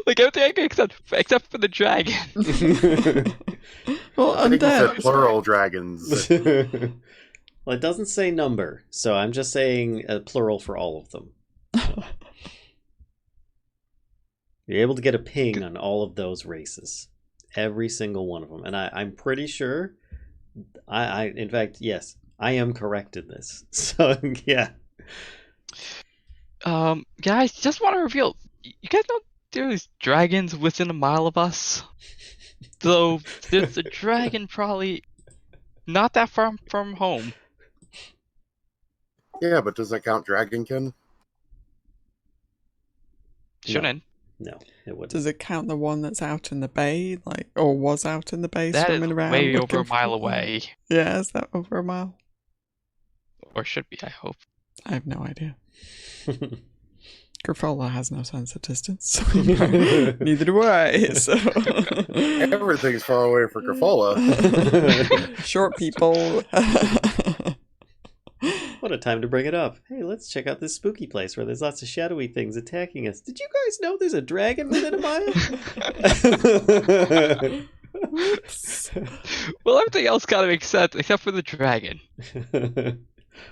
B: Like everything except for the dragon.
E: Well,
C: I think you said
E: undead.
C: plural dragons.
A: Well, it doesn't say number, so I'm just saying plural for all of them. You're able to get a ping on all of those races. Every single one of them. And I'm pretty sure, in fact, yes, I am correct in this. So, yeah.
B: Guys, just want to reveal, you guys know there's dragons within a mile of us? So, there's a dragon probably not that far from home.
C: Yeah, but does that count Dragonkin?
B: Shouldn't.
A: No, it wouldn't.
E: Does it count the one that's out in the bay, like, or was out in the bay
B: That is
E: swimming around?
B: way over
E: looking
B: a mile
E: for-
B: away.
E: Yeah, is that over a mile?
B: Or should be, I hope.
E: I have no idea. Grafola has no sense of distance. Neither do I. So
C: Everything's far away for Grafola.
E: short people.
A: What a time to bring it up. Hey, let's check out this spooky place where there's lots of shadowy things attacking us. Did you guys know there's a dragon within a mile?
E: Whoops.
B: Well, everything else kind of makes sense except for the dragon.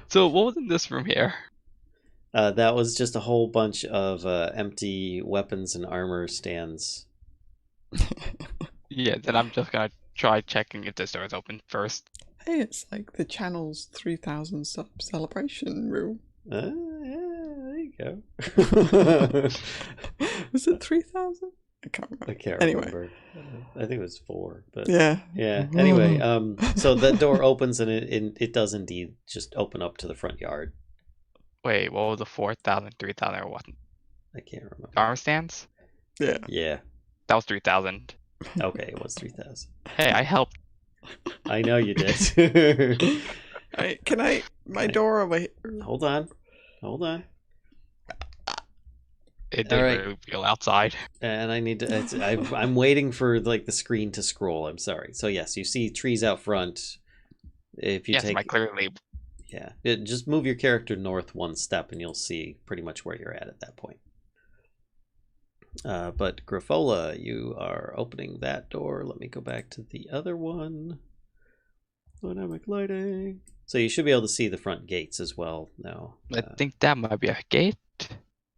B: So, what was in this room here?
A: That was just a whole bunch of empty weapons and armor stands.
B: Yeah, then I'm just gonna try checking if this door is open first.
E: Hey, it's like the channel's 3,000 sub celebration room.
A: Yeah, there you go.
E: Was it 3,000? I can't remember.
A: I can't
E: Anyway.
A: remember. I think it was 4, but
E: Yeah.
A: yeah. Anyway, so the door opens and it does indeed just open up to the front yard.
B: Wait, what was the 4,000, 3,000, or what?
A: I can't remember.
B: Armor stands?
E: Yeah.
A: Yeah.
B: That was 3,000.
A: Okay, it was 3,000.
B: Hey, I helped.
A: I know you did.
E: Right, can I? My door over here.
A: Hold on.
B: It
A: All
B: didn't
A: right.
B: really feel outside.
A: And I need to. I'm waiting for like the screen to scroll. I'm sorry. So yes, you see trees out front. If you
B: Yes,
A: take,
B: my clear label.
A: yeah, just move your character north 1 step, and you'll see pretty much where you're at that point. But Grafola, you are opening that door. Let me go back to the other one. Dynamic lighting. So you should be able to see the front gates as well now.
B: I think that might be a gate.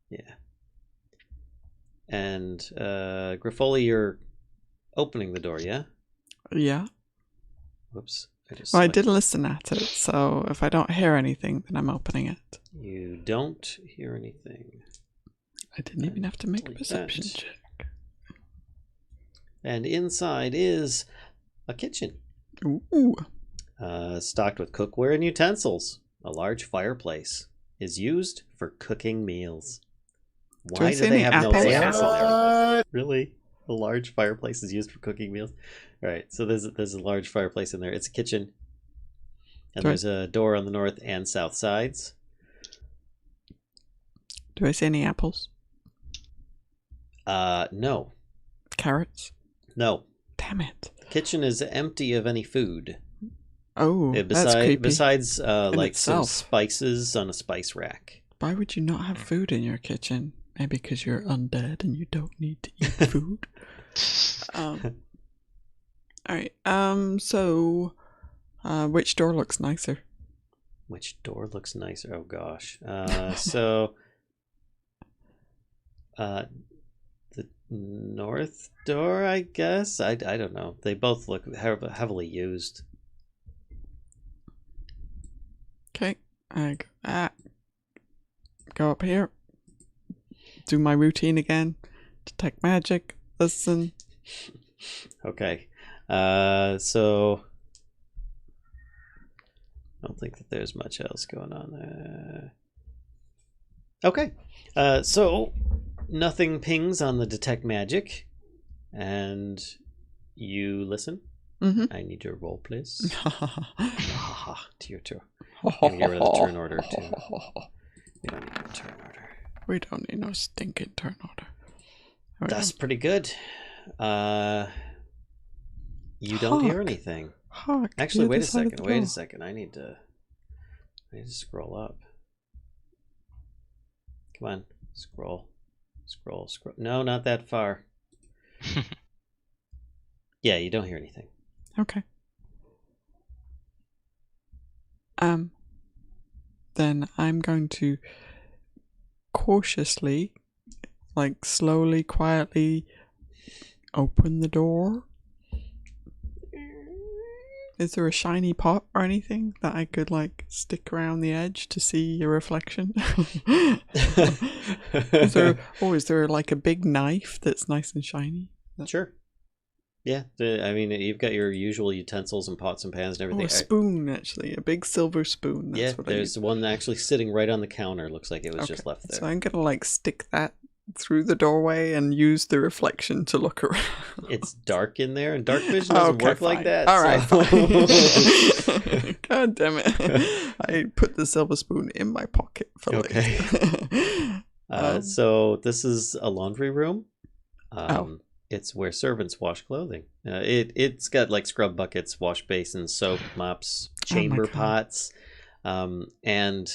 A: Yeah. And Grafola, you're opening the door, yeah?
E: Yeah.
A: Whoops.
E: Well, I did listen at it, so if I don't hear anything, then I'm opening it.
A: You don't hear anything.
E: I didn't even have to make a
A: Like
E: perception
A: that.
E: check.
A: And inside is a kitchen.
E: Ooh.
A: Stocked with cookware and utensils. A large fireplace is used for cooking meals.
E: Do I
A: Why
E: see
A: do they
E: any
A: have no
E: apples?
A: ancillary?
C: What?
A: Really? A large fireplace is used for cooking meals? All right, so there's a large fireplace in there. It's a kitchen. And
E: Do I-
A: there's a door on the north and south sides.
E: Do I see any apples?
A: No.
E: Carrots?
A: No.
E: Damn it.
A: Kitchen is empty of any food.
E: Oh, that's creepy.
A: Besides, like some
E: itself.
A: spices on a spice rack.
E: Why would you not have food in your kitchen? Maybe because you're undead and you don't need to eat food. Alright, so, which door looks nicer?
A: Which door looks nicer? Oh gosh. So, the north door, I guess. I don't know. They both look heavily used.
E: Okay, go up here. Do my routine again. Detect magic. Listen.
A: Okay. So I don't think that there's much else going on there. Okay. So nothing pings on the detect magic, and you listen.
E: Mm-hmm.
A: I need your roll, please. To your turn. Let me get rid of the turn order too. We don't need a turn order.
E: We don't need no stinking turn order. Right.
A: That's pretty good. You don't hear anything.
E: Hark,
A: Actually,
E: the
A: wait
E: other
A: a
E: side of
A: second.
E: the
A: Wait a
E: door.
A: second. I need to scroll up. Come on, scroll. No, not that far. Yeah, you don't hear anything.
E: Okay. Then I'm going to cautiously, like slowly, quietly open the door. Is there a shiny pot or anything that I could like stick around the edge to see your reflection? is there like a big knife that's nice and shiny?
A: Sure. Yeah, I mean, you've got your usual utensils and pots and pans and everything.
E: Oh, a spoon, actually. A big silver spoon. That's
A: yeah,
E: what
A: there's one actually sitting right on the counter. Looks like it was just left there.
E: So I'm going to, like, stick that through the doorway and use the reflection to look around.
A: It's dark in there, and dark vision doesn't work like that.
E: All right,
A: so.
E: fine. God damn it. I put the silver spoon in my pocket for
A: Okay.
E: later.
A: So this is a laundry room. It's where servants wash clothing. It's got like scrub buckets, wash basins, soap, mops, chamber pots, and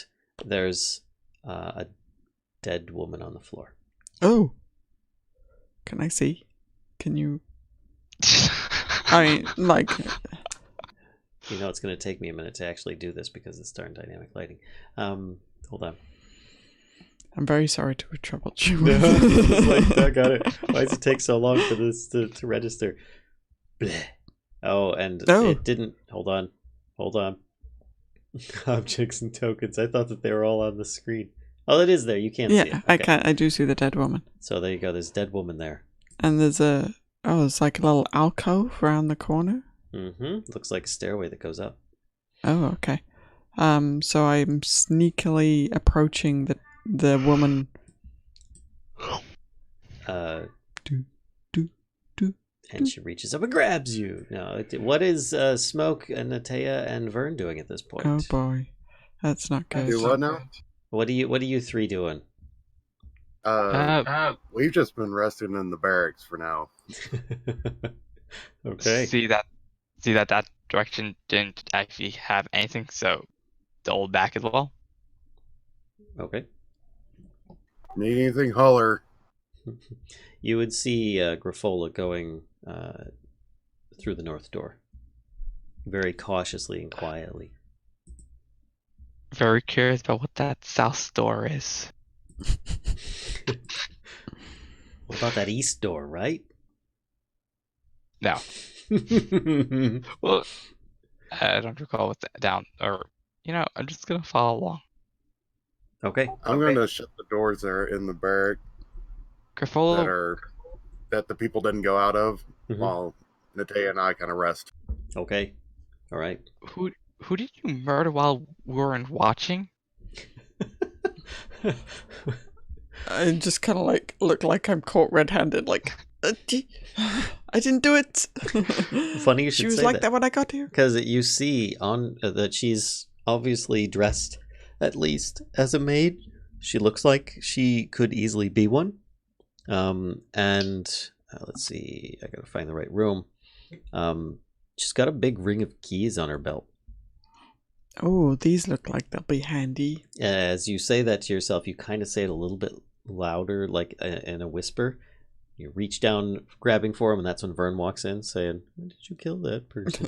A: there's a dead woman on the floor.
E: Oh, can I see? Can you? I like.
A: You know, it's going to take me a minute to actually do this because it's darn dynamic lighting. Hold on.
E: I'm very sorry to have troubled you.
A: I got it. Why does it take so long for this to register? Blech. It didn't. Hold on. Objects and tokens. I thought that they were all on the screen. Oh, it is there. You can't see it. Okay.
E: I do see the dead woman.
A: So there you go. There's a dead woman there.
E: And there's it's like a little alcove around the corner.
A: Mm-hmm. Looks like a stairway that goes up.
E: Oh, okay. So I'm sneakily approaching the woman.
A: And she reaches up and grabs you. No, what is Smoke and Natea and Vern doing at this point?
E: Oh boy, that's not good.
C: Do what now?
A: What are you three doing?
C: We've just been resting in the barracks for now.
A: Okay.
B: See that direction didn't actually have anything, so double back as well.
A: Okay.
C: Need anything, holler.
A: You would see Griffola going through the north door, very cautiously and quietly.
B: Very curious about what that south door is.
A: What about that east door, right?
B: No. Well, I don't recall what's down, or I'm just gonna follow along.
A: Okay.
C: I'm going to shut the doors there in the barrack
B: Griffola,
C: that the people didn't go out of,
A: Mhm.
C: while Natea and I kind of rest.
A: Okay. All right.
B: who did you murder while we weren't watching?
E: I just kind of like look like I'm caught red-handed. Like I didn't do it.
A: Funny you should
E: She was
A: say
E: like that when I got here.
A: Because you see on that she's obviously dressed at least as a maid. She looks like she could easily be one. Let's see. I gotta find the right room. She's got a big ring of keys on her belt.
E: Oh, these look like they'll be handy.
A: As you say that to yourself, you kind of say it a little bit louder, like in a whisper. You reach down, grabbing for him, and that's when Vern walks in, saying, "When did you kill that person?"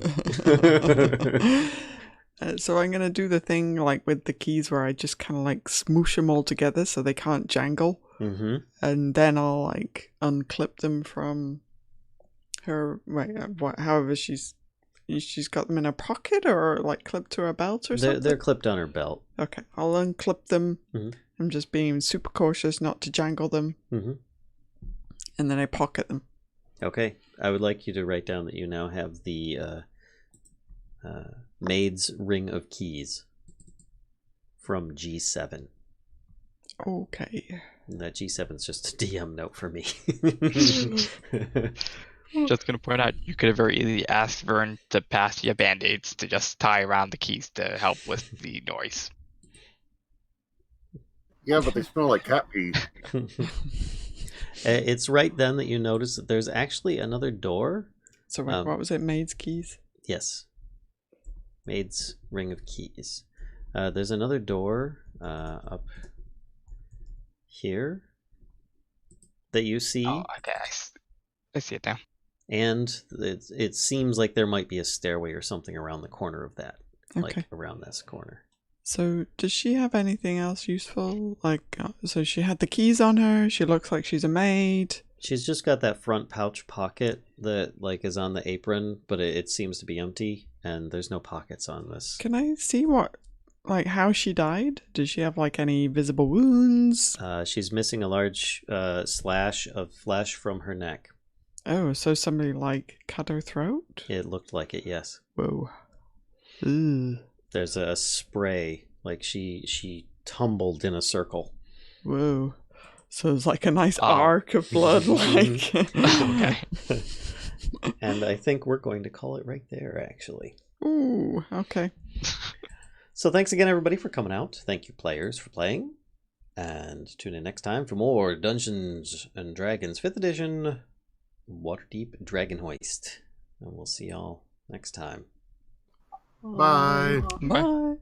E: So I'm gonna do the thing like with the keys where I just kind of like smoosh them all together so they can't jangle, and then I'll like unclip them from her. However she's got them in her pocket or like clipped to her belt or something.
A: They're clipped on her belt.
E: Okay, I'll unclip them. I'm just being super cautious not to jangle them, and then I pocket them.
A: Okay, I would like you to write down that you now have the maid's ring of keys from G7.
E: Okay.
A: And that G7 is just a DM note for me.
B: Just gonna point out, you could have very easily asked Vern to pass you band-aids to just tie around the keys to help with the noise.
C: Yeah, but they smell like cat pee.
A: It's right then that you notice that there's actually another door.
E: So what was it? Maid's keys?
A: Yes. Maid's ring of keys. There's another door up here that you see.
B: Oh, okay. I see it now.
A: And it seems like there might be a stairway or something around the corner of that.
E: Okay.
A: Like around this corner.
E: So does she have anything else useful? Like, so she had the keys on her. She looks like she's a maid.
A: She's just got that front pouch pocket that like is on the apron, but it seems to be empty, and there's no pockets on this.
E: Can I see how she died? Does she have like any visible wounds?
A: She's missing a large slash of flesh from her neck.
E: Oh, so somebody like cut her throat?
A: It looked like it, yes.
E: Whoa. Ugh.
A: There's a spray, like she tumbled in a circle.
E: Whoa. So it's like a nice arc of blood, like.
B: Okay.
A: And I think we're going to call it right there, actually.
E: Ooh, okay.
A: So thanks again, everybody, for coming out. Thank you, players, for playing. And tune in next time for more Dungeons and Dragons 5th Edition Waterdeep Dragon Heist. And we'll see y'all next time.
C: Bye.
E: Bye.